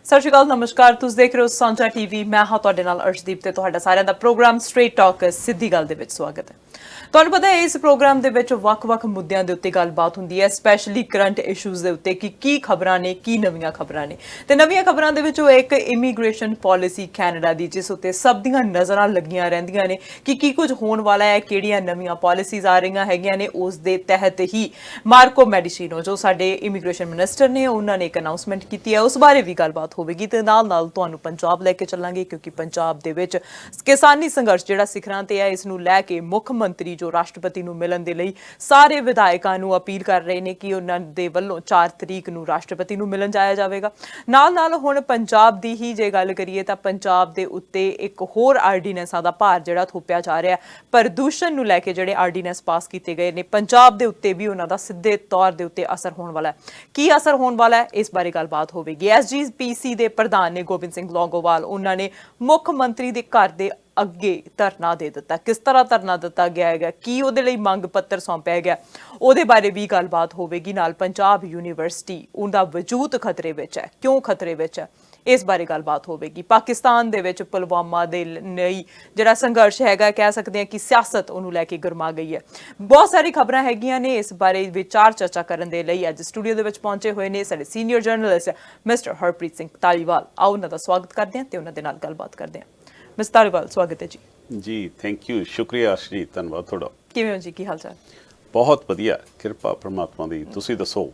ਸਤਿ ਸ਼੍ਰੀ ਅਕਾਲ ਨਮਸਕਾਰ ਤੁਸੀਂ ਦੇਖ ਰਹੇ ਹੋ ਸਾਂਝਾ ਟੀਵੀ ਮੈਂ ਹਾਂ ਤੁਹਾਡੇ ਨਾਲ ਅਰਸ਼ਦੀਪ ਤੇ ਤੁਹਾਡਾ ਸਾਰਿਆਂ ਦਾ ਪ੍ਰੋਗਰਾਮ ਸਟ੍ਰੇਟ ਟਾਕ ਸਿੱਧੀ ਗੱਲ ਦੇ ਵਿੱਚ ਸਵਾਗਤ ਹੈ। ਤੁਹਾਨੂੰ ਪਤਾ ਹੈ ਇਸ ਪ੍ਰੋਗਰਾਮ ਦੇ ਵਿੱਚ ਵੱਖ-ਵੱਖ ਮੁੱਦਿਆਂ ਦੇ ਉੱਤੇ ਗੱਲਬਾਤ ਹੁੰਦੀ ਹੈ ਸਪੈਸ਼ਲੀ ਕਰੰਟ ਇਸ਼ੂਜ਼ ਦੇ ਉੱਤੇ ਕਿ ਕੀ ਖਬਰਾਂ ਨੇ ਕੀ ਨਵੀਆਂ ਖਬਰਾਂ ਨੇ ਤੇ ਨਵੀਆਂ ਖਬਰਾਂ ਦੇ ਵਿੱਚੋਂ ਇੱਕ ਇਮੀਗ੍ਰੇਸ਼ਨ ਪਾਲਿਸੀ ਕੈਨੇਡਾ ਦੀ ਜਿਸ ਉੱਤੇ ਸਭ ਦੀਆਂ ਨਜ਼ਰਾਂ ਲੱਗੀਆਂ ਰਹਿੰਦੀਆਂ ਨੇ ਕਿ ਕੀ ਕੁਝ ਹੋਣ ਵਾਲਾ ਹੈ ਕਿਹੜੀਆਂ ਨਵੀਆਂ ਪਾਲਿਸੀਜ਼ ਆ ਰਹੀਆਂ ਹੈਗੀਆਂ ਨੇ ਉਸ ਦੇ ਤਹਿਤ ਹੀ ਮਾਰਕੋ ਮੈਡੀਸੀਨੋ ਜੋ ਸਾਡੇ ਇਮੀਗ੍ਰੇਸ਼ਨ ਮਿਨਿਸਟਰ ਨੇ ਉਹਨਾਂ ਨੇ ਇੱਕ ਅਨਾਉਂਸਮੈਂਟ ਕੀਤੀ ਹੈ ਉਸ ਬਾਰੇ ਵੀ ਗੱਲਬਾਤ ਹੋਵੇਗੀ ਤੇ ਨਾਲ ਤੁਹਾਨੂੰ ਪੰਜਾਬ ਲੈ ਕੇ ਚੱਲਾਂਗੇ ਕਿਉਂਕਿ ਪੰਜਾਬ ਦੇ ਵਿੱਚ ਕਿਸਾਨੀ ਸੰਘਰਸ਼ ਜਿਹੜਾ ਸਿਖਰਾਂ ਤੇ ਹੈ ਇਸ ਨੂੰ ਲੈ ਕੇ ਮੁੱਖ ਮੰਤਰੀ ਜੋ ਰਾਸ਼ਟਰਪਤੀ ਨੂੰ ਮਿਲਣ ਦੇ ਲਈ ਸਾਰੇ ਵਿਧਾਇਕਾਂ ਨੂੰ ਅਪੀਲ ਕਰ ਰਹੇ ਨੇ ਕਿ ਉਹਨਾਂ ਦੇ ਵੱਲੋਂ 4 ਤਰੀਕ ਨੂੰ ਰਾਸ਼ਟਰਪਤੀ ਨੂੰ ਮਿਲਣ ਜਾਇਆ ਜਾਵੇਗਾ। ਨਾਲ ਹੁਣ ਪੰਜਾਬ ਦੀ ਹੀ ਜੇ ਗੱਲ ਕਰੀਏ ਤਾਂ ਪੰਜਾਬ ਦੇ ਉੱਤੇ ਇੱਕ ਹੋਰ ਆਰਡੀਨੈਂਸਾਂ ਦਾ ਭਾਰ ਜਿਹੜਾ ਥੋਪਿਆ ਜਾ ਰਿਹਾ ਪ੍ਰਦੂਸ਼ਣ ਨੂੰ ਲੈ ਕੇ ਜਿਹੜੇ ਆਰਡੀਨੈਂਸ ਪਾਸ ਕੀਤੇ ਗਏ ਨੇ ਪੰਜਾਬ ਦੇ ਉੱਤੇ ਵੀ ਉਹਨਾਂ ਦਾ ਸਿੱਧੇ ਤੌਰ ਦੇ ਉੱਤੇ ਅਸਰ ਹੋਣ ਵਾਲਾ ਹੈ। ਕੀ ਅਸਰ ਹੋਣ ਵਾਲਾ ਹੈ ਇਸ ਬਾਰੇ ਗੱਲਬਾਤ ਹੋਵੇਗੀ। ਐਸਜੀਪੀਸੀ ਦੇ ਪ੍ਰਧਾਨ ਨੇ ਗੋਬਿੰਦ ਸਿੰਘ ਲੌਂਗੋਵਾਲ ਉਹਨਾਂ ਨੇ ਮੁੱਖ ਮੰਤਰੀ ਦੇ ਘਰ ਦੇ ਅੱਗੇ ਧਰਨਾ ਦੇ ਦਿੱਤਾ। ਕਿਸ ਤਰ੍ਹਾਂ ਧਰਨਾ ਦਿੱਤਾ ਗਿਆ ਹੈਗਾ ਕੀ ਉਹਦੇ ਲਈ ਮੰਗ ਪੱਤਰ ਸੌਂਪਿਆ ਗਿਆ ਉਹਦੇ ਬਾਰੇ ਵੀ ਗੱਲਬਾਤ ਹੋਵੇਗੀ। ਨਾਲ ਪੰਜਾਬ ਯੂਨੀਵਰਸਿਟੀ ਉਹਦਾ ਵਜੂਦ ਖਤਰੇ ਵਿੱਚ ਹੈ ਕਿਉਂ ਖਤਰੇ ਵਿੱਚ ਹੈ ਇਸ ਬਾਰੇ ਗੱਲਬਾਤ ਹੋਵੇਗੀ। ਪਾਕਿਸਤਾਨ ਦੇ ਵਿੱਚ ਪੁਲਵਾਮਾ ਦੇ ਲਈ ਜਿਹੜਾ ਸੰਘਰਸ਼ ਹੈਗਾ ਕਹਿ ਸਕਦੇ ਹਾਂ ਕਿ ਸਿਆਸਤ ਉਹਨੂੰ ਲੈ ਕੇ ਗਰਮਾ ਗਈ ਹੈ। ਬਹੁਤ ਸਾਰੀ ਖਬਰਾਂ ਹੈਗੀਆਂ ਨੇ ਇਸ ਬਾਰੇ ਵਿਚਾਰ ਚਰਚਾ ਕਰਨ ਦੇ ਲਈ ਅੱਜ ਸਟੂਡੀਓ ਦੇ ਵਿੱਚ ਪਹੁੰਚੇ ਹੋਏ ਨੇ ਸਾਡੇ senior journalist mister Harpreet Singh Dhaliwal. ਆਓ ਉਹਨਾਂ ਦਾ ਸਵਾਗਤ ਕਰਦੇ ਹਾਂ ਤੇ ਉਹਨਾਂ ਦੇ ਨਾਲ ਗੱਲਬਾਤ ਕਰਦੇ ਹਾਂ। ਮਿਸਟਰ ਧਾਲੀਵਾਲ ਸਵਾਗਤ ਹੈ ਜੀ ਥੈਂਕ ਯੂ ਸ਼ੁਕਰੀਆ ਅਰਸ਼ੀ ਧੰਨਵਾਦ ਤੁਹਾਡਾ। ਕਿਵੇਂ ਹੋ ਜੀ ਕੀ ਹਾਲ ਚਾਲ? ਬਹੁਤ ਵਧੀਆ ਕਿਰਪਾ ਪ੍ਰਮਾਤਮਾ ਦੀ ਤੁਸੀਂ ਦੱਸੋ?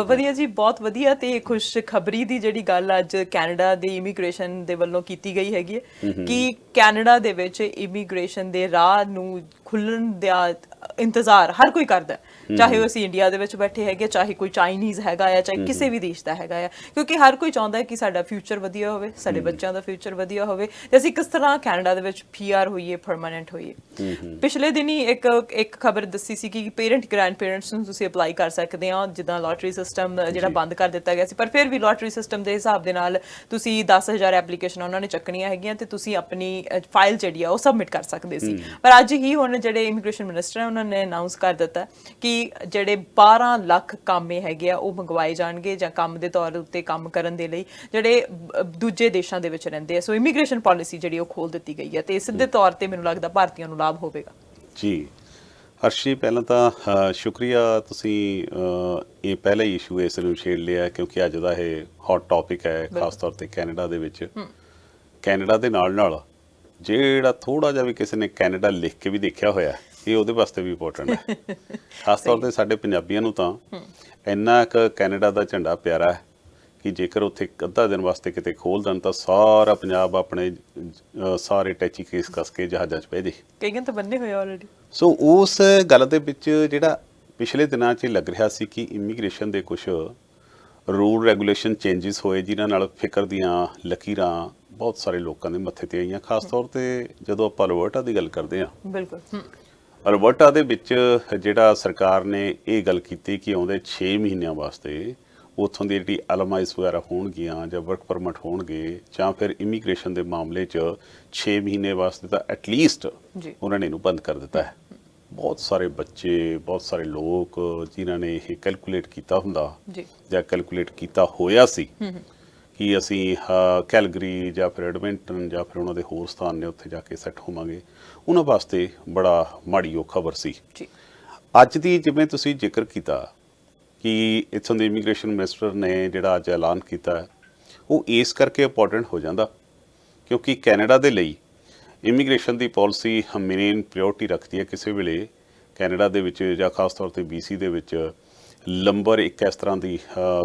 ਵਧੀਆ ਜੀ ਬਹੁਤ ਵਧੀਆ ਤੇ ਖੁਸ਼ ਖਬਰੀ ਦੀ ਜਿਹੜੀ ਗੱਲ ਅੱਜ ਕੈਨੇਡਾ ਦੀ ਇਮੀਗ੍ਰੇਸ਼ਨ ਦੇ ਵੱਲੋਂ ਕੀਤੀ ਗਈ ਹੈਗੀ ਹੈ ਕਿ ਕੈਨੇਡਾ ਦੇ ਵਿੱਚ ਇਮੀਗ੍ਰੇਸ਼ਨ ਦੇ ਰਾਹ ਨੂੰ ਖੁੱਲਣ ਦਾ ਇੰਤਜ਼ਾਰ ਹਰ ਕੋਈ ਕਰਦਾ ਚਾਹੇ ਉਹ ਅਸੀਂ ਇੰਡੀਆ ਦੇ ਵਿੱਚ ਬੈਠੇ ਹੈਗੇ ਚਾਹੇ ਕੋਈ ਚਾਈਨੀਜ਼ ਹੈਗਾ ਆ ਚਾਹੇ ਕਿਸੇ ਵੀ ਦੇਸ਼ ਦਾ ਹੈਗਾ ਆ ਕਿਉਂਕਿ ਹਰ ਕੋਈ ਚਾਹੁੰਦਾ ਹੈ ਕਿ ਸਾਡਾ ਫਿਊਚਰ ਵਧੀਆ ਹੋਵੇ ਸਾਡੇ ਬੱਚਿਆਂ ਦਾ ਫਿਊਚਰ ਵਧੀਆ ਹੋਵੇ ਤੇ ਅਸੀਂ ਕਿਸ ਤਰ੍ਹਾਂ ਕੈਨੇਡਾ ਦੇ ਵਿੱਚ ਪੀਆਰ ਹੋਈਏ ਪਰਮਾਨੈਂਟ ਹੋਈਏ। ਪਿਛਲੇ ਦਿਨੀ ਇੱਕ ਖਬਰ ਦੱਸੀ ਸੀ ਕਿ ਪੇਰੈਂਟ ਗ੍ਰੈਂਡ ਪੇਰੈਂਟਸ ਨੂੰ ਤੁਸੀਂ ਅਪਲਾਈ ਕਰ ਸਕਦੇ ਹੋ ਜਿੱਦਾਂ ਲੋਟਰੀ ਸਿਸਟਮ ਜਿਹੜਾ ਬੰਦ ਕਰ ਦਿੱਤਾ ਗਿਆ ਸੀ ਪਰ ਫਿਰ ਵੀ ਲੋਟਰੀ ਸਿਸਟਮ ਦੇ ਹਿਸਾਬ ਦੇ ਨਾਲ ਤੁਸੀਂ 10,000 ਐਪਲੀਕੇਸ਼ਨ ਉਹਨਾਂ ਨੇ ਚੱਕਣੀਆਂ ਹੈਗੀਆਂ ਤੇ ਤੁਸੀਂ ਆਪਣੀ ਫਾਈਲ ਜਿਹੜੀ ਆ ਉਹ ਸਬਮਿਟ ਕਰ ਸਕਦੇ ਸੀ। ਪਰ ਅੱਜ ਹੀ ਹੁਣ ਜਿਹੜੇ ਇਮੀਗ੍ਰੇਸ਼ਨ ਮਿਨਿਸਟਰ ਹੈ ਉਹਨਾਂ ਨੇ ਅਨਾਉਂਸ ਕਰ ਦਿੱਤਾ ਕਿ ਜਿਹੜੇ 12 ਲੱਖ ਕਾਮੇ ਹੈਗੇ ਆ ਉਹ ਮੰਗਵਾਏ ਜਾਣਗੇ ਜਾਂ ਕੰਮ ਦੇ ਤੌਰ ਉੱਤੇ ਕੰਮ ਕਰਨ ਦੇ ਲਈ ਜਿਹੜੇ ਦੂਜੇ ਦੇਸ਼ਾਂ ਦੇ ਵਿੱਚ ਰਹਿੰਦੇ ਆ। ਸੋ ਇਮੀਗ੍ਰੇਸ਼ਨ ਪਾਲਿਸੀ ਜਿਹੜੀ ਉਹ ਖੋਲ ਦਿੱਤੀ ਗਈ ਹੈ ਤੇ ਸਿੱਧੇ ਤੌਰ ਤੇ ਮੈਨੂੰ ਲੱਗਦਾ ਭਾਰਤੀਆਂ ਨੂੰ ਲਾਭ ਹੋਵੇਗਾ। ਜੀ ਹਰਸ਼ੀ ਪਹਿਲਾਂ ਤਾਂ ਸ਼ੁਕਰੀਆ ਤੁਸੀਂ ਇਹ ਪਹਿਲਾ ਇਸ਼ੂ ਇਸ ਨੂੰ ਛੇੜ ਲਿਆ ਕਿਉਂਕਿ ਅੱਜ ਦਾ ਇਹ ਹੌਟ ਟੌਪਿਕ ਹੈ ਖਾਸ ਤੌਰ ਤੇ ਕੈਨੇਡਾ ਦੇ ਵਿੱਚ। ਕੈਨੇਡਾ ਦੇ ਨਾਲ ਜਿਹੜਾ ਥੋੜਾ ਜਿਹਾ ਵੀ ਕਿਸੇ ਨੇ ਕੈਨੇਡਾ ਲਿਖ ਕੇ ਵੀ ਦੇਖਿਆ ਹੋਇਆ ਇਹ ਉਹਦੇ ਵਾਸਤੇ ਵੀ ਇੰਪੋਰਟੈਂਟ ਹੈ। ਖਾਸ ਤੌਰ ਤੇ ਸਾਡੇ ਪੰਜਾਬੀਆਂ ਨੂੰ ਤਾਂ ਇੰਨਾ ਕੁ ਕੈਨੇਡਾ ਦਾ ਝੰਡਾ ਪਿਆਰਾ ਹੈ ਕਿ ਜੇਕਰ ਉੱਥੇ ਅੱਧਾ ਦਿਨ ਵਾਸਤੇ ਕਿਤੇ ਖੋਲ ਦੇਣ ਤਾਂ ਸਾਰਾ ਪੰਜਾਬ ਆਪਣੇ ਸਾਰੇ ਟੈਚੀ ਕੇਸ ਕੱਸ ਕੇ ਜਹਾਜ਼ਾਂ 'ਚ ਪੈ ਜੇ। ਕਈਆਂ ਤਾਂ ਬੰਨੇ ਹੋਏ ਆਲਰੇਡੀ। ਸੋ ਉਸ ਗੱਲ ਦੇ ਵਿੱਚ ਜਿਹੜਾ ਪਿਛਲੇ ਦਿਨਾਂ 'ਚ ਲੱਗ ਰਿਹਾ ਸੀ ਕਿ ਇਮੀਗ੍ਰੇਸ਼ਨ ਦੇ ਕੁਝ ਰੂਲ ਰੈਗੂਲੇਸ਼ਨ ਚੇਂਜਿਸ ਹੋਏ ਜਿਨ੍ਹਾਂ ਨਾਲ ਫਿਕਰ ਦੀਆਂ ਲਕੀਰਾਂ ਬਹੁਤ ਸਾਰੇ ਲੋਕਾਂ ਦੇ ਮੱਥੇ ਤੇ ਆਈਆਂ। ਖਾਸ ਤੌਰ ਤੇ ਜਦੋਂ ਆਪਾਂ ਅਲਬਰਟਾ ਦੀ ਗੱਲ ਕਰਦੇ ਹਾਂ ਬਿਲਕੁਲ ਅਲਬਰਟਾ ਦੇ ਵਿੱਚ ਜਿਹੜਾ ਸਰਕਾਰ ਨੇ ਇਹ ਗੱਲ ਕੀਤੀ ਕਿ ਆਉਂਦੇ 6 ਮਹੀਨਿਆਂ ਵਾਸਤੇ ਉੱਥੋਂ ਦੀ ਜਿਹੜੀ ਐਲਐਮਆਈਸ ਵਗੈਰਾ ਹੋਣਗੀਆਂ ਜਾਂ ਵਰਕ ਪਰਮਿਟ ਹੋਣਗੇ ਜਾਂ ਫਿਰ ਇਮੀਗ੍ਰੇਸ਼ਨ ਦੇ ਮਾਮਲੇ 'ਚ 6 ਮਹੀਨੇ ਵਾਸਤੇ ਤਾਂ ਐਟਲੀਸਟ ਉਹਨਾਂ ਨੇ ਇਹਨੂੰ ਬੰਦ ਕਰ ਦਿੱਤਾ ਹੈ। ਬਹੁਤ ਸਾਰੇ ਬੱਚੇ ਬਹੁਤ ਸਾਰੇ ਲੋਕ ਜਿਨ੍ਹਾਂ ਨੇ ਇਹ ਕੈਲਕੂਲੇਟ ਕੀਤਾ ਹੁੰਦਾ ਜਾਂ ਕੈਲਕੂਲੇਟ ਕੀਤਾ ਹੋਇਆ ਸੀ ਕਿ ਅਸੀਂ ਕੈਲਗਰੀ ਜਾਂ ਫਿਰ ਐਡਮਿੰਟਨ ਜਾਂ ਫਿਰ ਉਹਨਾਂ ਦੇ ਹੋਰ ਸਥਾਨ ਨੇ ਉੱਥੇ ਜਾ ਕੇ ਸੈੱਟ ਹੋਵਾਂਗੇ ਉਹਨਾਂ ਵਾਸਤੇ ਬੜਾ ਮਾੜੀ ਉਹ ਖਬਰ ਸੀ। ਅੱਜ ਦੀ ਜਿਵੇਂ ਤੁਸੀਂ ਜ਼ਿਕਰ ਕੀਤਾ ਕਿ ਇੱਥੋਂ ਦੇ ਇਮੀਗ੍ਰੇਸ਼ਨ ਮਿਨਿਸਟਰ ਨੇ ਜਿਹੜਾ ਅੱਜ ਐਲਾਨ ਕੀਤਾ ਉਹ ਇਸ ਕਰਕੇ ਇੰਪੋਰਟੈਂਟ ਹੋ ਜਾਂਦਾ ਕਿਉਂਕਿ ਕੈਨੇਡਾ ਦੇ ਲਈ ਇਮੀਗ੍ਰੇਸ਼ਨ ਦੀ ਪਾਲਿਸੀ ਮੇਨ ਪ੍ਰਾਇਓਰਟੀ ਰੱਖਦੀ ਹੈ। ਕਿਸੇ ਵੇਲੇ ਕੈਨੇਡਾ ਦੇ ਵਿੱਚ ਜਾਂ ਖਾਸ ਤੌਰ ਤੇ BC ਦੇ ਵਿੱਚ ਲੰਬਰ ਇੱਕ ਇਸ ਤਰ੍ਹਾਂ ਦੀ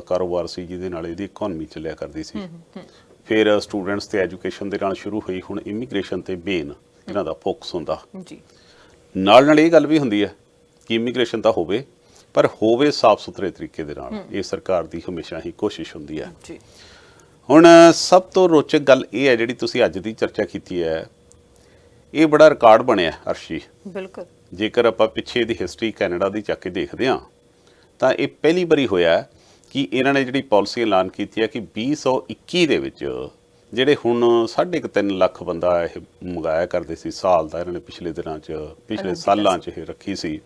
ਕਾਰੋਬਾਰ ਸੀ ਜਿਹਦੇ ਨਾਲ ਇਹਦੀ ਇਕਨੋਮੀ ਚੱਲਿਆ ਕਰਦੀ ਸੀ। ਫਿਰ ਸਟੂਡੈਂਟਸ ਤੇ ਐਜੂਕੇਸ਼ਨ ਦੇ ਨਾਲ ਸ਼ੁਰੂ ਹੋਈ ਹੁਣ ਇਮੀਗ੍ਰੇਸ਼ਨ ਤੇ ਮੇਨ ਇਹਨਾਂ ਦਾ ਫੋਕਸ ਹੁੰਦਾ। ਨਾਲ ਇਹ ਗੱਲ ਵੀ ਹੁੰਦੀ ਹੈ ਕਿ ਇਮੀਗ੍ਰੇਸ਼ਨ ਤਾਂ ਹੋਵੇ ਪਰ ਹੋਵੇ ਸਾਫ਼ ਸੁਥਰੇ ਤਰੀਕੇ ਦੇ ਨਾਲ। ਇਹ ਸਰਕਾਰ ਦੀ ਹਮੇਸ਼ਾ ਹੀ ਕੋਸ਼ਿਸ਼ ਹੁੰਦੀ ਹੈ। ਹੁਣ ਸਭ ਤੋਂ ਰੋਚਕ ਗੱਲ ਇਹ ਹੈ ਜਿਹੜੀ ਤੁਸੀਂ ਅੱਜ ਦੀ ਚਰਚਾ ਕੀਤੀ ਹੈ ਇਹ ਬੜਾ ਰਿਕਾਰਡ ਬਣਿਆ ਅਰਸ਼ੀ। ਬਿਲਕੁਲ ਜੇਕਰ ਆਪਾਂ ਪਿੱਛੇ ਦੀ ਹਿਸਟਰੀ ਕੈਨੇਡਾ ਦੀ ਚੱਕ ਕੇ ਦੇਖਦੇ ਹਾਂ ਤਾਂ ਇਹ ਪਹਿਲੀ ਵਾਰੀ ਹੋਇਆ ਕਿ ਇਹਨਾਂ ਨੇ ਜਿਹੜੀ ਪਾਲਿਸੀ ਐਲਾਨ ਕੀਤੀ ਹੈ ਕਿ 2021 ਦੇ ਵਿੱਚ ਜਿਹੜੇ ਹੁਣ 3.5 ਲੱਖ ਬੰਦਾ ਇਹ ਮੰਗਾਇਆ ਕਰਦੇ ਸੀ ਸਾਲ ਦਾ ਇਹਨਾਂ ਨੇ ਪਿਛਲੇ ਸਾਲਾਂ 'ਚ ਇਹ ਰੱਖੀ ਸੀ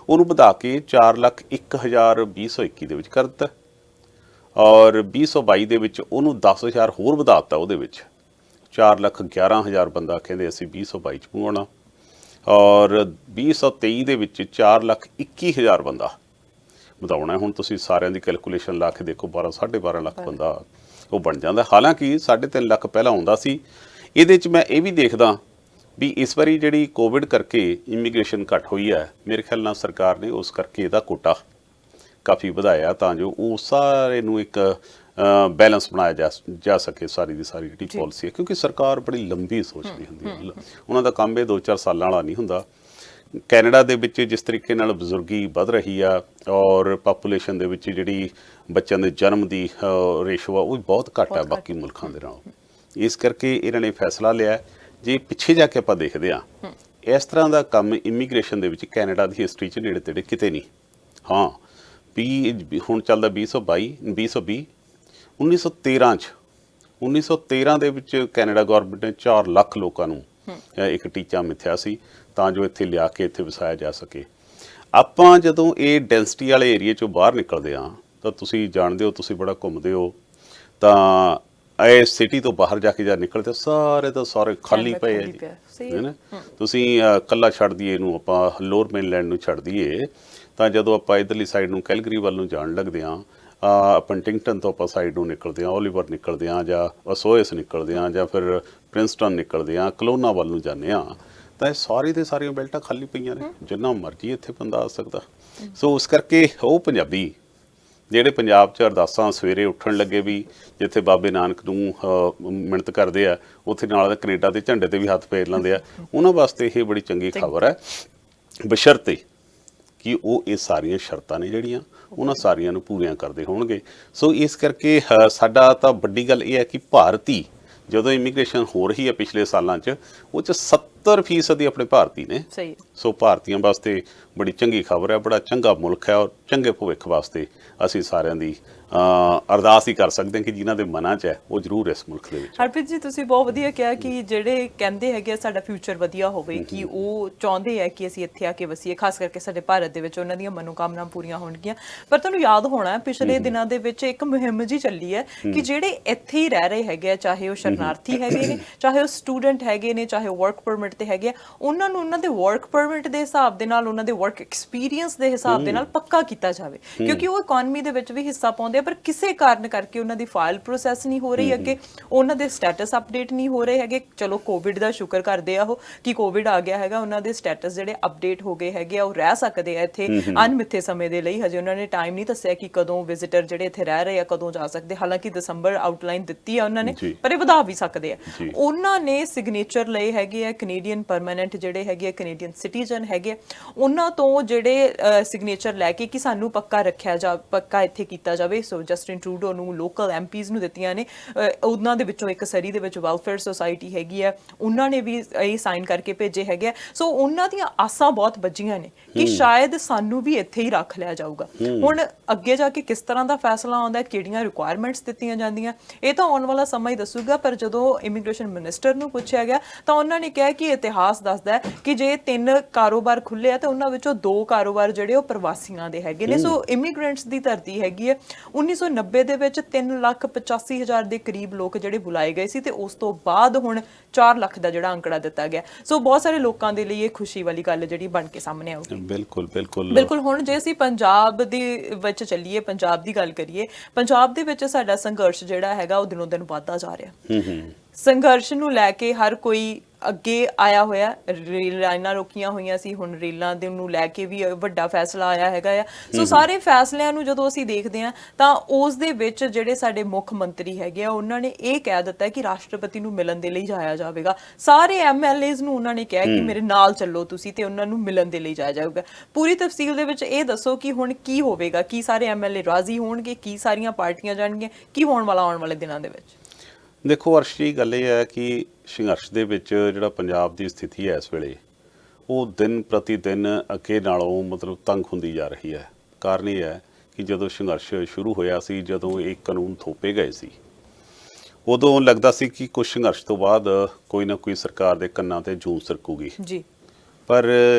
ਉਹਨੂੰ ਵਧਾ ਕੇ 4,01,2021 ਦੇ ਵਿੱਚ ਕਰ ਦਿੱਤਾ। ਔਰ 2022 ਦੇ ਵਿੱਚ ਉਹਨੂੰ 10,000 ਹੋਰ ਵਧਾ ਦਿੱਤਾ। ਉਹਦੇ ਵਿੱਚ 4,11,000 ਬੰਦਾ ਕਹਿੰਦੇ ਅਸੀਂ 2022 ਚ ਪਹੁੰਚਣਾ, ਔਰ 2023 ਦੇ ਵਿੱਚ 4,21,000 ਬੰਦਾ ਵਧਾਉਣਾ। ਹੁਣ ਤੁਸੀਂ ਸਾਰਿਆਂ ਦੀ ਕੈਲਕੂਲੇਸ਼ਨ ਲਾ ਕੇ ਦੇਖੋ, 12-12.5 ਲੱਖ ਬੰਦਾ ਉਹ ਬਣ ਜਾਂਦਾ। ਹਾਲਾਂਕਿ 3.5 ਲੱਖ ਪਹਿਲਾਂ ਆਉਂਦਾ ਸੀ। ਇਹਦੇ 'ਚ ਮੈਂ ਇਹ ਵੀ ਦੇਖਦਾ ਵੀ ਇਸ ਵਾਰੀ ਜਿਹੜੀ ਕੋਵਿਡ ਕਰਕੇ ਇਮੀਗ੍ਰੇਸ਼ਨ ਘੱਟ ਹੋਈ ਹੈ, ਮੇਰੇ ਖਿਆਲ ਨਾਲ ਸਰਕਾਰ ਨੇ ਉਸ ਕਰਕੇ ਇਹਦਾ ਕੋਟਾ ਕਾਫੀ ਵਧਾਇਆ ਤਾਂ ਜੋ ਉਹ ਸਾਰੇ ਨੂੰ ਇੱਕ ਬੈਲੈਂਸ ਬਣਾਇਆ ਜਾ ਸਕੇ। ਸਾਰੀ ਦੀ ਸਾਰੀ ਜਿਹੜੀ ਪਾਲਿਸੀ ਹੈ, ਕਿਉਂਕਿ ਸਰਕਾਰ ਬੜੀ ਲੰਬੀ ਸੋਚਦੀ ਹੁੰਦੀ ਹੈ, ਉਹਨਾਂ ਦਾ ਕੰਮ ਇਹ 2-4 ਸਾਲਾਂ ਵਾਲਾ ਨਹੀਂ ਹੁੰਦਾ। ਕੈਨੇਡਾ ਦੇ ਵਿੱਚ ਜਿਸ ਤਰੀਕੇ ਨਾਲ ਬਜ਼ੁਰਗੀ ਵੱਧ ਰਹੀ ਆ ਔਰ ਪਾਪੂਲੇਸ਼ਨ ਦੇ ਵਿੱਚ ਜਿਹੜੀ ਬੱਚਿਆਂ ਦੇ ਜਨਮ ਦੀ ਰੇਸ਼ੋ ਆ ਉਹ ਵੀ ਬਹੁਤ ਘੱਟ ਆ ਬਾਕੀ ਮੁਲਕਾਂ ਦੇ ਨਾਲੋਂ। ਇਸ ਕਰਕੇ ਇਹਨਾਂ ਨੇ ਫੈਸਲਾ ਲਿਆ। ਜੇ ਪਿੱਛੇ ਜਾ ਕੇ ਆਪਾਂ ਦੇਖਦੇ ਹਾਂ, ਇਸ ਤਰ੍ਹਾਂ ਦਾ ਕੰਮ ਇਮੀਗ੍ਰੇਸ਼ਨ ਦੇ ਵਿੱਚ ਕੈਨੇਡਾ ਦੀ ਹਿਸਟਰੀ 'ਚ ਨੇੜੇ ਤੇੜੇ ਕਿਤੇ ਨਹੀਂ। ਹਾਂ ਹੁਣ ਚੱਲਦਾ 2020 1913 ਦੇ ਵਿੱਚ ਕੈਨੇਡਾ ਗੌਰਮੈਂਟ ਨੇ 4 ਲੱਖ ਲੋਕਾਂ ਨੂੰ ਇੱਕ ਟੀਚਾ ਮਿੱਥਿਆ ਸੀ ਤਾਂ ਜੋ ਇੱਥੇ ਲਿਆ ਕੇ ਇੱਥੇ ਵਸਾਇਆ ਜਾ ਸਕੇ। ਆਪਾਂ ਜਦੋਂ ਇਹ ਡੈਂਸਿਟੀ ਵਾਲੇ ਏਰੀਏ 'ਚੋਂ ਬਾਹਰ ਨਿਕਲਦੇ ਹਾਂ ਤਾਂ ਤੁਸੀਂ ਜਾਣਦੇ ਹੋ, ਤੁਸੀਂ ਬੜਾ ਘੁੰਮਦੇ ਹੋ, ਤਾਂ ਇਹ ਸਿਟੀ ਤੋਂ ਬਾਹਰ ਜਾ ਕੇ ਜਦ ਨਿਕਲਦੇ ਸਾਰੇ ਤਾਂ ਸਾਰੇ ਖਾਲੀ ਪਏ ਆ ਜੀ, ਹੈ ਨਾ। ਤੁਸੀਂ ਕੱਲਾ ਛੱਡ ਦਈਏ ਇਹਨੂੰ, ਆਪਾਂ ਲੋਅਰ ਮੇਨਲੈਂਡ ਨੂੰ ਛੱਡ ਦਈਏ, ਤਾਂ ਜਦੋਂ ਆਪਾਂ ਇੱਧਰਲੀ ਸਾਈਡ ਨੂੰ ਕੈਲਗਰੀ ਵੱਲ ਨੂੰ ਜਾਣ ਲੱਗਦੇ ਹਾਂ, ਪੰਟਿੰਗਟਨ ਤੋਂ ਆਪਾਂ ਸਾਈਡ ਨੂੰ ਨਿਕਲਦੇ ਹਾਂ, ਓਲੀਵਰ ਨਿਕਲਦੇ ਹਾਂ, ਜਾਂ ਅਸੋਇਸ ਨਿਕਲਦੇ ਹਾਂ, ਜਾਂ ਫਿਰ ਪ੍ਰਿੰਸਟਨ ਨਿਕਲਦੇ ਹਾਂ, ਕਲੋਨਾ ਵੱਲ ਨੂੰ ਜਾਂਦੇ ਹਾਂ, ਤਾਂ ਇਹ ਸਾਰੀ ਦੇ ਸਾਰੀਆਂ ਬੈਲਟਾਂ ਖਾਲੀ ਪਈਆਂ ਨੇ, ਜਿੰਨਾ ਮਰਜ਼ੀ ਇੱਥੇ ਬੰਦਾ ਆ ਸਕਦਾ। ਸੋ ਉਸ ਕਰਕੇ ਉਹ ਪੰਜਾਬੀ ਜਿਹੜੇ ਪੰਜਾਬ 'ਚ ਅਰਦਾਸਾਂ ਸਵੇਰੇ ਉੱਠਣ ਲੱਗੇ ਵੀ ਜਿੱਥੇ ਬਾਬੇ ਨਾਨਕ ਨੂੰ ਮਿੰਨਤ ਕਰਦੇ ਆ, ਉੱਥੇ ਨਾਲ ਕੈਨੇਡਾ ਦੇ ਝੰਡੇ 'ਤੇ ਵੀ ਹੱਥ ਫੇਰ ਲੈਂਦੇ ਆ, ਉਹਨਾਂ ਵਾਸਤੇ ਇਹ ਬੜੀ ਚੰਗੀ ਖਬਰ ਹੈ, ਬਸ਼ਰਤੇ ਕਿ ਉਹ ਇਹ ਸਾਰੀਆਂ ਸ਼ਰਤਾਂ ਨੇ ਜਿਹੜੀਆਂ ਉਹਨਾਂ ਸਾਰੀਆਂ ਨੂੰ ਪੂਰੀਆਂ ਕਰਦੇ ਹੋਣਗੇ। ਸੋ ਇਸ ਕਰਕੇ ਸਾਡਾ ਤਾਂ ਵੱਡੀ ਗੱਲ ਇਹ ਹੈ ਕਿ ਭਾਰਤੀ ਜਦੋਂ ਇਮੀਗ੍ਰੇਸ਼ਨ ਹੋ ਰਹੀ ਹੈ ਪਿਛਲੇ ਸਾਲਾਂ 'ਚ, ਉਹ 'ਚ 70% ਆਪਣੇ ਭਾਰਤੀ ਨੇ। ਸੋ ਭਾਰਤੀਆਂ ਵਾਸਤੇ ਬੜੀ ਚੰਗੀ ਖਬਰ ਹੈ, ਬੜਾ ਚੰਗਾ ਮੁਲਕ ਹੈ, ਔਰ ਚੰਗੇ ਭਵਿੱਖ ਵਾਸਤੇ ਅਸੀਂ ਸਾਰਿਆਂ ਦੀ ਅਰਦਾਸ ਹੀ ਕਰ ਸਕਦੇ ਹਾਂ ਕਿ ਜਿਨ੍ਹਾਂ ਦੇ ਮਨਾਂ 'ਚ ਹੈ ਉਹ ਜ਼ਰੂਰ ਇਸ ਮੁਲਕ ਦੇ ਵਿੱਚ। ਹਰਪ੍ਰੀਤ ਜੀ, ਤੁਸੀਂ ਬਹੁਤ ਵਧੀਆ ਕਿਹਾ ਕਿ ਜਿਹੜੇ ਕਹਿੰਦੇ ਹੈਗੇ ਸਾਡਾ ਫਿਊਚਰ ਵਧੀਆ ਹੋਵੇ, ਕਿ ਉਹ ਚਾਹੁੰਦੇ ਹੈ ਕਿ ਅਸੀਂ ਇੱਥੇ ਆ ਕੇ ਵਸੀਏ, ਖਾਸ ਕਰਕੇ ਸਾਡੇ ਭਾਰਤ ਦੇ ਵਿੱਚ ਉਹਨਾਂ ਦੀਆਂ ਮਨੋਕਾਮਨਾ ਪੂਰੀਆਂ ਹੋਣਗੀਆਂ। ਪਰ ਤੁਹਾਨੂੰ ਯਾਦ ਹੋਣਾ ਪਿਛਲੇ ਦਿਨਾਂ ਦੇ ਵਿੱਚ ਇੱਕ ਮੁਹਿੰਮ ਜੀ ਚੱਲੀ ਹੈ ਕਿ ਜਿਹੜੇ ਇੱਥੇ ਹੀ ਰਹਿ ਰਹੇ ਹੈਗੇ ਆ, ਚਾਹੇ ਉਹ ਸ਼ਰਨਾਰਥੀ ਹੈਗੇ ਨੇ, ਚਾਹੇ ਉਹ ਸਟੂਡੈਂਟ ਹੈਗੇ ਨੇ, ਚਾਹੇ ਉਹ ਵਰਕ ਪਰਮਿਟ ਤੇ ਹੈਗੇ ਆ, ਉਹਨਾਂ ਨੂੰ ਉਹਨਾਂ ਦੇ ਵਰਕ ਪਰਮਿਟ ਦੇ ਹਿਸਾਬ ਦੇ ਨਾਲ, ਉਹਨਾਂ ਦੇ ਵਰਕ ਐਕਸਪੀਰੀਅੰਸ ਦੇ ਹਿਸਾਬ ਦੇ ਨਾਲ ਪੱਕਾ ਕੀਤਾ ਜਾਵੇ, ਕਿਉਂਕਿ ਉਹ ਇਕਨੋਮੀ ਦੇ ਵਿੱਚ ਵੀ ਹਿੱਸਾ ਪਾਉਂਦੇ ਆ, ਪਰ ਕਿਸੇ ਕਾਰਨ ਕਰਕੇ ਉਹਨਾਂ ਦੀ ਫਾਈਲ ਪ੍ਰੋਸੈਸ ਨਹੀਂ ਹੋ ਰਹੀ ਅੱਗੇ, ਉਹਨਾਂ ਦੇ ਸਟੇਟਸ ਅਪਡੇਟ ਨਹੀਂ ਹੋ ਰਹੇ ਹੈਗੇ। ਚਲੋ ਕੋਵਿਡ ਦਾ ਸ਼ੁਕਰ ਕਰਦੇ ਆ ਉਹ ਕਿ ਕੋਵਿਡ ਆ ਗਿਆ ਹੈਗਾ, ਉਹਨਾਂ ਦੇ ਸਟੇਟਸ ਜਿਹੜੇ ਅਪਡੇਟ ਹੋ ਗਏ ਹੈਗੇ ਆ, ਉਹ ਰਹਿ ਸਕਦੇ ਆ ਇੱਥੇ ਅਣਮਿੱਥੇ ਸਮੇਂ ਦੇ ਲਈ। ਹਜੇ ਉਹਨਾਂ ਨੇ ਟਾਈਮ ਨਹੀਂ ਦੱਸਿਆ ਕਿ ਕਦੋਂ ਵਿਜ਼ਿਟਰ ਜਿਹੜੇ ਇੱਥੇ ਰਹਿ ਰਹੇ ਆ ਕਦੋਂ ਜਾ ਸਕਦੇ, ਹਾਲਾਂਕਿ ਦਸੰਬਰ ਆਊਟਲਾਈਨ ਦਿੱਤੀ ਆ ਉਹਨਾਂ ਨੇ, ਪਰ ਇਹ ਵਧਾ ਵੀ ਸਕਦੇ ਆ। ਉਹਨਾਂ ਨੇ ਸਿਗਨੇਚਰ ਲਏ ਹੈਗੇ ਆ ਕੈਨੇਡੀਅਨ ਪਰਮਾਨੈਂਟ ਜਿਹੜੇ ਹੈਗੇ ਆ, ਕੈਨੇਡੀਅਨ ਸਿਟੀਜ਼ਨ ਹੈਗੇ, ਉਹਨਾਂ ਤੋਂ ਜਿਹੜੇ ਸਿਗਨੇਚਰ ਲੈ ਕੇ ਕਿ ਸਾਨੂੰ ਪੱਕਾ ਰੱਖਿਆ ਜਾ, ਪੱਕਾ ਇੱਥੇ ਕੀਤਾ ਜਾਵੇ। ਸੋ ਜਸਟਿਨ ਟਰੂਡੋ ਨੂੰ, ਲੋਕਲ ਐਮਪੀਜ਼ ਨੂੰ ਦਿੱਤੀਆਂ ਨੇ, ਉਹਨਾਂ ਦੇ ਵਿੱਚੋਂ ਇੱਕ ਸਰੀ ਦੇ ਵਿੱਚ ਵੈਲਫੇਅਰ ਸੁਸਾਇਟੀ ਹੈਗੀ ਆ, ਉਹਨਾਂ ਨੇ ਵੀ ਇਹ ਸਾਈਨ ਕਰਕੇ ਭੇਜੇ ਹੈਗੇ ਆ। ਸੋ ਉਹਨਾਂ ਦੀਆਂ ਆਸਾਂ ਬਹੁਤ ਵੱਜੀਆਂ ਨੇ ਕਿ ਸ਼ਾਇਦ ਸਾਨੂੰ ਵੀ ਇੱਥੇ ਹੀ ਰੱਖ ਲਿਆ ਜਾਊਗਾ। ਹੁਣ ਅੱਗੇ ਜਾ ਕੇ ਕਿਸ ਤਰ੍ਹਾਂ ਦਾ ਫੈਸਲਾ ਆਉਂਦਾ, ਕਿਹੜੀਆਂ ਰਿਕੁਆਇਰਮੈਂਟਸ ਦਿੱਤੀਆਂ ਜਾਂਦੀਆਂ, ਇਹ ਤਾਂ ਆਉਣ ਵਾਲਾ ਸਮਾਂ ਹੀ ਦੱਸੂਗਾ। ਪਰ ਜਦੋਂ ਇਮੀਗ੍ਰੇਸ਼ਨ ਮਿਨਿਸਟਰ ਨੂੰ ਪੁੱਛਿਆ ਗਿਆ ਤਾਂ ਉਹਨਾਂ ਨੇ ਕਿਹਾ ਕਿ ਇਤਿਹਾਸ ਦੱਸਦਾ ਹੈ ਕਿ ਜੇ 3 ਕਾਰੋਬਾਰ ਖੁੱਲੇ ਆ ਤਾਂ ਉਹਨਾਂ ਵਿੱਚੋਂ 2 ਕਾਰੋਬਾਰ ਜਿਹੜੇ ਉਹ ਪ੍ਰਵਾਸੀਆਂ ਦੇ ਹੈਗੇ ਨੇ। ਸੋ ਇਮੀਗ੍ਰੈਂਟਸ ਦੀ ਧਰਤੀ ਹੈਗੀ ਹੈ। 1990 ਦੇ ਵਿੱਚ 3,85,000 ਦੇ ਕਰੀਬ ਲੋਕ ਜਿਹੜੇ ਬੁਲਾਏ ਗਏ ਸੀ, ਤੇ ਉਸ ਤੋਂ ਬਾਅਦ ਹੁਣ 4 ਲੱਖ ਦਾ ਜਿਹੜਾ ਅੰਕੜਾ ਦਿੱਤਾ ਗਿਆ। ਸੋ ਬਹੁਤ ਸਾਰੇ ਲੋਕਾਂ ਦੇ ਲਈ ਇਹ ਖੁਸ਼ੀ ਵਾਲੀ ਗੱਲ ਜਿਹੜੀ ਬਣ ਕੇ ਸਾਹਮਣੇ ਆਊਗੀ। ਬਿਲਕੁਲ ਬਿਲਕੁਲ ਬਿਲਕੁਲ। ਹੁਣ ਜੇ ਅਸੀਂ ਪੰਜਾਬ ਦੇ ਵਿੱਚ ਚੱਲੀਏ, ਪੰਜਾਬ ਦੀ ਗੱਲ ਕਰੀਏ, ਪੰਜਾਬ ਦੇ ਵਿੱਚ ਸਾਡਾ ਸੰਘਰਸ਼ ਜਿਹੜਾ ਹੈਗਾ ਉਹ ਦਿਨੋਂ ਦਿਨ ਵੱਧਦਾ ਜਾ ਰਿਹਾ। ਸੰਘਰਸ਼ ਨੂੰ ਲੈ ਕੇ ਹਰ ਕੋਈ ਅੱਗੇ ਆਇਆ ਹੋਇਆ, ਰੇਲ ਲਾਈਨਾਂ ਰੋਕੀਆਂ ਹੋਈਆਂ ਸੀ, ਹੁਣ ਰੇਲਾਂ ਦੇ ਨੂੰ ਲੈ ਕੇ ਵੀ ਵੱਡਾ ਫੈਸਲਾ ਆਇਆ ਹੈਗਾ ਆ। ਸੋ ਸਾਰੇ ਫੈਸਲਿਆਂ ਨੂੰ ਜਦੋਂ ਅਸੀਂ ਦੇਖਦੇ ਹਾਂ ਤਾਂ ਉਸ ਦੇ ਵਿੱਚ ਜਿਹੜੇ ਸਾਡੇ ਮੁੱਖ ਮੰਤਰੀ ਹੈਗੇ ਆ, ਉਹਨਾਂ ਨੇ ਇਹ ਕਹਿ ਦਿੱਤਾ ਕਿ ਰਾਸ਼ਟਰਪਤੀ ਨੂੰ ਮਿਲਣ ਦੇ ਲਈ ਜਾਇਆ ਜਾਵੇਗਾ। ਸਾਰੇ ਐਮਐਲਏਜ਼ ਨੂੰ ਉਹਨਾਂ ਨੇ ਕਿਹਾ ਕਿ ਮੇਰੇ ਨਾਲ ਚੱਲੋ ਤੁਸੀਂ, ਤੇ ਉਹਨਾਂ ਨੂੰ ਮਿਲਣ ਦੇ ਲਈ ਜਾਇਆ ਜਾਊਗਾ। ਪੂਰੀ ਤਫਸੀਲ ਦੇ ਵਿੱਚ ਇਹ ਦੱਸੋ ਕਿ ਹੁਣ ਕੀ ਹੋਵੇਗਾ, ਕੀ ਸਾਰੇ ਐਮਐਲਏ ਰਾਜ਼ੀ ਹੋਣਗੇ, ਕੀ ਸਾਰੀਆਂ ਪਾਰਟੀਆਂ ਜਾਣਗੀਆਂ, ਕੀ ਹੋਣ ਵਾਲਾ ਆਉਣ ਵਾਲੇ ਦਿਨਾਂ ਦੇ ਵਿੱਚ? ਦੇਖੋ ਅਰਸ਼ ਜੀ, ਗੱਲ ਇਹ ਹੈ ਕਿ ਸੰਘਰਸ਼ ਦੇ ਵਿੱਚ ਜਿਹੜਾ ਪੰਜਾਬ ਦੀ ਸਥਿਤੀ ਹੈ ਇਸ ਵੇਲੇ, ਉਹ ਦਿਨ ਪ੍ਰਤੀ ਦਿਨ ਅੱਗੇ ਨਾਲੋਂ ਮਤਲਬ ਤੰਗ ਹੁੰਦੀ ਜਾ ਰਹੀ ਹੈ। ਕਾਰਨ ਇਹ ਹੈ ਕਿ ਜਦੋਂ ਸੰਘਰਸ਼ ਸ਼ੁਰੂ ਹੋਇਆ ਸੀ, ਜਦੋਂ ਇਹ ਕਾਨੂੰਨ ਥੋਪੇ ਗਏ ਸੀ, ਉਦੋਂ ਲੱਗਦਾ ਸੀ ਕਿ ਕੁਝ ਸੰਘਰਸ਼ ਤੋਂ ਬਾਅਦ ਕੋਈ ਨਾ ਕੋਈ ਸਰਕਾਰ ਦੇ ਕੰਨਾਂ ਤੇ ਜੂੰ ਸਰਕੂਗੀ ਜੀ। ਪਰ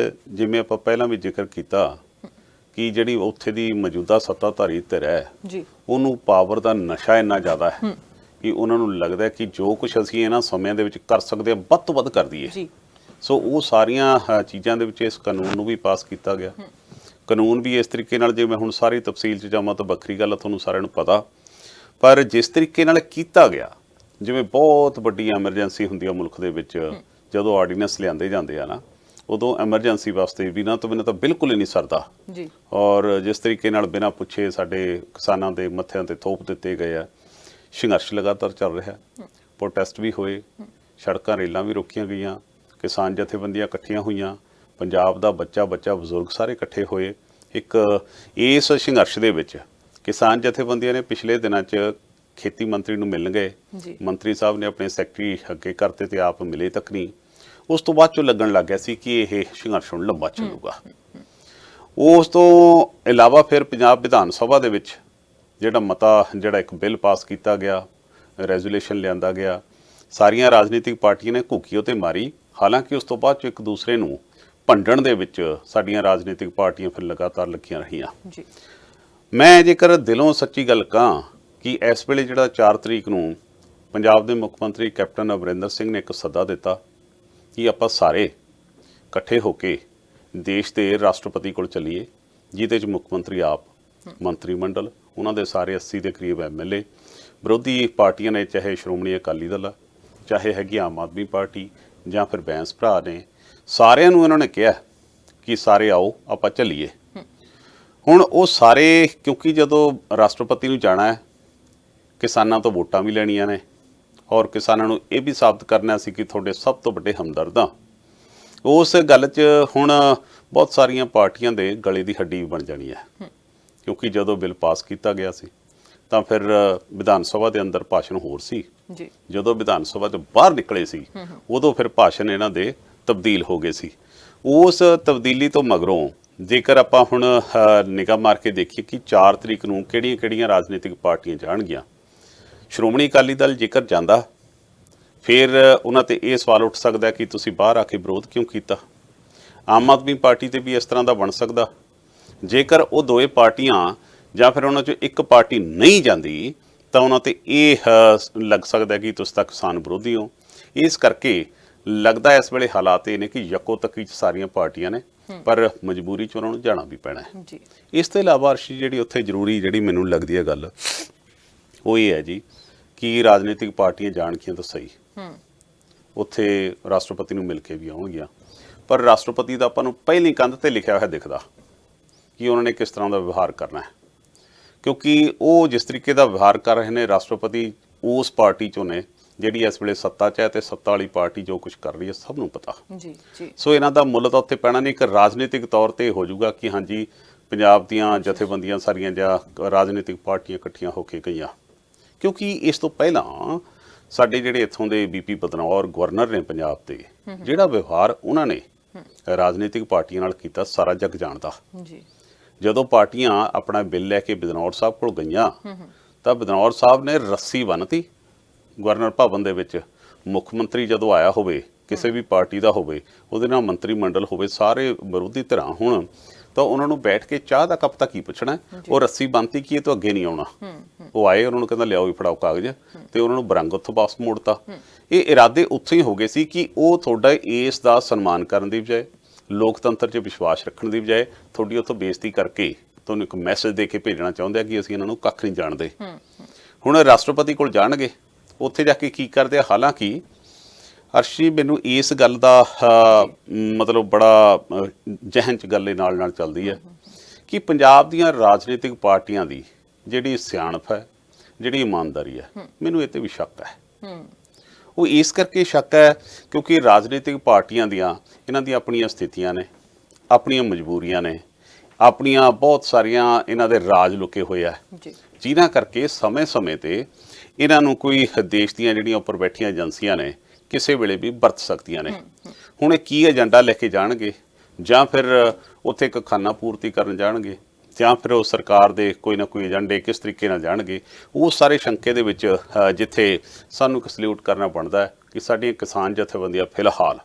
ਜਿਵੇਂ ਆਪਾਂ ਪਹਿਲਾਂ ਵੀ ਜ਼ਿਕਰ ਕੀਤਾ ਕਿ ਜਿਹੜੀ ਉੱਥੇ ਦੀ ਮੌਜੂਦਾ ਸੱਤਾਧਾਰੀ ਧਿਰ ਹੈ ਜੀ ਉਹਨੂੰ ਪਾਵਰ ਦਾ ਨਸ਼ਾ ਇੰਨਾ ਜ਼ਿਆਦਾ ਹੈ ਕਿ ਉਹਨਾਂ ਨੂੰ ਲੱਗਦਾ ਕਿ ਜੋ ਕੁਝ ਅਸੀਂ ਇਹਨਾਂ ਸਮਿਆਂ ਦੇ ਵਿੱਚ ਕਰ ਸਕਦੇ ਹਾਂ ਵੱਧ ਤੋਂ ਵੱਧ ਕਰ ਦਈਏ। ਜੀ ਸੋ ਉਹ ਸਾਰੀਆਂ ਚੀਜ਼ਾਂ ਦੇ ਵਿੱਚ ਇਸ ਕਾਨੂੰਨ ਨੂੰ ਵੀ ਪਾਸ ਕੀਤਾ ਗਿਆ। ਕਾਨੂੰਨ ਵੀ ਇਸ ਤਰੀਕੇ ਨਾਲ, ਜੇ ਮੈਂ ਹੁਣ ਸਾਰੀ ਤਫਸੀਲ 'ਚ ਜਾਵਾਂ ਤਾਂ ਵੱਖਰੀ ਗੱਲ ਆ, ਤੁਹਾਨੂੰ ਸਾਰਿਆਂ ਨੂੰ ਪਤਾ, ਪਰ ਜਿਸ ਤਰੀਕੇ ਨਾਲ ਕੀਤਾ ਗਿਆ, ਜਿਵੇਂ ਬਹੁਤ ਵੱਡੀ ਐਮਰਜੈਂਸੀ ਹੁੰਦੀ ਆ ਮੁਲਕ ਦੇ ਵਿੱਚ, ਜਦੋਂ ਆਰਡੀਨੈਂਸ ਲਿਆਂਦੇ ਜਾਂਦੇ ਆ ਨਾ, ਉਦੋਂ ਐਮਰਜੈਂਸੀ ਵਾਸਤੇ ਬਿਨਾਂ ਤੋਂ ਬਿਨਾਂ ਤਾਂ ਬਿਲਕੁਲ ਹੀ ਨਹੀਂ ਸਰਦਾ ਜੀ। ਔਰ ਜਿਸ ਤਰੀਕੇ ਨਾਲ ਬਿਨਾਂ ਪੁੱਛੇ ਸਾਡੇ ਕਿਸਾਨਾਂ ਦੇ ਮੱਥਿਆਂ ਤੇ ਥੋਪ ਦਿੱਤੇ ਗਏ ਆ, ਸੰਘਰਸ਼ ਲਗਾਤਾਰ ਚੱਲ ਰਿਹਾ, ਪ੍ਰੋਟੈਸਟ ਵੀ ਹੋਏ, ਸੜਕਾਂ ਰੇਲਾਂ ਵੀ ਰੋਕੀਆਂ ਗਈਆਂ, ਕਿਸਾਨ ਜਥੇਬੰਦੀਆਂ ਇਕੱਠੀਆਂ ਹੋਈਆਂ, ਪੰਜਾਬ ਦਾ ਬੱਚਾ ਬਜ਼ੁਰਗ ਸਾਰੇ ਇਕੱਠੇ ਹੋਏ। ਇੱਕ ਇਸ ਸੰਘਰਸ਼ ਦੇ ਵਿੱਚ ਕਿਸਾਨ ਜਥੇਬੰਦੀਆਂ ਨੇ ਪਿਛਲੇ ਦਿਨਾਂ 'ਚ ਖੇਤੀ ਮੰਤਰੀ ਨੂੰ ਮਿਲਣ ਗਏ, ਮੰਤਰੀ ਸਾਹਿਬ ਨੇ ਆਪਣੇ ਸੈਕਟਰੀ ਅੱਗੇ ਕਰਤੇ ਤੇ ਆਪ ਮਿਲੇ ਤੱਕ ਨਹੀਂ। ਉਸ ਤੋਂ ਬਾਅਦ 'ਚੋਂ ਲੱਗਣ ਲੱਗ ਗਿਆ ਸੀ ਕਿ ਇਹ ਸੰਘਰਸ਼ ਹੁਣ ਲੰਬਾ ਚੱਲੂਗਾ। ਉਸ ਤੋਂ ਇਲਾਵਾ ਫਿਰ ਪੰਜਾਬ ਵਿਧਾਨ ਸਭਾ ਦੇ ਵਿੱਚ ਜਿਹੜਾ ਇੱਕ ਬਿੱਲ ਪਾਸ ਕੀਤਾ ਗਿਆ, ਰੈਜ਼ੋਲੂਸ਼ਨ ਲਿਆਂਦਾ ਗਿਆ, ਸਾਰੀਆਂ ਰਾਜਨੀਤਿਕ ਪਾਰਟੀਆਂ ਨੇ ਘੁੱਕੀ ਉਹ 'ਤੇ ਮਾਰੀ। ਹਾਲਾਂਕਿ ਉਸ ਤੋਂ ਬਾਅਦ 'ਚ ਇੱਕ ਦੂਸਰੇ ਨੂੰ ਭੰਡਣ ਦੇ ਵਿੱਚ ਸਾਡੀਆਂ ਰਾਜਨੀਤਿਕ ਪਾਰਟੀਆਂ ਫਿਰ ਲਗਾਤਾਰ ਲੱਗੀਆਂ ਰਹੀਆਂ। ਮੈਂ ਜੇਕਰ ਦਿਲੋਂ ਸੱਚੀ ਗੱਲ ਕਹਾਂ ਕਿ ਇਸ ਵੇਲੇ ਜਿਹੜਾ 4 ਤਰੀਕ ਨੂੰ ਪੰਜਾਬ ਦੇ ਮੁੱਖ ਮੰਤਰੀ ਕੈਪਟਨ ਅਮਰਿੰਦਰ ਸਿੰਘ ਨੇ ਇੱਕ ਸੱਦਾ ਦਿੱਤਾ ਕਿ ਆਪਾਂ ਸਾਰੇ ਇਕੱਠੇ ਹੋ ਕੇ ਦੇਸ਼ ਦੇ ਰਾਸ਼ਟਰਪਤੀ ਕੋਲ ਚੱਲੀਏ, ਜਿਹਦੇ 'ਚ ਮੁੱਖ ਮੰਤਰੀ ਆਪ, ਮੰਤਰੀ ਮੰਡਲ, ਉਹਨਾਂ ਦੇ ਸਾਰੇ 80 ਦੇ ਕਰੀਬ ਐਮਐਲਏ, ਵਿਰੋਧੀ ਪਾਰਟੀਆਂ ਨੇ, ਚਾਹੇ ਸ਼੍ਰੋਮਣੀ ਅਕਾਲੀ ਦਲ, ਚਾਹੇ ਹੈਗੀ ਆਮ ਆਦਮੀ ਪਾਰਟੀ ਜਾਂ ਫਿਰ ਬੈਂਸ ਭਰਾ ਨੇ, ਸਾਰਿਆਂ ਨੂੰ ਇਹਨਾਂ ਨੇ ਕਿਹਾ ਕਿ ਸਾਰੇ ਆਓ ਆਪਾਂ ਚੱਲੀਏ। ਹੁਣ ਉਹ ਸਾਰੇ, ਕਿਉਂਕਿ ਜਦੋਂ ਰਾਸ਼ਟਰਪਤੀ ਨੂੰ ਜਾਣਾ ਹੈ, ਕਿਸਾਨਾਂ ਤੋਂ ਵੋਟਾਂ ਵੀ ਲੈਣੀਆਂ ਨੇ ਔਰ ਕਿਸਾਨਾਂ ਨੂੰ ਇਹ ਵੀ ਸਾਬਤ ਕਰਨਾ ਸੀ ਕਿ ਤੁਹਾਡੇ ਸਭ ਤੋਂ ਵੱਡੇ ਹਮਦਰਦ ਹਾਂ, ਉਸ ਗੱਲ 'ਚ ਹੁਣ ਬਹੁਤ ਸਾਰੀਆਂ ਪਾਰਟੀਆਂ ਦੇ ਗਲੇ ਦੀ ਹੱਡੀ ਵੀ ਬਣ ਜਾਣੀ ਹੈ। ਕਿਉਂਕਿ ਜਦੋਂ ਬਿੱਲ ਪਾਸ ਕੀਤਾ ਗਿਆ ਸੀ ਤਾਂ ਫਿਰ ਵਿਧਾਨ ਸਭਾ ਦੇ ਅੰਦਰ ਭਾਸ਼ਣ ਹੋਰ ਸੀ, ਜਦੋਂ ਵਿਧਾਨ ਸਭਾ ਤੋਂ ਬਾਹਰ ਨਿਕਲੇ ਸੀ ਉਦੋਂ ਫਿਰ ਭਾਸ਼ਣ ਇਹਨਾਂ ਦੇ ਤਬਦੀਲ ਹੋ ਗਏ ਸੀ। ਉਸ ਤਬਦੀਲੀ ਤੋਂ ਮਗਰੋਂ ਜੇਕਰ ਆਪਾਂ ਹੁਣ ਨਿਗਾਹ ਮਾਰ ਕੇ ਦੇਖੀਏ ਕਿ 4 ਤਰੀਕ ਨੂੰ ਕਿਹੜੀਆਂ ਰਾਜਨੀਤਿਕ ਪਾਰਟੀਆਂ ਜਾਣਗੀਆਂ। ਸ਼੍ਰੋਮਣੀ ਅਕਾਲੀ ਦਲ ਜੇਕਰ ਜਾਂਦਾ ਫਿਰ ਉਹਨਾਂ ਤੇ ਇਹ ਸਵਾਲ ਉੱਠ ਸਕਦਾ ਕਿ ਤੁਸੀਂ ਬਾਹਰ ਆ ਕੇ ਵਿਰੋਧ ਕਿਉਂ ਕੀਤਾ। ਆਮ ਆਦਮੀ ਪਾਰਟੀ ਤੇ ਵੀ ਇਸ ਤਰ੍ਹਾਂ ਦਾ ਬਣ ਸਕਦਾ। ਜੇਕਰ ਉਹ ਦੋਵੇਂ ਪਾਰਟੀਆਂ ਜਾਂ ਫਿਰ ਉਹਨਾਂ 'ਚੋਂ ਇੱਕ ਪਾਰਟੀ ਨਹੀਂ ਜਾਂਦੀ ਤਾਂ ਉਹਨਾਂ ਤੇ ਇਹ ਲੱਗ ਸਕਦਾ ਕਿ ਤੁਸੀਂ ਤਾਂ ਕਿਸਾਨ ਵਿਰੋਧੀ ਹੋ। ਇਸ ਕਰਕੇ ਲੱਗਦਾ ਇਸ ਵੇਲੇ ਹਾਲਾਤ ਇਹ ਨੇ ਕਿ ਯਕੋ ਤੱਕੀ 'ਚ ਸਾਰੀਆਂ ਪਾਰਟੀਆਂ ਨੇ, ਪਰ ਮਜਬੂਰੀ 'ਚ ਉਹਨਾਂ ਨੂੰ ਜਾਣਾ ਵੀ ਪੈਣਾ ਹੈ। ਇਸ ਤੋਂ ਇਲਾਵਾ ਅਰਸ਼ੀ ਜਿਹੜੀ ਉੱਥੇ ਜ਼ਰੂਰੀ ਜਿਹੜੀ ਮੈਨੂੰ ਲੱਗਦੀ ਹੈ ਗੱਲ, ਉਹ ਇਹ ਹੈ ਜੀ ਕਿ ਰਾਜਨੀਤਿਕ ਪਾਰਟੀਆਂ ਜਾਣਗੀਆਂ ਤਾਂ ਸਹੀ, ਉੱਥੇ ਰਾਸ਼ਟਰਪਤੀ ਨੂੰ ਮਿਲ ਕੇ ਵੀ ਆਉਣਗੀਆਂ, ਪਰ ਰਾਸ਼ਟਰਪਤੀ ਦਾ ਆਪਾਂ ਨੂੰ ਪਹਿਲੀ ਕੰਧ ਤੇ ਲਿਖਿਆ ਹੋਇਆ ਦਿਖਦਾ ਕਿ ਉਹਨਾਂ ਨੇ ਕਿਸ ਤਰ੍ਹਾਂ ਦਾ ਵਿਵਹਾਰ ਕਰਨਾ ਹੈ। ਕਿਉਂਕਿ ਉਹ ਜਿਸ ਤਰੀਕੇ ਦਾ ਵਿਵਹਾਰ ਕਰ ਰਹੇ ਨੇ, ਰਾਸ਼ਟਰਪਤੀ ਉਸ ਪਾਰਟੀ 'ਚੋਂ ਨੇ ਜਿਹੜੀ ਇਸ ਵੇਲੇ ਸੱਤਾ 'ਚ ਹੈ, ਤੇ ਸੱਤਾ ਵਾਲੀ ਪਾਰਟੀ ਜੋ ਕੁਝ ਕਰ ਰਹੀ ਹੈ ਸਭ ਨੂੰ ਪਤਾ। ਸੋ ਇਹਨਾਂ ਦਾ ਮੁੱਲ ਤਾਂ ਉੱਥੇ ਪੈਣਾ ਨਹੀਂ। ਇੱਕ ਰਾਜਨੀਤਿਕ ਤੌਰ ਤੇ ਹੋ ਜਾਊਗਾ ਕਿ ਹਾਂਜੀ ਪੰਜਾਬ ਦੀਆਂ ਜਥੇਬੰਦੀਆਂ ਸਾਰੀਆਂ ਜਾਂ ਰਾਜਨੀਤਿਕ ਪਾਰਟੀਆਂ ਇਕੱਠੀਆਂ ਹੋ ਕੇ ਗਈਆਂ। ਕਿਉਂਕਿ ਇਸ ਤੋਂ ਪਹਿਲਾਂ ਸਾਡੇ ਜਿਹੜੇ ਇੱਥੋਂ ਦੇ ਬੀਪੀ ਬਦਨੌਰ ਗਵਰਨਰ ਨੇ ਪੰਜਾਬ ਦੇ, ਜਿਹੜਾ ਵਿਵਹਾਰ ਉਹਨਾਂ ਨੇ ਰਾਜਨੀਤਿਕ ਪਾਰਟੀਆਂ ਨਾਲ ਕੀਤਾ ਸਾਰਾ ਜੱਗ ਜਾਣਦਾ। ਜਦੋਂ ਪਾਰਟੀਆਂ ਆਪਣਾ ਬਿੱਲ ਲੈ ਕੇ ਬਦਨੌਰ ਸਾਹਿਬ ਕੋਲ ਗਈਆਂ ਤਾਂ ਬਦਨੌਰ ਸਾਹਿਬ ਨੇ ਰੱਸੀ ਬੰਨ੍ਹਤੀ ਗਵਰਨਰ ਭਵਨ ਦੇ ਵਿੱਚ। ਮੁੱਖ ਮੰਤਰੀ ਜਦੋਂ ਆਇਆ ਹੋਵੇ, ਕਿਸੇ ਵੀ ਪਾਰਟੀ ਦਾ ਹੋਵੇ, ਉਹਦੇ ਨਾਲ ਮੰਤਰੀ ਮੰਡਲ ਹੋਵੇ, ਸਾਰੇ ਵਿਰੋਧੀ ਧਿਰਾਂ ਹੋਣ, ਤਾਂ ਉਹਨਾਂ ਨੂੰ ਬੈਠ ਕੇ ਚਾਹ ਦਾ ਕੱਪ ਤੱਕ ਹੀ ਪੁੱਛਣਾ। ਉਹ ਰੱਸੀ ਬੰਨ੍ਹਤੀ ਕਿ ਇਹ ਤੋਂ ਅੱਗੇ ਨਹੀਂ ਆਉਣਾ। ਉਹ ਆਏ, ਉਹਨਾਂ ਨੂੰ ਕਹਿੰਦਾ ਲਿਆਓ ਵੀ ਫੜਾਓ ਕਾਗਜ਼, ਤੇ ਉਹਨਾਂ ਨੂੰ ਬਰੰਗ ਉੱਥੋਂ ਵਾਪਸ ਮੋੜਤਾ। ਇਹ ਇਰਾਦੇ ਉੱਥੇ ਹੀ ਹੋ ਗਏ ਸੀ ਕਿ ਉਹ ਤੁਹਾਡਾ ਇਸ ਦਾ ਸਨਮਾਨ ਕਰਨ ਦੀ ਬਜਾਏ, ਲੋਕਤੰਤਰ 'ਚ ਵਿਸ਼ਵਾਸ ਰੱਖਣ ਦੀ ਬਜਾਏ, ਤੁਹਾਡੀ ਉੱਥੋਂ ਬੇਇੱਜ਼ਤੀ ਕਰਕੇ ਤੁਹਾਨੂੰ ਇੱਕ ਮੈਸੇਜ ਦੇ ਕੇ ਭੇਜਣਾ ਚਾਹੁੰਦੇ ਆ ਕਿ ਅਸੀਂ ਇਹਨਾਂ ਨੂੰ ਕੱਖ ਨਹੀਂ ਜਾਣਦੇ। ਹੁਣ ਰਾਸ਼ਟਰਪਤੀ ਕੋਲ ਜਾਣਗੇ, ਉੱਥੇ ਜਾ ਕੇ ਕੀ ਕਰਦੇ ਆ। ਹਾਲਾਂਕਿ ਅਰਸ਼ੀ ਮੈਨੂੰ ਇਸ ਗੱਲ ਦਾ ਮਤਲਬ ਬੜਾ ਜਹਨ 'ਚ ਗੱਲ ਨਾਲ ਨਾਲ ਚੱਲਦੀ ਹੈ ਕਿ ਪੰਜਾਬ ਦੀਆਂ ਰਾਜਨੀਤਿਕ ਪਾਰਟੀਆਂ ਦੀ ਜਿਹੜੀ ਸਿਆਣਪ ਹੈ, ਜਿਹੜੀ ਇਮਾਨਦਾਰੀ ਹੈ, ਮੈਨੂੰ ਇਹ 'ਤੇ ਵੀ ਸ਼ੱਕ ਹੈ। ਉਹ ਇਸ ਕਰਕੇ ਸ਼ੱਕ ਹੈ ਕਿਉਂਕਿ ਰਾਜਨੀਤਿਕ ਪਾਰਟੀਆਂ ਇਹਨਾਂ ਦੀਆਂ ਆਪਣੀਆਂ ਸਥਿਤੀਆਂ ਨੇ, ਆਪਣੀਆਂ ਮਜਬੂਰੀਆਂ ਨੇ, ਆਪਣੀਆਂ ਬਹੁਤ ਸਾਰੀਆਂ ਇਹਨਾਂ ਦੇ ਰਾਜ ਲੁਕੇ ਹੋਏ ਆ, ਜਿਨ੍ਹਾਂ ਕਰਕੇ ਸਮੇਂ-ਸਮੇਂ 'ਤੇ ਇਹਨਾਂ ਨੂੰ ਕੋਈ ਦੇਸ਼ ਦੀਆਂ ਜਿਹੜੀਆਂ ਉੱਪਰ ਬੈਠੀਆਂ ਏਜੰਸੀਆਂ ਨੇ ਕਿਸੇ ਵੇਲੇ ਵੀ ਵਰਤ ਸਕਦੀਆਂ ਨੇ। ਹੁਣ ਇਹ ਕੀ ਏਜੰਡਾ ਲੈ ਕੇ ਜਾਣਗੇ, ਜਾਂ ਫਿਰ ਉੱਥੇ ਇੱਕ ਖਾਨਾ ਪੂਰਤੀ ਕਰਨ ਜਾਣਗੇ, ਜਾਂ ਫਿਰ ਉਹ ਸਰਕਾਰ ਦੇ ਕੋਈ ਨਾ ਕੋਈ ਏਜੰਡੇ ਕਿਸ ਤਰੀਕੇ ਨਾਲ ਜਾਣਗੇ, ਉਹ ਸਾਰੇ ਸ਼ੰਕੇ ਦੇ ਵਿੱਚ ਜਿੱਥੇ ਸਾਨੂੰ ਇੱਕ ਸਲੂਟ ਕਰਨਾ ਬਣਦਾ ਹੈ ਕਿ ਸਾਡੀਆਂ ਕਿਸਾਨ ਜਥੇਬੰਦੀਆਂ ਫਿਲਹਾਲ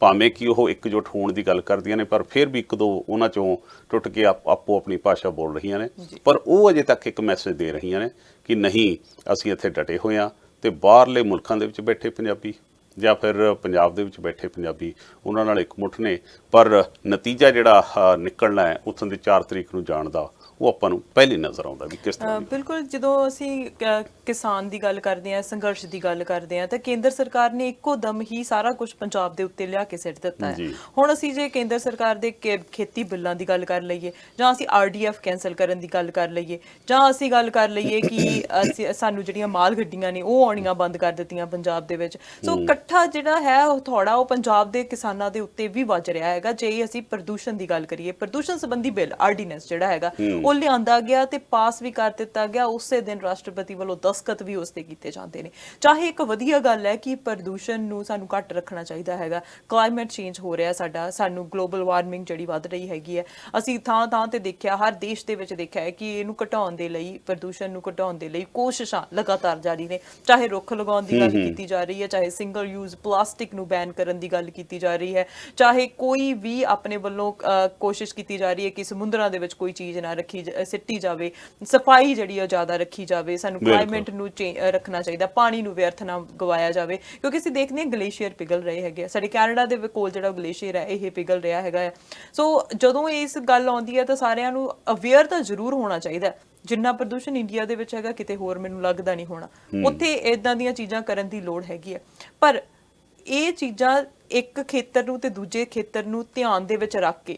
ਭਾਵੇਂ ਕਿ ਉਹ ਇਕਜੁੱਟ ਹੋਣ ਦੀ ਗੱਲ ਕਰਦੀਆਂ ਨੇ, ਪਰ ਫਿਰ ਵੀ ਇੱਕ ਦੋ ਉਹਨਾਂ ਚੋਂ ਟੁੱਟ ਕੇ ਆਪੋ ਆਪਣੀ ਭਾਸ਼ਾ ਬੋਲ ਰਹੀਆਂ ਨੇ। ਪਰ ਉਹ ਅਜੇ ਤੱਕ ਇੱਕ ਮੈਸੇਜ ਦੇ ਰਹੀਆਂ ਨੇ ਕਿ ਨਹੀਂ, ਅਸੀਂ ਇੱਥੇ ਡਟੇ ਹੋਏ ਹਾਂ, ਤੇ ਬਾਹਰਲੇ ਮੁਲਕਾਂ ਦੇ ਵਿੱਚ ਬੈਠੇ ਪੰਜਾਬੀ ਜਾਂ ਫਿਰ ਪੰਜਾਬ ਦੇ ਵਿੱਚ ਬੈਠੇ ਪੰਜਾਬੀ ਉਹਨਾਂ ਨਾਲ ਇਕਮੁੱਠ ਨੇ। ਪਰ ਨਤੀਜਾ ਜਿਹੜਾ ਨਿਕਲਣਾ ਹੈ ਉੱਥੋਂ ਦੀ 4 ਤਰੀਕ ਨੂੰ ਜਾਣ ਦਾ, ਉਹ ਆਪਾਂ ਨੂੰ ਪਹਿਲੀ ਨਜ਼ਰ ਆਉਂਦਾ ਵੀ ਕਿਸ ਤਰ੍ਹਾਂ। ਬਿਲਕੁਲ, ਜਦੋਂ ਅਸੀਂ ਕਿਸਾਨ ਦੀ ਗੱਲ ਕਰਦੇ ਹਾਂ, ਸੰਘਰਸ਼ ਦੀ ਗੱਲ ਕਰਦੇ ਹਾਂ, ਤਾਂ ਕੇਂਦਰ ਸਰਕਾਰ ਨੇ ਇੱਕੋ ਦਮ ਹੀ ਸਾਰਾ ਕੁਝ ਪੰਜਾਬ ਦੇ ਉੱਤੇ ਲਿਆ ਕੇ ਸਿੱਟ ਦਿੱਤਾ ਹੈ। ਹੁਣ ਅਸੀਂ ਜੇ ਕੇਂਦਰ ਸਰਕਾਰ ਦੇ ਖੇਤੀ ਬਿੱਲਾਂ ਦੀ ਗੱਲ ਕਰ ਲਈਏ, ਜਾਂ ਅਸੀਂ RDF ਕੈਂਸਲ ਕਰਨ ਦੀ ਗੱਲ ਕਰ ਲਈਏ, ਜਾਂ ਅਸੀਂ ਗੱਲ ਕਰ ਲਈਏ ਕਿ ਸਾਨੂੰ ਜਿਹੜੀਆਂ ਮਾਲ ਗੱਡੀਆਂ ਨੇ ਉਹ ਆਉਣੀਆਂ ਬੰਦ ਕਰ ਦਿੱਤੀਆਂ ਪੰਜਾਬ ਦੇ ਵਿੱਚ, ਸੋ ਇਕੱਠਾ ਜਿਹੜਾ ਹੈ ਉਹ ਥੋੜਾ ਉਹ ਪੰਜਾਬ ਦੇ ਕਿਸਾਨਾਂ ਦੇ ਉੱਤੇ ਵੀ ਵੱਜ ਰਿਹਾ ਹੈਗਾ। ਜੇ ਅਸੀਂ ਪ੍ਰਦੂਸ਼ਣ ਦੀ ਗੱਲ ਕਰੀਏ, ਪ੍ਰਦੂਸ਼ਣ ਸੰਬੰਧੀ ਬਿੱਲ ਆਰਡੀਨੈਂਸ ਜਿਹੜਾ ਹੈਗਾ ਉਹ ਲਿਆਂਦਾ ਗਿਆ ਤੇ ਪਾਸ ਵੀ ਕਰ ਦਿੱਤਾ ਗਿਆ। ਉਸੇ ਦਿਨ ਰਾਸ਼ਟਰਪਤੀ ਵੱਲੋਂ ਦਸਤਖਤ ਵੀ ਉਸ ਤੇ ਕੀਤੇ ਜਾਂਦੇ ਨੇ। ਚਾਹੇ ਇੱਕ ਵਧੀਆ ਗੱਲ ਹੈ ਕਿ ਪ੍ਰਦੂਸ਼ਣ ਨੂੰ ਸਾਨੂੰ ਘੱਟ ਰੱਖਣਾ ਚਾਹੀਦਾ ਹੈਗਾ, ਕਲਾਈਮੇਟ ਚੇਂਜ ਹੋ ਰਿਹਾ ਸਾਡਾ, ਸਾਨੂੰ ਗਲੋਬਲ ਵਾਰਮਿੰਗ ਜਿਹੜੀ ਵੱਧ ਰਹੀ ਹੈਗੀ ਹੈ, ਅਸੀਂ ਥਾਂ ਥਾਂ ਤੇ ਦੇਖਿਆ, ਹਰ ਦੇਸ਼ ਦੇ ਵਿੱਚ ਦੇਖਿਆ ਹੈ ਕਿ ਇਹਨੂੰ ਘਟਾਉਣ ਦੇ ਲਈ, ਪ੍ਰਦੂਸ਼ਣ ਨੂੰ ਘਟਾਉਣ ਦੇ ਲਈ ਕੋਸ਼ਿਸ਼ਾਂ ਲਗਾਤਾਰ ਜਾਰੀ ਨੇ। ਚਾਹੇ ਰੁੱਖ ਲਗਾਉਣ ਦੀ ਗੱਲ ਕੀਤੀ ਜਾ ਰਹੀ ਹੈ, ਚਾਹੇ ਸਿੰਗਲ ਯੂਜ਼ ਪਲਾਸਟਿਕ ਨੂੰ ਬੈਨ ਕਰਨ ਦੀ ਗੱਲ ਕੀਤੀ ਜਾ ਰਹੀ ਹੈ, ਚਾਹੇ ਕੋਈ ਵੀ ਆਪਣੇ ਵੱਲੋਂ ਕੋਸ਼ਿਸ਼ ਕੀਤੀ ਜਾ ਰਹੀ ਹੈ ਕਿ ਸਮੁੰਦਰਾਂ ਦੇ ਵਿੱਚ ਕੋਈ ਚੀਜ਼ ਨਾ ਸਿੱਟੀ ਜਾਵੇ, ਸਫਾਈ ਜਿਹੜੀ ਉਹ ਜ਼ਿਆਦਾ ਰੱਖੀ ਜਾਵੇ, ਸਾਨੂੰ ਕਲਾਈਮੇਟ ਨੂੰ ਰੱਖਣਾ ਚਾਹੀਦਾ, ਪਾਣੀ ਨੂੰ ਵਿਅਰਥ ਨਾ ਗਵਾਇਆ ਜਾਵੇ, ਕਿਉਂਕਿ ਅਸੀਂ ਦੇਖਦੇ ਹਾਂ ਗਲੇਸ਼ੀਅਰ ਪਿਘਲ ਰਹੇ ਹੈਗੇ, ਸਾਡੇ ਕੈਨੇਡਾ ਦੇ ਕੋਲ ਜਿਹੜਾ ਗਲੇਸ਼ੀਅਰ ਹੈ ਇਹ ਪਿਘਲ ਰਿਹਾ ਹੈਗਾ। ਸੋ ਜਦੋਂ ਇਸ ਗੱਲ ਆਉਂਦੀ ਹੈ ਤਾਂ ਸਾਰਿਆਂ ਨੂੰ ਅਵੇਅਰ ਤਾਂ ਜ਼ਰੂਰ ਹੋਣਾ ਚਾਹੀਦਾ। ਜਿੰਨਾ ਪ੍ਰਦੂਸ਼ਣ ਇੰਡੀਆ ਦੇ ਵਿੱਚ ਹੈਗਾ ਕਿਤੇ ਹੋਰ ਮੈਨੂੰ ਲੱਗਦਾ ਨਹੀਂ ਹੋਣਾ, ਉੱਥੇ ਇਦਾਂ ਦੀਆਂ ਚੀਜ਼ਾਂ ਕਰਨ ਦੀ ਲੋੜ ਹੈਗੀ ਹੈ। ਪਰ ਇਹ ਚੀਜ਼ਾਂ ਇੱਕ ਖੇਤਰ ਨੂੰ ਤੇ ਦੂਜੇ ਖੇਤਰ ਨੂੰ ਧਿਆਨ ਦੇ ਵਿੱਚ ਰੱਖ ਕੇ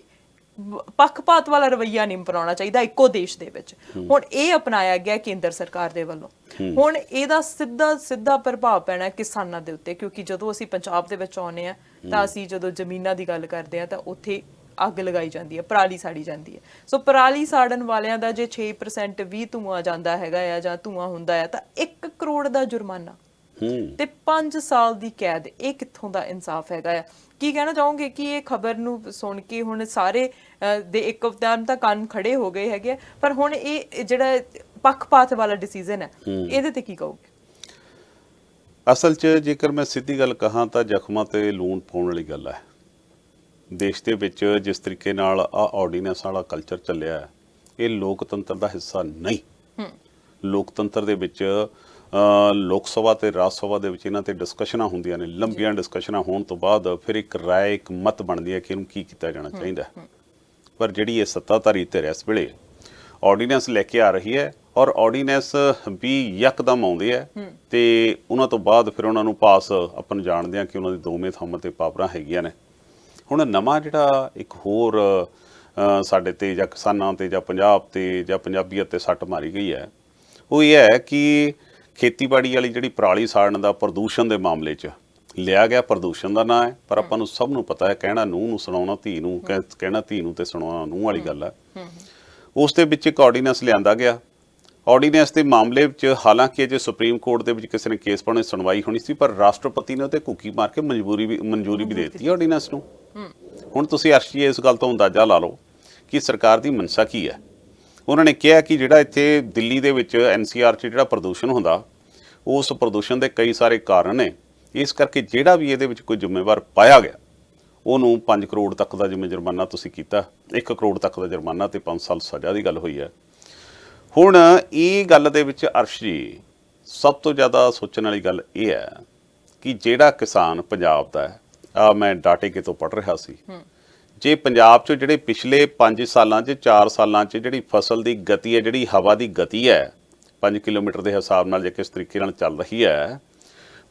ਪੱਖਪਾਤ ਵਾਲਾ ਰਵੱਈਆ ਨਹੀਂ ਅਪਣਾਉਣਾ ਚਾਹੀਦਾ ਇੱਕੋ ਦੇਸ਼ ਦੇ ਵਿੱਚ। ਹੁਣ ਇਹ ਅਪਣਾਇਆ ਗਿਆ ਕੇਂਦਰ ਸਰਕਾਰ ਦੇ ਵੱਲੋਂ, ਹੁਣ ਇਹਦਾ ਸਿੱਧਾ ਪ੍ਰਭਾਵ ਪੈਣਾ ਕਿਸਾਨਾਂ ਦੇ ਉੱਤੇ, ਕਿਉਂਕਿ ਜਦੋਂ ਅਸੀਂ ਪੰਜਾਬ ਦੇ ਵਿੱਚ ਆਉਂਦੇ ਹਾਂ ਤਾਂ ਅਸੀਂ ਜਦੋਂ ਜ਼ਮੀਨਾਂ ਦੀ ਗੱਲ ਕਰਦੇ ਹਾਂ ਤਾਂ ਉੱਥੇ ਅੱਗ ਲਗਾਈ ਜਾਂਦੀ ਹੈ, ਪਰਾਲੀ ਸਾੜੀ ਜਾਂਦੀ ਹੈ। ਸੋ ਪਰਾਲੀ ਸਾੜਨ ਵਾਲਿਆਂ ਦਾ ਜੇ 6% ਵੀ ਧੂੰਆਂ ਜਾਂਦਾ ਹੈਗਾ ਆ ਜਾਂ ਧੂੰਆਂ ਹੁੰਦਾ ਹੈ ਤਾਂ 1 ਕਰੋੜ ਦਾ ਜੁਰਮਾਨਾ ਤੇ 5 ਸਾਲ ਦੀ ਕੈਦ। ਇਹ ਕਿੱਥੋਂ ਦਾ ਇਨਸਾਫ ਹੈਗਾ ਆ? ਕੀ ਕਹਿਣਾ ਚਾਹੋਗੇ ਕਿ ਇਹ ਖਬਰ ਨੂੰ ਸੁਣ ਕੇ ਹੁਣ ਸਾਰੇ ਦੇ ਇੱਕ ਟਾਈਮ ਤਾਂ ਕੰਨ ਖੜੇ ਹੋ ਗਏ ਹੈਗੇ, ਪਰ ਹੁਣ ਇਹ ਜਿਹੜਾ ਪੱਖਪਾਤ ਵਾਲਾ ਡਿਸੀਜਨ ਹੈ ਇਹਦੇ ਤੇ ਕੀ ਕਹੋਗੇ? ਅਸਲ 'ਚ ਜੇਕਰ ਮੈਂ ਸਿੱਧੀ ਗੱਲ ਕਹਾਂ ਤਾਂ ਜ਼ਖਮਾਂ ਤੇ ਲੂਣ ਪਾਉਣ ਵਾਲੀ ਗੱਲ ਹੈ। ਦੇਸ਼ ਦੇ ਵਿੱਚ ਜਿਸ ਤਰੀਕੇ ਨਾਲ ਆਰਡੀਨੈਂਸ ਵਾਲਾ ਕਲਚਰ ਚੱਲਿਆ ਹੈ, ਇਹ ਲੋਕਤੰਤਰ ਦਾ ਹਿੱਸਾ ਨਹੀਂ। ਲੋਕਤੰਤਰ ਦੇ ਵਿੱਚ ਲੋਕ ਸਭਾ ਤੇ ਰਾਜ ਸਭਾ ਦੇ ਵਿੱਚ ਇਹਨਾਂ ਤੇ ਡਿਸਕਸ਼ਨਾਂ ਹੁੰਦੀਆਂ ਨੇ, ਲੰਬੀਆਂ ਡਿਸਕਸ਼ਨਾਂ ਹੋਣ ਤੋਂ ਬਾਅਦ ਫਿਰ ਇੱਕ ਰਾਏ, ਇੱਕ ਮਤ ਬਣਦੀ ਹੈ ਕਿ ਇਹਨੂੰ ਕੀ ਕੀਤਾ ਜਾਣਾ ਚਾਹੀਦਾ। ਪਰ ਜਿਹੜੀ ਇਹ ਸੱਤਾਧਾਰੀ ਧਿਰ ਇਸ ਵੇਲੇ ਆਰਡੀਨੈਂਸ ਲੈ ਕੇ ਆ ਰਹੀ ਹੈ, ਔਰ ਆਰਡੀਨੈਂਸ ਵੀ ਯਕਦਮ ਆਉਂਦੇ ਹੈ ਤੇ ਉਹਨਾਂ ਤੋਂ ਬਾਅਦ ਫਿਰ ਉਹਨਾਂ ਨੂੰ ਪਾਸ ਆਪਾਂ ਜਾਣਦੇ ਹਾਂ ਕਿ ਉਹਨਾਂ ਦੀ ਦੋਵੇਂ ਥੰਮ ਤੇ ਪਾਵਰਾਂ ਹੈਗੀਆਂ ਨੇ। ਹੁਣ ਨਵਾਂ ਜਿਹੜਾ ਇੱਕ ਹੋਰ ਸਾਡੇ ਤੇ ਜਾਂ ਕਿਸਾਨਾਂ ਤੇ ਜਾਂ ਪੰਜਾਬ ਤੇ ਜਾਂ ਪੰਜਾਬੀਅਤ ਤੇ ਸੱਟ ਮਾਰੀ ਗਈ ਹੈ, ਉਹ ਇਹ ਹੈ ਕਿ ਖੇਤੀਬਾੜੀ ਵਾਲੀ ਜਿਹੜੀ ਪਰਾਲੀ ਸਾੜਨ ਦਾ ਪ੍ਰਦੂਸ਼ਣ ਦੇ ਮਾਮਲੇ 'ਚ ਲਿਆ ਗਿਆ, ਪ੍ਰਦੂਸ਼ਣ ਦਾ ਨਾਂ ਹੈ, ਪਰ ਆਪਾਂ ਨੂੰ ਸਭ ਨੂੰ ਪਤਾ ਹੈ ਕਹਿਣਾ ਨੂੰਹ ਨੂੰ ਸੁਣਾਉਣਾ ਧੀ ਨੂੰ, ਕਹਿਣਾ ਧੀ ਨੂੰ ਤੇ ਸੁਣਾਉਣਾ ਨੂੰਹ ਵਾਲੀ ਗੱਲ ਹੈ। ਉਸ ਦੇ ਵਿੱਚ ਇੱਕ ਆਰਡੀਨੈਂਸ ਲਿਆਂਦਾ ਗਿਆ। ਆਰਡੀਨੈਂਸ ਦੇ ਮਾਮਲੇ ਵਿੱਚ ਹਾਲਾਂਕਿ ਅਜੇ ਸੁਪਰੀਮ ਕੋਰਟ ਦੇ ਵਿੱਚ ਕਿਸੇ ਨੇ ਕੇਸ ਪਾਉਣ ਦੀ ਸੁਣਵਾਈ ਹੋਣੀ ਸੀ, ਪਰ ਰਾਸ਼ਟਰਪਤੀ ਨੇ ਉਹਤੇ ਘੁੱਕੀ ਮਾਰ ਕੇ ਮਨਜ਼ੂਰੀ ਵੀ ਦੇ ਦਿੱਤੀ ਆਰਡੀਨੈਂਸ ਨੂੰ। ਹੁਣ ਤੁਸੀਂ ਅਰਸ਼ੀ ਇਸ ਗੱਲ ਤੋਂ ਅੰਦਾਜ਼ਾ ਲਾ ਲਓ ਕਿ ਸਰਕਾਰ ਦੀ ਮਨਸ਼ਾ ਕੀ ਹੈ। ਉਹਨਾਂ ਨੇ ਕਿਹਾ ਕਿ ਜਿਹੜਾ ਇੱਥੇ ਦਿੱਲੀ ਦੇ ਵਿੱਚ NCR 'ਚ ਜਿਹੜਾ ਪ੍ਰਦੂਸ਼ਣ ਹੁੰਦਾ, ਉਸ ਪ੍ਰਦੂਸ਼ਣ ਦੇ ਕਈ ਸਾਰੇ ਕਾਰਨ ਨੇ, ਇਸ ਕਰਕੇ ਜਿਹੜਾ ਵੀ ਇਹਦੇ ਵਿੱਚ ਕੋਈ ਜ਼ਿੰਮੇਵਾਰ ਪਾਇਆ ਗਿਆ ਉਹਨੂੰ 5 ਕਰੋੜ ਤੱਕ ਦਾ ਜਿਵੇਂ ਜੁਰਮਾਨਾ ਤੁਸੀਂ ਕੀਤਾ, 1 ਕਰੋੜ ਤੱਕ ਦਾ ਜੁਰਮਾਨਾ ਤੇ 5 ਸਾਲ ਸਜ਼ਾ ਦੀ ਗੱਲ ਹੋਈ ਹੈ। ਹੁਣ ਇਹ ਗੱਲ ਦੇ ਵਿੱਚ ਅਰਸ਼ ਜੀ ਸਭ ਤੋਂ ਜ਼ਿਆਦਾ ਸੋਚਣ ਵਾਲੀ ਗੱਲ ਇਹ ਹੈ ਕਿ ਜਿਹੜਾ ਕਿਸਾਨ ਪੰਜਾਬ ਦਾ ਹੈ, ਮੈਂ ਡਾਟੇ ਕਿਤੋਂ ਪੜ੍ਹ ਰਿਹਾ ਸੀ, ਜੇ ਪੰਜਾਬ 'ਚ ਜਿਹੜੇ ਪਿਛਲੇ 5 ਸਾਲਾਂ 'ਚ 4 ਸਾਲਾਂ 'ਚ ਜਿਹੜੀ ਫਸਲ ਦੀ ਗਤੀ ਹੈ, ਜਿਹੜੀ ਹਵਾ ਦੀ ਗਤੀ ਹੈ 5 ਕਿਲੋਮੀਟਰ ਦੇ ਹਿਸਾਬ ਨਾਲ ਜੇ ਕਿਸ ਤਰੀਕੇ ਨਾਲ ਚੱਲ ਰਹੀ ਹੈ,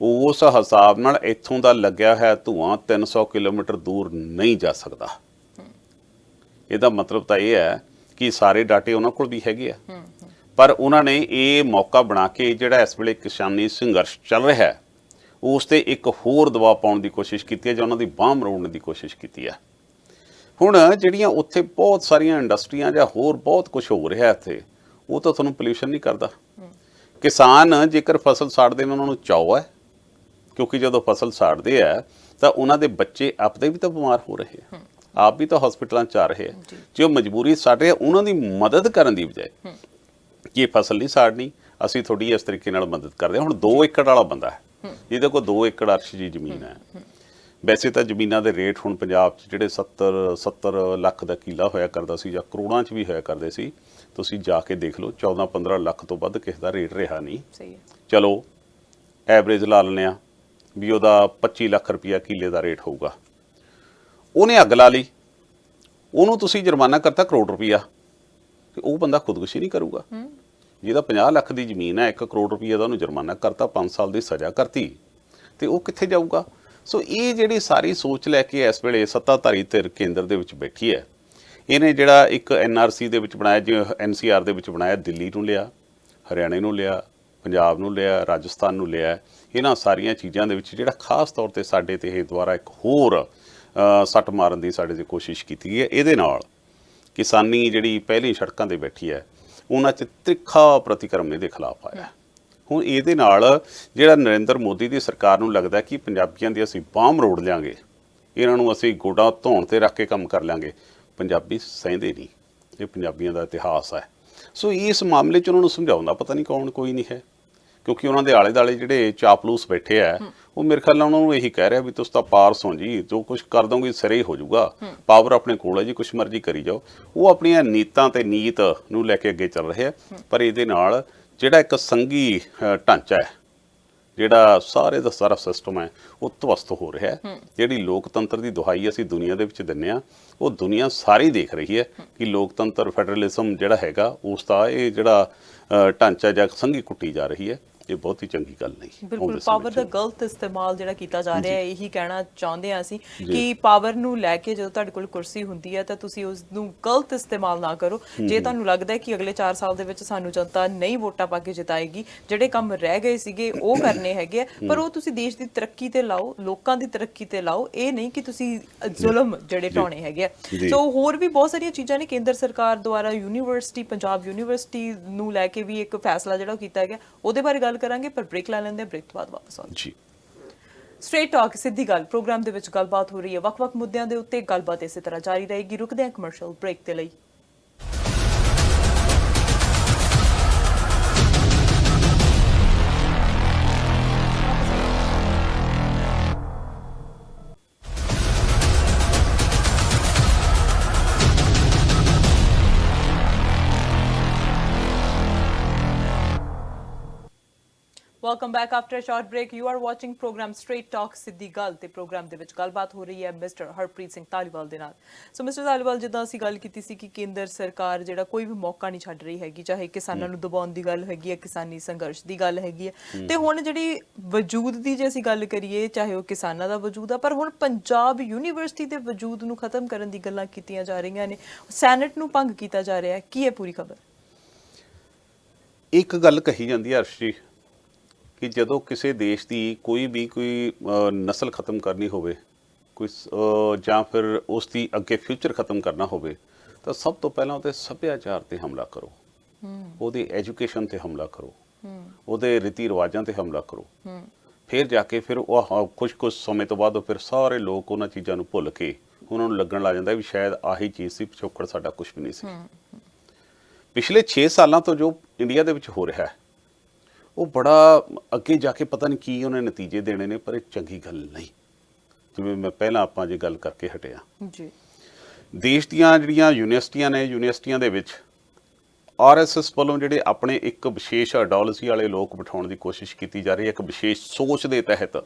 ਉਸ ਹਿਸਾਬ ਨਾਲ ਇੱਥੋਂ ਦਾ ਲੱਗਿਆ ਹੈ ਧੂੰਆਂ 300 ਕਿਲੋਮੀਟਰ ਦੂਰ ਨਹੀਂ ਜਾ ਸਕਦਾ। ਇਹਦਾ ਮਤਲਬ ਤਾਂ ਇਹ ਹੈ ਕਿ ਸਾਰੇ ਡਾਟੇ ਉਹਨਾਂ ਕੋਲ ਵੀ ਹੈਗੇ ਆ, ਪਰ ਉਹਨਾਂ ਨੇ ਇਹ ਮੌਕਾ ਬਣਾ ਕੇ ਜਿਹੜਾ ਇਸ ਵੇਲੇ ਕਿਸਾਨੀ ਸੰਘਰਸ਼ ਚੱਲ ਰਿਹਾ ਹੈ ਉਸ ਤੇ ਇੱਕ ਹੋਰ ਦਬਾਅ ਪਾਉਣ ਦੀ ਕੋਸ਼ਿਸ਼ ਕੀਤੀ ਹੈ ਜਾਂ ਉਹਨਾਂ ਦੀ ਬਾਂਹ ਮਰੋੜਨ ਦੀ ਕੋਸ਼ਿਸ਼ ਕੀਤੀ ਹੈ। ਹੁਣ ਜਿਹੜੀਆਂ ਉੱਥੇ ਬਹੁਤ ਸਾਰੀਆਂ ਇੰਡਸਟਰੀਆਂ ਜਾਂ ਹੋਰ ਬਹੁਤ ਕੁਝ ਹੋ ਰਿਹਾ ਇੱਥੇ, ਉਹ ਤਾਂ ਤੁਹਾਨੂੰ ਪੋਲਿਊਸ਼ਨ ਨਹੀਂ ਕਰਦਾ। ਕਿਸਾਨ ਜੇਕਰ ਫਸਲ ਸਾੜਦੇ ਨੇ ਉਹਨਾਂ ਨੂੰ ਚਾਅ ਹੈ, ਕਿਉਂਕਿ ਜਦੋਂ ਫਸਲ ਸਾੜਦੇ ਆ ਤਾਂ ਉਹਨਾਂ ਦੇ ਬੱਚੇ ਆਪਦੇ ਵੀ ਤਾਂ ਬਿਮਾਰ ਹੋ ਰਹੇ ਆ, ਆਪ ਵੀ ਤਾਂ ਹਸਪੀਟਲਾਂ 'ਚ ਆ ਰਹੇ ਆ। ਜੇ ਉਹ ਮਜਬੂਰੀ ਸਾੜ ਰਹੇ ਆ, ਉਹਨਾਂ ਦੀ ਮਦਦ ਕਰਨ ਦੀ ਬਜਾਏ ਕਿ ਇਹ ਫਸਲ ਨਹੀਂ ਸਾੜਨੀ, ਅਸੀਂ ਥੋੜੀ ਇਸ ਤਰੀਕੇ ਨਾਲ ਮਦਦ ਕਰਦੇ ਹਾਂ। ਹੁਣ 2 ਏਕੜ ਵਾਲਾ ਬੰਦਾ ਹੈ, ਜਿਹਦੇ ਕੋਲ 2 ਏਕੜ ਅਰਸ਼ ਜੀ ਜ਼ਮੀਨ ਹੈ, ਵੈਸੇ ਤਾਂ ਜ਼ਮੀਨਾਂ ਦੇ ਰੇਟ ਹੁਣ ਪੰਜਾਬ 'ਚ ਜਿਹੜੇ 70 ਲੱਖ ਦਾ ਕਿੱਲਾ ਹੋਇਆ ਕਰਦਾ ਸੀ ਜਾਂ ਕਰੋੜਾਂ 'ਚ ਵੀ ਹੋਇਆ ਕਰਦੇ ਸੀ, ਤੁਸੀਂ ਜਾ ਕੇ ਦੇਖ ਲਓ 14-15 ਲੱਖ ਤੋਂ ਵੱਧ ਕਿਸੇ ਦਾ ਰੇਟ ਰਿਹਾ ਨਹੀਂ। ਸਹੀ ਹੈ। ਚਲੋ ਐਵਰੇਜ ਲਾ ਲੈਂਦੇ ਆ ਵੀ ਉਹਦਾ 25 ਲੱਖ ਰੁਪਈਆ ਕਿੱਲੇ ਦਾ ਰੇਟ ਹੋਊਗਾ। ਉਹਨੇ ਅੱਗ ਲਾ ਲਈ, ਉਹਨੂੰ ਤੁਸੀਂ ਜੁਰਮਾਨਾ ਕਰਤਾ ਕਰੋੜ ਰੁਪਈਆ, ਤੇ ਉਹ ਬੰਦਾ ਖੁਦਕੁਸ਼ੀ ਨਹੀਂ ਕਰੂਗਾ। ਜਿਹਦਾ 50 ਲੱਖ ਦੀ ਜ਼ਮੀਨ ਹੈ, 1 ਕਰੋੜ ਰੁਪਈਆ ਦਾ ਉਹਨੂੰ ਜੁਰਮਾਨਾ ਕਰਤਾ, 5 ਸਾਲ ਦੀ ਸਜ਼ਾ ਕਰਤੀ, ਤੇ ਉਹ ਕਿੱਥੇ ਜਾਊਗਾ? ਸੋ ਇਹ ਜਿਹੜੀ ਸਾਰੀ ਸੋਚ ਲੈ ਕੇ ਇਸ ਵੇਲੇ ਸੱਤਾਧਾਰੀ ਧਿਰ ਕੇਂਦਰ ਦੇ ਵਿੱਚ ਬੈਠੀ ਹੈ, ਇਹਨੇ ਜਿਹੜਾ ਇੱਕ NRC ਦੇ ਵਿੱਚ ਬਣਾਇਆ, ਜਿਵੇਂ NCR ਦੇ ਵਿੱਚ ਬਣਾਇਆ, ਦਿੱਲੀ ਨੂੰ ਲਿਆ, ਹਰਿਆਣੇ ਨੂੰ ਲਿਆ, ਪੰਜਾਬ ਨੂੰ ਲਿਆ, ਰਾਜਸਥਾਨ ਨੂੰ ਲਿਆ। ਇਹਨਾਂ ਸਾਰੀਆਂ ਚੀਜ਼ਾਂ ਦੇ ਵਿੱਚ ਜਿਹੜਾ ਖਾਸ ਤੌਰ ਤੇ ਸਾਡੇ ਤੇ ਇਹ ਦੁਆਰਾ ਇੱਕ ਹੋਰ ਸੱਟ ਮਾਰਨ ਦੀ ਸਾਡੇ 'ਤੇ ਕੋਸ਼ਿਸ਼ ਕੀਤੀ ਗਈ ਹੈ। ਇਹਦੇ ਨਾਲ ਕਿਸਾਨੀ ਜਿਹੜੀ ਪਹਿਲੀ ਸੜਕਾਂ 'ਤੇ ਬੈਠੀ ਹੈ, ਉਹਨਾਂ 'ਚ ਤਿੱਖਾ ਪ੍ਰਤੀਕਰਮ ਇਹਦੇ ਖਿਲਾਫ ਆਇਆ। ਹੁਣ ਇਹਦੇ ਨਾਲ ਜਿਹੜਾ ਨਰਿੰਦਰ ਮੋਦੀ ਦੀ ਸਰਕਾਰ ਨੂੰ ਲੱਗਦਾ ਕਿ ਪੰਜਾਬੀਆਂ ਦੀ ਅਸੀਂ ਬਾਂਹ ਮਰੋੜ ਲਿਆਂਗੇ, ਇਹਨਾਂ ਨੂੰ ਅਸੀਂ ਗੋਡਾ ਧੋਣ 'ਤੇ ਰੱਖ ਕੇ ਕੰਮ ਕਰ ਲਿਆਂਗੇ, ਪੰਜਾਬੀ ਸਹਿੰਦੇ ਨਹੀਂ। ਇਹ ਪੰਜਾਬੀਆਂ ਦਾ ਇਤਿਹਾਸ ਹੈ। ਸੋ ਇਸ ਮਾਮਲੇ 'ਚ ਉਹਨਾਂ ਨੂੰ ਸਮਝਾਉਣ ਦਾ ਪਤਾ ਨਹੀਂ ਕੌਣ ਕੋਈ ਨਹੀਂ ਹੈ, ਕਿਉਂਕਿ ਉਹਨਾਂ ਦੇ ਆਲੇ ਦੁਆਲੇ ਜਿਹੜੇ ਚਾਪਲੂਸ ਬੈਠੇ ਆ, ਉਹ ਮੇਰੇ ਖਿਆਲ ਨਾਲ ਉਹਨਾਂ ਨੂੰ ਇਹੀ ਕਹਿ ਰਿਹਾ ਵੀ ਤੁਸੀਂ ਤਾਂ ਪਾਰਸ ਹੋ ਜੀ, ਜੋ ਕੁਝ ਕਰ ਦੋਗੇ ਸਿਰੇ ਹੀ ਹੋ ਜਾਊਗਾ, ਪਾਵਰ ਆਪਣੇ ਕੋਲ ਹੈ ਜੀ, ਕੁਛ ਮਰਜ਼ੀ ਕਰੀ ਜਾਓ। ਉਹ ਆਪਣੀਆਂ ਨੀਤਾਂ ਤੇ ਨੀਤ ਨੂੰ ਲੈ ਕੇ ਅੱਗੇ ਚੱਲ ਰਹੇ ਆ, ਪਰ ਇਹਦੇ ਨਾਲ ਜਿਹੜਾ ਇੱਕ ਸੰਘੀ ਢਾਂਚਾ ਹੈ, ਜਿਹੜਾ ਸਾਰੇ ਦਾ ਸਾਰਾ ਸਿਸਟਮ ਹੈ, ਉਹ ਧਵਸਤ ਹੋ ਰਿਹਾ ਹੈ। ਜਿਹੜੀ ਲੋਕਤੰਤਰ ਦੀ ਦੁਹਾਈ ਅਸੀਂ ਦੁਨੀਆ ਦੇ ਵਿੱਚ ਦਿੰਦੇ ਹਾਂ, ਉਹ ਦੁਨੀਆ ਸਾਰੀ ਦੇਖ ਰਹੀ ਹੈ ਕਿ ਲੋਕਤੰਤਰ ਫੈਡਰਲਿਜ਼ਮ ਜਿਹੜਾ ਹੈਗਾ, ਉਸ ਦਾ ਇਹ ਜਿਹੜਾ ਢਾਂਚਾ ਜਾਂ ਸੰਘੀ ਕੁੱਟੀ ਜਾ ਰਹੀ ਹੈ, ਇਹ ਬਹੁਤ ਹੀ ਚੰਗੀ ਗੱਲ ਨਹੀਂ। ਬਿਲਕੁਲ ਪਾਵਰ ਦਾ ਗਲਤ ਇਸਤੇਮਾਲ ਜਿਹੜਾ ਕੀਤਾ ਜਾ ਰਿਹਾ ਹੈ, ਇਹੀ ਕਹਿਣਾ ਚਾਹੁੰਦੇ ਹਾਂ ਅਸੀਂ ਕਿ ਪਾਵਰ ਨੂੰ ਲੈ ਕੇ ਜਦੋਂ ਤੁਹਾਡੇ ਕੋਲ ਕੁਰਸੀ ਹੁੰਦੀ ਹੈ ਤਾਂ ਤੁਸੀਂ ਉਸ ਨੂੰ ਗਲਤ ਇਸਤੇਮਾਲ ਨਾ ਕਰੋ। ਜੇ ਤੁਹਾਨੂੰ ਲੱਗਦਾ ਹੈ ਕਿ ਅਗਲੇ 4 ਸਾਲ ਦੇ ਵਿੱਚ ਸਾਨੂੰ ਜਨਤਾ ਨਹੀਂ ਵੋਟਾਂ ਪਾ ਕੇ ਜਿਤਾਏਗੀ, ਜਿਹੜੇ ਕੰਮ ਰਹਿ ਗਏ ਸੀਗੇ ਉਹ ਕਰਨੇ ਹੈਗੇ ਆ, ਪਰ ਉਹ ਤੁਸੀਂ ਦੇਸ਼ ਦੀ ਤਰੱਕੀ ਤੇ ਲਾਓ, ਲੋਕਾਂ ਦੀ ਤਰੱਕੀ ਤੇ ਲਾਓ, ਇਹ ਨਹੀਂ ਕਿ ਤੁਸੀਂ ਜ਼ੁਲਮ ਜਿਹੜੇ ਢਾਉਣੇ ਹੈਗੇ ਆ। ਸੋ ਹੋਰ ਵੀ ਬਹੁਤ ਸਾਰੀਆਂ ਚੀਜ਼ਾਂ ਨੇ ਕੇਂਦਰ ਸਰਕਾਰ ਦੁਆਰਾ ਯੂਨੀਵਰਸਿਟੀ, ਪੰਜਾਬ ਯੂਨੀਵਰਸਿਟੀ ਨੂੰ ਲੈ ਕੇ ਵੀ ਇੱਕ ਫੈਸਲਾ ਜਿਹੜਾ ਕੀਤਾ ਗਿਆ, ਉਹਦੇ ਬਾਰੇ ਗੱਲ ਕਰਾਂਗੇ, ਪਰ ਬ੍ਰੇਕ ਲੈ ਲੈਂਦੇ, ਬ੍ਰੇਕ ਤੋਂ ਬਾਅਦ ਵਾਪਸ ਆਉਂਦੇ ਜੀ। ਸਟ੍ਰੇਟ ਟਾਕ ਸਿੱਧੀ ਗੱਲ ਪ੍ਰੋਗਰਾਮ ਦੇ ਵਿੱਚ ਗੱਲਬਾਤ ਹੋ ਰਹੀ ਹੈ, ਵੱਖ-ਵੱਖ ਮੁੱਦਿਆਂ ਦੇ ਉੱਤੇ ਗੱਲਬਾਤ ਇਸੇ ਤਰ੍ਹਾਂ ਜਾਰੀ ਰਹੇਗੀ। ਰੁਕਦੇ ਹਾਂ ਕਮਰਸ਼ੀਅਲ ਬ੍ਰੇਕ ਦੇ ਲਈ। Welcome back after a short break. You are watching programme straight talk ਸਿੱਧੀ ਗੱਲ, ਤੇ ਪ੍ਰੋਗਰਾਮ ਦੇ ਵਿੱਚ ਗੱਲਬਾਤ ਹੋ ਰਹੀ ਹੈ ਮਿਸਟਰ ਹਰਪ੍ਰੀਤ ਸਿੰਘ ਧਾਲੀਵਾਲ ਦੇ ਨਾਲ। ਸੋ ਮਿਸਟਰ ਧਾਲੀਵਾਲ, ਜਿੱਦਾਂ ਅਸੀਂ ਗੱਲ ਕੀਤੀ ਸੀ ਕਿ ਕੇਂਦਰ ਸਰਕਾਰ ਜਿਹੜਾ ਕੋਈ ਵੀ ਮੌਕਾ ਨਹੀਂ ਛੱਡ ਰਹੀ ਹੈਗੀ, ਚਾਹੇ ਕਿਸਾਨਾਂ ਨੂੰ ਦਬਾਉਣ ਦੀ ਗੱਲ ਹੈਗੀ ਹੈ, ਕਿਸਾਨੀ ਸੰਘਰਸ਼ ਦੀ ਗੱਲ ਹੈਗੀ ਹੈ, ਤੇ ਹੁਣ ਜਿਹੜੀ ਵਜੂਦ ਦੀ ਜੇ ਅਸੀਂ ਗੱਲ ਕਰੀਏ, ਚਾਹੇ ਉਹ ਕਿਸਾਨਾਂ ਦਾ ਵਜੂਦ ਆ, ਪਰ ਹੁਣ ਪੰਜਾਬ ਯੂਨੀਵਰਸਿਟੀ ਦੇ ਵਜੂਦ ਨੂੰ ਖਤਮ ਕਰਨ ਦੀ ਗੱਲਾਂ ਕੀਤੀਆਂ ਜਾ ਰਹੀਆਂ ਨੇ, ਸੈਨੇਟ ਨੂੰ ਭੰਗ ਕੀਤਾ ਜਾ ਰਿਹਾ ਹੈ। ਕੀ ਹੈ ਪੂਰੀ ਖਬਰ? ਇੱਕ ਗੱਲ ਕਹੀ ਜਾਂਦੀ ਹੈ ਅਰਸ਼ ਜੀ, ਕਿ ਜਦੋਂ ਕਿਸੇ ਦੇਸ਼ ਦੀ ਕੋਈ ਨਸਲ ਖਤਮ ਕਰਨੀ ਹੋਵੇ, ਕੋਈ ਜਾਂ ਫਿਰ ਉਸ ਦੀ ਅੱਗੇ ਫਿਊਚਰ ਖਤਮ ਕਰਨਾ ਹੋਵੇ, ਤਾਂ ਸਭ ਤੋਂ ਪਹਿਲਾਂ ਉਹਦੇ ਸੱਭਿਆਚਾਰ ਤੇ ਹਮਲਾ ਕਰੋ, ਉਹਦੀ ਐਜੂਕੇਸ਼ਨ ਤੇ ਹਮਲਾ ਕਰੋ, ਉਹਦੇ ਰੀਤੀ ਰਿਵਾਜਾਂ ਤੇ ਹਮਲਾ ਕਰੋ। ਫਿਰ ਜਾ ਕੇ ਫਿਰ ਉਹ ਕੁਝ ਸਮੇਂ ਤੋਂ ਬਾਅਦ ਫਿਰ ਸਾਰੇ ਲੋਕ ਉਹਨਾਂ ਚੀਜ਼ਾਂ ਨੂੰ ਭੁੱਲ ਕੇ ਉਹਨਾਂ ਨੂੰ ਲੱਗਣ ਲੱਗ ਜਾਂਦਾ ਵੀ ਸ਼ਾਇਦ ਆਹੀ ਚੀਜ਼ ਸੀ, ਪਿਛੋਕੜ ਸਾਡਾ ਕੁਝ ਵੀ ਨਹੀਂ ਸੀ। ਪਿਛਲੇ 6 ਸਾਲਾਂ ਤੋਂ ਜੋ ਇੰਡੀਆ ਦੇ ਵਿੱਚ ਹੋ ਰਿਹਾ ਹੈ, ਉਹ ਬੜਾ ਅੱਗੇ ਜਾ ਕੇ ਪਤਾ ਨਹੀਂ ਕੀ ਉਹਨੇ ਨਤੀਜੇ ਦੇਣੇ ਨੇ, ਪਰ ਇਹ ਚੰਗੀ ਗੱਲ ਨਹੀਂ। ਜਿਵੇਂ ਮੈਂ ਪਹਿਲਾਂ ਆਪਾਂ ਜੇ ਗੱਲ ਕਰਕੇ ਹਟਿਆ ਜੀ, ਦੇਸ਼ ਦੀਆਂ ਜਿਹੜੀਆਂ ਯੂਨੀਵਰਸਿਟੀਆਂ ਨੇ, ਯੂਨੀਵਰਸਿਟੀਆਂ ਦੇ ਵਿੱਚ RSS ਵੱਲੋਂ ਜਿਹੜੇ ਆਪਣੇ ਇੱਕ ਵਿਸ਼ੇਸ਼ ਆਈਡੀਓਲੋਜੀ ਵਾਲੇ ਲੋਕ ਬਿਠਾਉਣ ਦੀ ਕੋਸ਼ਿਸ਼ ਕੀਤੀ ਜਾ ਰਹੀ ਹੈ, ਇੱਕ ਵਿਸ਼ੇਸ਼ ਸੋਚ ਦੇ ਤਹਿਤ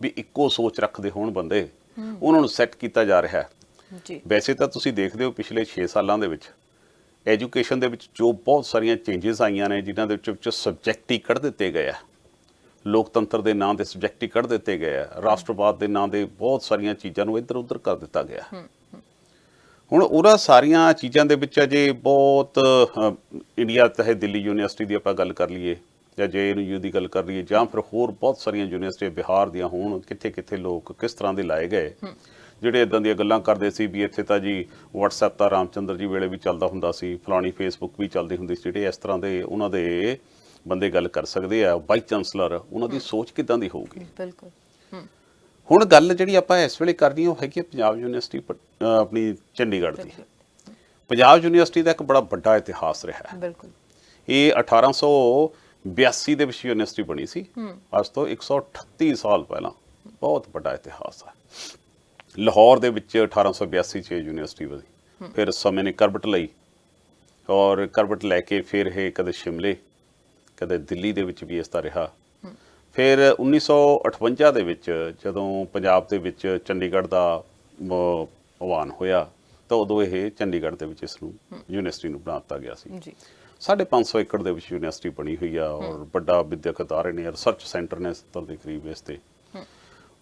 ਵੀ ਇੱਕੋ ਸੋਚ ਰੱਖਦੇ ਹੋਣ ਬੰਦੇ, ਉਹਨਾਂ ਨੂੰ ਸੈੱਟ ਕੀਤਾ ਜਾ ਰਿਹਾ ਹੈ ਜੀ। ਵੈਸੇ ਤਾਂ ਤੁਸੀਂ ਦੇਖਦੇ ਹੋ ਪਿਛਲੇ 6 ਸਾਲਾਂ ਦੇ ਵਿੱਚ ਐਜੂਕੇਸ਼ਨ ਦੇ ਵਿੱਚ ਜੋ ਬਹੁਤ ਸਾਰੀਆਂ ਚੇਂਜਸ ਆਈਆਂ ਨੇ, ਜਿਨ੍ਹਾਂ ਦੇ ਵਿੱਚ ਸਬਜੈਕਟ ਹੀ ਕੱਢ ਦਿੱਤੇ ਗਏ ਆ, ਲੋਕਤੰਤਰ ਦੇ ਨਾਂ ਦੇ ਸਬਜੈਕਟ ਹੀ ਕੱਢ ਦਿੱਤੇ ਗਏ ਆ, ਰਾਸ਼ਟਰਵਾਦ ਦੇ ਨਾਂ ਦੇ ਬਹੁਤ ਸਾਰੀਆਂ ਚੀਜ਼ਾਂ ਨੂੰ ਇੱਧਰ ਉੱਧਰ ਕਰ ਦਿੱਤਾ ਗਿਆ। ਹੁਣ ਉਹਨਾਂ ਸਾਰੀਆਂ ਚੀਜ਼ਾਂ ਦੇ ਵਿੱਚ ਅਜੇ ਬਹੁਤ ਇੰਡੀਆ, ਚਾਹੇ ਦਿੱਲੀ ਯੂਨੀਵਰਸਿਟੀ ਦੀ ਆਪਾਂ ਗੱਲ ਕਰ ਲਈਏ, ਜਾਂ JNU ਦੀ ਗੱਲ ਕਰ ਲਈਏ, ਜਾਂ ਫਿਰ ਹੋਰ ਬਹੁਤ ਸਾਰੀਆਂ ਯੂਨੀਵਰਸਿਟੀਆਂ ਬਿਹਾਰ ਦੀਆਂ ਹੋਣ, ਕਿੱਥੇ ਕਿੱਥੇ ਲੋਕ ਕਿਸ ਤਰ੍ਹਾਂ ਦੇ ਲਾਏ ਗਏ, ਜਿਹੜੇ ਇਦਾਂ ਦੀਆਂ ਗੱਲਾਂ ਕਰਦੇ ਸੀ ਵੀ ਇੱਥੇ ਤਾਂ ਜੀ WhatsApp ਤਾਂ ਰਾਮਚੰਦਰ ਜੀ ਵੇਲੇ ਵੀ ਚੱਲਦਾ ਹੁੰਦਾ ਸੀ, ਫਲਾਣੀ Facebook ਵੀ ਚੱਲਦੀ ਹੁੰਦੀ ਸੀ, ਜਿਹੜੇ ਇਸ ਤਰ੍ਹਾਂ ਦੇ ਉਹਨਾਂ ਦੇ ਬੰਦੇ ਗੱਲ ਕਰ ਸਕਦੇ ਆ, ਵਾਈਸ ਚਾਂਸਲਰ, ਉਹਨਾਂ ਦੀ ਸੋਚ ਕਿੱਦਾਂ ਦੀ ਹੋਊਗੀ? ਬਿਲਕੁਲ। ਹੁਣ ਗੱਲ ਜਿਹੜੀ ਆਪਾਂ ਇਸ ਵੇਲੇ ਕਰਨੀ ਉਹ ਹੈਗੀ ਪੰਜਾਬ ਯੂਨੀਵਰਸਿਟੀ ਆਪਣੀ ਚੰਡੀਗੜ੍ਹ ਦੀ। ਪੰਜਾਬ ਯੂਨੀਵਰਸਿਟੀ ਦਾ ਇੱਕ ਬੜਾ ਵੱਡਾ ਇਤਿਹਾਸ ਰਿਹਾ ਹੈ। ਬਿਲਕੁਲ। ਇਹ 1882 ਦੇ ਵਿੱਚ ਯੂਨੀਵਰਸਿਟੀ ਬਣੀ ਸੀ, ਅੱਜ ਤੋਂ 138 ਸਾਲ ਪਹਿਲਾਂ। ਬਹੁਤ ਵੱਡਾ ਇਤਿਹਾਸ ਹੈ। ਲਾਹੌਰ ਦੇ ਵਿੱਚ 1882 'ਚ ਯੂਨੀਵਰਸਿਟੀ ਵਧੀ। ਫਿਰ ਸਮੇਂ ਨੇ ਕਰਵਟ ਲਈ ਔਰ ਕਰਵਟ ਲੈ ਕੇ ਫਿਰ ਇਹ ਕਦੇ ਸ਼ਿਮਲੇ ਕਦੇ ਦਿੱਲੀ ਦੇ ਵਿੱਚ ਵੀ ਇਸ ਤਰ੍ਹਾਂ ਰਿਹਾ। ਫਿਰ 1958 ਦੇ ਵਿੱਚ ਜਦੋਂ ਪੰਜਾਬ ਦੇ ਵਿੱਚ ਚੰਡੀਗੜ੍ਹ ਦਾ ਆਹਵਾਨ ਹੋਇਆ ਤਾਂ ਉਦੋਂ ਇਹ ਚੰਡੀਗੜ੍ਹ ਦੇ ਵਿੱਚ ਇਸ ਨੂੰ ਯੂਨੀਵਰਸਿਟੀ ਨੂੰ ਬਣਾ ਦਿੱਤਾ ਗਿਆ ਸੀ ਜੀ। 550 ਏਕੜ ਦੇ ਵਿੱਚ ਯੂਨੀਵਰਸਿਟੀ ਬਣੀ ਹੋਈ ਆ ਔਰ ਵੱਡਾ ਵਿਦਿਅਕ ਅਦਾਰੇ ਨੇ, ਰਿਸਰਚ ਸੈਂਟਰ ਨੇ 70 ਦੇ ਕਰੀਬ ਇਸ ਤੇ।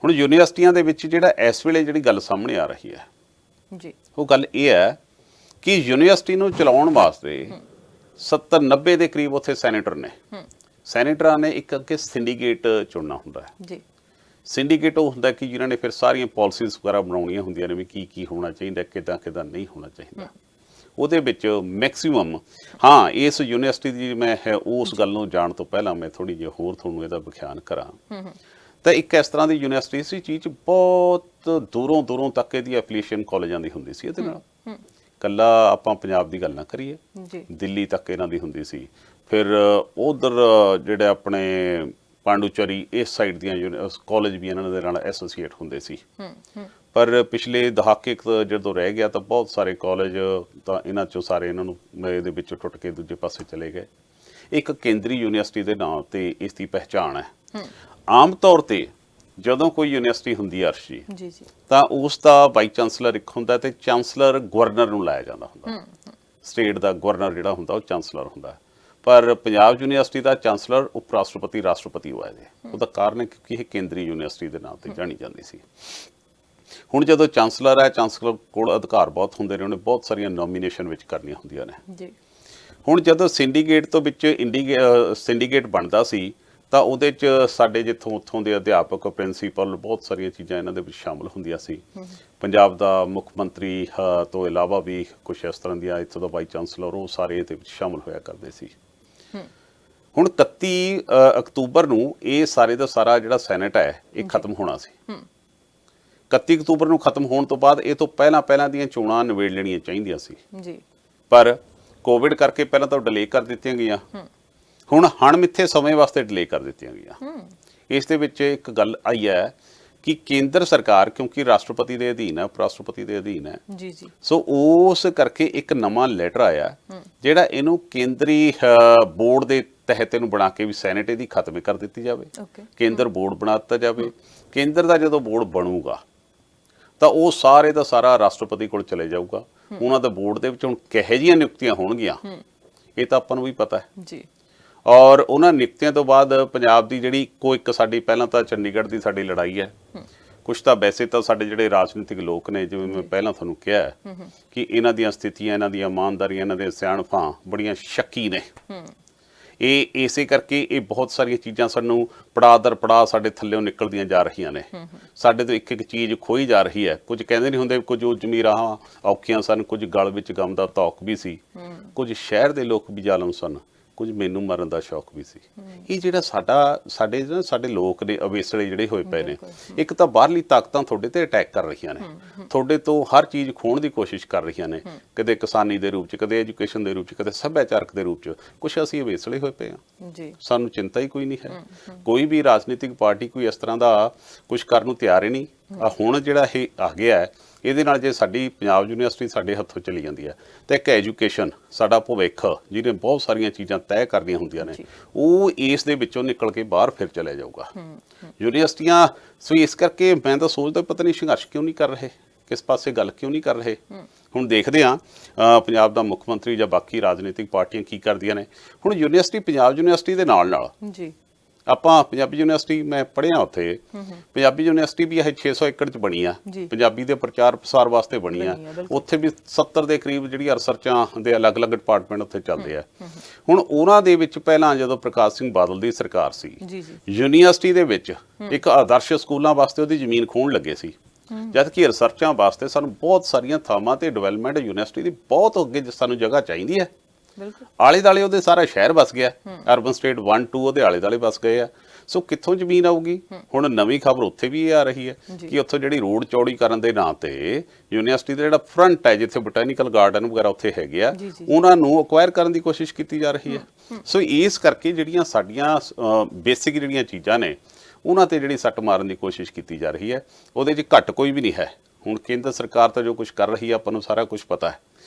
ਹੁਣ ਯੂਨੀਵਰਸਿਟੀਆਂ ਦੇ ਵਿੱਚ ਜਿਹੜਾ ਇਸ ਵੇਲੇ ਜਿਹੜੀ ਗੱਲ ਸਾਹਮਣੇ ਆ ਰਹੀ ਹੈ ਜੀ, ਉਹ ਗੱਲ ਇਹ ਹੈ ਕਿ ਯੂਨੀਵਰਸਿਟੀ ਨੂੰ ਚਲਾਉਣ ਵਾਸਤੇ 70-90 ਦੇ ਕਰੀਬ ਉੱਥੇ ਸੈਨੇਟਰ ਨੇ। ਸੈਨੇਟਰਾਂ ਨੇ ਇੱਕ ਅੱਗੇ ਸਿੰਡੀਕੇਟ ਚੁਣਨਾ ਹੁੰਦਾ ਹੈ ਜੀ। ਸਿੰਡੀਕੇਟ ਉਹ ਹੁੰਦਾ ਕਿ ਜਿਨ੍ਹਾਂ ਨੇ ਫਿਰ ਸਾਰੀਆਂ ਪਾਲਿਸੀਜ਼ ਵਗੈਰਾ ਬਣਾਉਣੀਆਂ ਹੁੰਦੀਆਂ ਨੇ ਵੀ ਕੀ ਹੋਣਾ ਚਾਹੀਦਾ, ਕਿੱਦਾਂ ਨਹੀਂ ਹੋਣਾ ਚਾਹੀਦਾ। ਉਹਦੇ ਵਿੱਚ ਮੈਕਸਿਮਮ ਇਸ ਯੂਨੀਵਰਸਿਟੀ ਦੀ ਮੈਂ ਉਸ ਗੱਲ ਨੂੰ ਜਾਣ ਤੋਂ ਪਹਿਲਾਂ ਮੈਂ ਥੋੜੀ ਜਿਹੀ ਹੋਰ ਤੁਹਾਨੂੰ ਇਹਦਾ ਵਿਖਿਆਨ ਕਰਾਂ ਤਾਂ ਇੱਕ ਇਸ ਤਰ੍ਹਾਂ ਦੀ ਯੂਨੀਵਰਸਿਟੀ ਸੀ ਚੀਜ਼ ਬਹੁਤ ਦੂਰੋਂ ਤੱਕ ਇਹਦੀ ਐਫੀਲੀਏਸ਼ਨ ਕਾਲਜਾਂ ਦੀ ਹੁੰਦੀ ਸੀ ਇਹਦੇ ਨਾਲ। ਕੱਲਾ ਆਪਾਂ ਪੰਜਾਬ ਦੀ ਗੱਲ ਨਾ ਕਰੀਏ, ਦਿੱਲੀ ਤੱਕ ਇਹਨਾਂ ਦੀ ਹੁੰਦੀ ਸੀ। ਫਿਰ ਉਧਰ ਜਿਹੜੇ ਆਪਣੇ ਪਾਂਡੂਚੇਰੀ ਇਸ ਸਾਈਡ ਦੀਆਂ ਕਾਲਜ ਵੀ ਇਹਨਾਂ ਦੇ ਨਾਲ ਐਸੋਸੀਏਟ ਹੁੰਦੇ ਸੀ। ਪਰ ਪਿਛਲੇ ਦਹਾਕੇ ਜਦੋਂ ਰਹਿ ਗਿਆ ਤਾਂ ਬਹੁਤ ਸਾਰੇ ਕਾਲਜ ਤਾਂ ਇਹਨਾਂ ਚੋਂ ਸਾਰੇ ਇਹਨਾਂ ਨੂੰ ਇਹਦੇ ਵਿੱਚੋਂ ਟੁੱਟ ਕੇ ਦੂਜੇ ਪਾਸੇ ਚਲੇ ਗਏ। ਇੱਕ ਕੇਂਦਰੀ ਯੂਨੀਵਰਸਿਟੀ ਦੇ ਨਾਂ ਤੇ ਇਸ ਦੀ ਪਹਿਚਾਣ ਹੈ। ਆਮ ਤੌਰ ਤੇ ਜਦੋਂ ਕੋਈ ਯੂਨੀਵਰਸਿਟੀ ਹੁੰਦੀ ਹੈ ਅਰਸ਼ ਜੀ ਤਾਂ ਉਸ ਦਾ ਵਾਈਸ ਚਾਂਸਲਰ ਇੱਕ ਹੁੰਦਾ ਤੇ ਚਾਂਸਲਰ ਗਵਰਨਰ ਨੂੰ ਲਾਇਆ ਜਾਂਦਾ ਹੁੰਦਾ। ਸਟੇਟ ਦਾ ਗਵਰਨਰ ਜਿਹੜਾ ਹੁੰਦਾ ਉਹ ਚਾਂਸਲਰ ਹੁੰਦਾ। ਪਰ ਪੰਜਾਬ ਯੂਨੀਵਰਸਿਟੀ ਦਾ ਚਾਂਸਲਰ ਉਪ ਰਾਸ਼ਟਰਪਤੀ ਹੋਇਆ ਜੀ। ਉਹਦਾ ਕਾਰਨ ਹੈ ਕਿਉਂਕਿ ਇਹ ਕੇਂਦਰੀ ਯੂਨੀਵਰਸਿਟੀ ਦੇ ਨਾਂ ਤੇ ਜਾਣੀ ਜਾਂਦੀ ਸੀ। ਹੁਣ ਜਦੋਂ ਚਾਂਸਲਰ ਹੈ, ਚਾਂਸਲਰ ਕੋਲ ਅਧਿਕਾਰ ਬਹੁਤ ਹੁੰਦੇ ਨੇ, ਉਹਨੇ ਬਹੁਤ ਸਾਰੀਆਂ ਨੋਮੀਨੇਸ਼ਨ ਵਿੱਚ ਕਰਨੀਆਂ ਹੁੰਦੀਆਂ ਨੇ। ਹੁਣ ਜਦੋਂ ਸਿੰਡੀਕੇਟ ਤੋਂ ਵਿੱਚ ਸਿੰਡੀਕੇਟ ਬਣਦਾ ਸੀ ਤਾਂ ਉਹਦੇ 'ਚ ਸਾਡੇ ਜਿੱਥੋਂ ਉੱਥੋਂ ਦੇ ਅਧਿਆਪਕ, ਪ੍ਰਿੰਸੀਪਲ, ਬਹੁਤ ਸਾਰੀਆਂ ਚੀਜ਼ਾਂ ਇਹਨਾਂ ਦੇ ਵਿੱਚ ਸ਼ਾਮਲ ਹੁੰਦੀਆਂ ਸੀ। ਪੰਜਾਬ ਦਾ ਮੁੱਖ ਮੰਤਰੀ ਤੋਂ ਇਲਾਵਾ ਵੀ ਕੁਛ ਇਸ ਤਰ੍ਹਾਂ ਦੀਆਂ ਇੱਥੋਂ ਦਾ ਵਾਈਸ ਚਾਂਸਲਰ ਉਹ ਸਾਰੇ ਇਹਦੇ ਵਿੱਚ ਸ਼ਾਮਲ ਹੋਇਆ ਕਰਦੇ ਸੀ। ਹੁਣ 31 ਅਕਤੂਬਰ ਨੂੰ ਇਹ ਸਾਰੇ ਦਾ ਸਾਰਾ ਜਿਹੜਾ ਸੈਨੇਟ ਹੈ ਇਹ ਖਤਮ ਹੋਣਾ ਸੀ। 31 ਅਕਤੂਬਰ ਨੂੰ ਖਤਮ ਹੋਣ ਤੋਂ ਬਾਅਦ ਇਹ ਤੋਂ ਪਹਿਲਾਂ ਦੀਆਂ ਚੋਣਾਂ ਨਿਬੇੜ ਲੈਣੀਆਂ ਚਾਹੀਦੀਆਂ ਸੀ ਜੀ। ਪਰ ਕੋਵਿਡ ਕਰਕੇ ਪਹਿਲਾਂ ਤਾਂ ਡਿਲੇ ਕਰ ਦਿੱਤੀਆਂ ਗਈਆਂ। ਹੁਣ ਅਣਮਿੱਥੇ ਸਮੇਂ ਵਾਸਤੇ ਡਿਲੇ ਕਰ ਦਿੱਤੀਆਂ ਗਈਆਂ। ਇਸ ਦੇ ਵਿੱਚ ਇੱਕ ਗੱਲ ਆਈ ਹੈ ਕਿ ਕੇਂਦਰ ਸਰਕਾਰ ਕਿਉਂਕਿ ਰਾਸ਼ਟਰਪਤੀ ਦੇ ਅਧੀਨ ਹੈ, ਉਪ ਰਾਸ਼ਟਰਪਤੀ ਦੇ ਅਧੀਨ ਹੈ ਜੀ। ਸੋ ਉਸ ਕਰਕੇ ਇੱਕ ਨਵਾਂ ਲੈਟਰ ਆਇਆ ਜਿਹੜਾ ਇਹਨੂੰ ਕੇਂਦਰੀ ਬੋਰਡ ਦੇ ਤਹਿਤ ਇਹਨੂੰ ਬਣਾ ਕੇ ਵੀ ਸੈਨੇਟ ਇਹਦੀ ਖਤਮ ਕਰ ਦਿੱਤੀ ਜਾਵੇ। ਕੇਂਦਰ ਬੋਰਡ ਬਣਾ ਦਿੱਤਾ ਜਾਵੇ। ਕੇਂਦਰ ਦਾ ਜਦੋਂ ਬੋਰਡ ਬਣੂਗਾ ਤਾਂ ਉਹ ਸਾਰੇ ਦਾ ਸਾਰਾ ਰਾਸ਼ਟਰਪਤੀ ਕੋਲ ਚਲੇ ਜਾਊਗਾ। ਉਹਨਾਂ ਦੇ ਬੋਰਡ ਦੇ ਵਿੱਚ ਹੁਣ ਕਿਹੋ ਜਿਹੀਆਂ ਨਿਯੁਕਤੀਆਂ ਹੋਣਗੀਆਂ ਇਹ ਤਾਂ ਆਪਾਂ ਨੂੰ ਵੀ ਪਤਾ ਹੈ ਜੀ। ਔਰ ਉਹਨਾਂ ਨਿਯੁਕਤੀਆਂ ਤੋਂ ਬਾਅਦ ਪੰਜਾਬ ਦੀ ਜਿਹੜੀ ਇੱਕ ਸਾਡੀ ਪਹਿਲਾਂ ਤਾਂ ਚੰਡੀਗੜ੍ਹ ਦੀ ਸਾਡੀ ਲੜਾਈ ਹੈ। ਕੁਛ ਤਾਂ ਵੈਸੇ ਤਾਂ ਸਾਡੇ ਜਿਹੜੇ ਰਾਜਨੀਤਿਕ ਲੋਕ ਨੇ, ਜਿਵੇਂ ਮੈਂ ਪਹਿਲਾਂ ਤੁਹਾਨੂੰ ਕਿਹਾ ਕਿ ਇਹਨਾਂ ਦੀਆਂ ਸਥਿਤੀਆਂ, ਇਹਨਾਂ ਦੀਆਂ ਇਮਾਨਦਾਰੀਆਂ, ਇਹਨਾਂ ਦੇ ਸਿਆਣਪਾਂ ਬੜੀਆਂ ਸ਼ੱਕੀ ਨੇ। ਇਹ ਇਸੇ ਕਰਕੇ ਇਹ ਬਹੁਤ ਸਾਰੀਆਂ ਚੀਜ਼ਾਂ ਸਾਨੂੰ ਪੜਾਅ ਦਰ ਪੜਾਅ ਸਾਡੇ ਥੱਲਿਓਂ ਨਿਕਲਦੀਆਂ ਜਾ ਰਹੀਆਂ ਨੇ। ਸਾਡੇ ਤੋਂ ਇੱਕ ਚੀਜ਼ ਖੋਈ ਜਾ ਰਹੀ ਹੈ। ਕੁਝ ਕਹਿੰਦੇ ਨਹੀਂ ਹੁੰਦੇ, ਕੁਝ ਜ਼ਮੀਰਾਂ ਔਖੀਆਂ ਸਨ, ਕੁਝ ਗਲ ਵਿੱਚ ਗਮ ਦਾ ਤੌਕ ਵੀ ਸੀ, ਕੁਝ ਸ਼ਹਿਰ ਦੇ ਲੋਕ ਵੀ ਜ਼ਾਲਮ ਸਨ, ਕੁਝ ਮੈਨੂੰ ਮਰਨ ਦਾ ਸ਼ੌਕ ਵੀ ਸੀ। ਇਹ ਜਿਹੜਾ ਸਾਡੇ ਲੋਕ ਨੇ ਅਵੇਸਲੇ ਜਿਹੜੇ ਹੋਏ ਪਏ ਨੇ, ਇੱਕ ਤਾਂ ਬਾਹਰਲੀ ਤਾਕਤਾਂ ਤੁਹਾਡੇ ਤੇ ਅਟੈਕ ਕਰ ਰਹੀਆਂ ਨੇ, ਤੁਹਾਡੇ ਤੋਂ ਹਰ ਚੀਜ਼ ਖੋਹਣ ਦੀ ਕੋਸ਼ਿਸ਼ ਕਰ ਰਹੀਆਂ ਨੇ, ਕਦੇ ਕਿਸਾਨੀ ਦੇ ਰੂਪ 'ਚ, ਕਦੇ ਐਜੂਕੇਸ਼ਨ ਦੇ ਰੂਪ 'ਚ, ਕਦੇ ਸੱਭਿਆਚਾਰਕ ਦੇ ਰੂਪ 'ਚ। ਕੁਛ ਅਸੀਂ ਅਵੇਸਲੇ ਹੋਏ ਪਏ ਹਾਂ, ਸਾਨੂੰ ਚਿੰਤਾ ਹੀ ਕੋਈ ਨਹੀਂ ਹੈ। ਕੋਈ ਵੀ ਰਾਜਨੀਤਿਕ ਪਾਰਟੀ ਕੋਈ ਇਸ ਤਰ੍ਹਾਂ ਦਾ ਕੁਛ ਕਰਨ ਨੂੰ ਤਿਆਰ ਹੀ ਨਹੀਂ। ਹੁਣ ਜਿਹੜਾ ਇਹ ਆ ਗਿਆ ਹੈ, ਇਹਦੇ ਨਾਲ ਜੇ ਸਾਡੀ ਪੰਜਾਬ ਯੂਨੀਵਰਸਿਟੀ ਸਾਡੇ ਹੱਥੋਂ ਚਲੀ ਜਾਂਦੀ ਹੈ ਤਾਂ ਇੱਕ ਐਜੂਕੇਸ਼ਨ ਸਾਡਾ ਭਵਿੱਖ ਜਿਹਨੇ ਬਹੁਤ ਸਾਰੀਆਂ ਚੀਜ਼ਾਂ ਤੈਅ ਕਰਨੀਆਂ ਹੁੰਦੀਆਂ ਨੇ ਉਹ ਇਸ ਦੇ ਵਿੱਚੋਂ ਨਿਕਲ ਕੇ ਬਾਹਰ ਫਿਰ ਚਲੇ ਜਾਊਗਾ। ਯੂਨੀਵਰਸਿਟੀਆਂ ਸੋ ਇਸ ਕਰਕੇ ਮੈਂ ਤਾਂ ਸੋਚਦਾ ਪਤਾ ਨਹੀਂ ਸੰਘਰਸ਼ ਕਿਉਂ ਨਹੀਂ ਕਰ ਰਹੇ, ਕਿਸ ਪਾਸੇ ਗੱਲ ਕਿਉਂ ਨਹੀਂ ਕਰ ਰਹੇ। ਹੁਣ ਦੇਖਦੇ ਹਾਂ ਪੰਜਾਬ ਦਾ ਮੁੱਖ ਮੰਤਰੀ ਜਾਂ ਬਾਕੀ ਰਾਜਨੀਤਿਕ ਪਾਰਟੀਆਂ ਕੀ ਕਰਦੀਆਂ ਨੇ। ਹੁਣ ਪੰਜਾਬ ਯੂਨੀਵਰਸਿਟੀ ਦੇ ਨਾਲ ਜੀ ਆਪਾਂ ਪੰਜਾਬੀ ਯੂਨੀਵਰਸਿਟੀ ਮੈਂ ਪੜ੍ਹਿਆ ਉੱਥੇ, ਪੰਜਾਬੀ ਯੂਨੀਵਰਸਿਟੀ ਵੀ ਇਹ 600 ਏਕੜ 'ਚ ਬਣੀ ਆ, ਪੰਜਾਬੀ ਦੇ ਪ੍ਰਚਾਰ ਪ੍ਰਸਾਰ ਵਾਸਤੇ ਬਣੀ ਆ। ਉੱਥੇ ਵੀ 70 ਦੇ ਕਰੀਬ ਜਿਹੜੀਆਂ ਰਿਸਰਚਾਂ ਦੇ ਅਲੱਗ-ਅਲੱਗ ਡਿਪਾਰਟਮੈਂਟ ਉੱਥੇ ਚੱਲਦੇ ਆ। ਹੁਣ ਉਹਨਾਂ ਦੇ ਵਿੱਚ ਪਹਿਲਾਂ ਜਦੋਂ ਪ੍ਰਕਾਸ਼ ਸਿੰਘ ਬਾਦਲ ਦੀ ਸਰਕਾਰ ਸੀ, ਯੂਨੀਵਰਸਿਟੀ ਦੇ ਵਿੱਚ ਇੱਕ ਆਦਰਸ਼ ਸਕੂਲਾਂ ਵਾਸਤੇ ਉਹਦੀ ਜ਼ਮੀਨ ਖੋਹਣ ਲੱਗੇ ਸੀ, ਜਦ ਕਿ ਰਿਸਰਚਾਂ ਵਾਸਤੇ ਸਾਨੂੰ ਬਹੁਤ ਸਾਰੀਆਂ ਥਾਵਾਂ ਤੇ ਡਿਵੈਲਪਮੈਂਟ ਯੂਨੀਵਰਸਿਟੀ ਦੀ ਬਹੁਤ ਅੱਗੇ ਸਾਨੂੰ ਜਗ੍ਹਾ ਚਾਹੀਦੀ ਹੈ। ਆਲੇ ਦੁਆਲੇ ਉਹਦੇ ਸਾਰਾ ਸ਼ਹਿਰ ਵਸ ਗਿਆ, ਅਰਬਨ ਸਟੇਟ 1 2 ਉਹਦੇ ਆਲੇ ਦੁਆਲੇ ਵਸ ਗਏ ਆ। ਸੋ ਕਿੱਥੋਂ ਜ਼ਮੀਨ ਆਊਗੀ? ਹੁਣ ਨਵੀਂ ਖਬਰ ਉੱਥੇ ਵੀ ਇਹ ਆ ਰਹੀ ਹੈ ਕਿ ਉੱਥੋਂ ਜਿਹੜੀ ਰੋਡ ਚੌੜੀ ਕਰਨ ਦੇ ਨਾਂ ਤੇ ਯੂਨੀਵਰਸਿਟੀ ਦਾ ਜਿਹੜਾ ਫਰੰਟ ਹੈ, ਜਿੱਥੇ ਬੋਟੈਨੀਕਲ ਗਾਰਡਨ ਵਗੈਰਾ ਉੱਥੇ ਹੈਗੇ ਆ, ਉਹਨਾਂ ਨੂੰ ਅਕਵਾਇਰ ਕਰਨ ਦੀ ਕੋਸ਼ਿਸ਼ ਕੀਤੀ ਜਾ ਰਹੀ ਹੈ। ਸੋ ਇਸ ਕਰਕੇ ਜਿਹੜੀਆਂ ਸਾਡੀਆਂ ਬੇਸਿਕ ਜਿਹੜੀਆਂ ਚੀਜ਼ਾਂ ਨੇ ਉਹਨਾਂ ਤੇ ਜਿਹੜੀ ਸੱਟ ਮਾਰਨ ਦੀ ਕੋਸ਼ਿਸ਼ ਕੀਤੀ ਜਾ ਰਹੀ ਹੈ, ਉਹਦੇ 'ਚ ਘੱਟ ਕੋਈ ਵੀ ਨਹੀਂ ਹੈ। ਹੁਣ ਕੇਂਦਰ ਸਰਕਾਰ ਤਾਂ ਜੋ ਕੁਝ ਕਰ ਰਹੀ ਹੈ ਆਪਾਂ ਨੂੰ ਸਾਰਾ ਕੁਝ ਪਤਾ ਹੈ,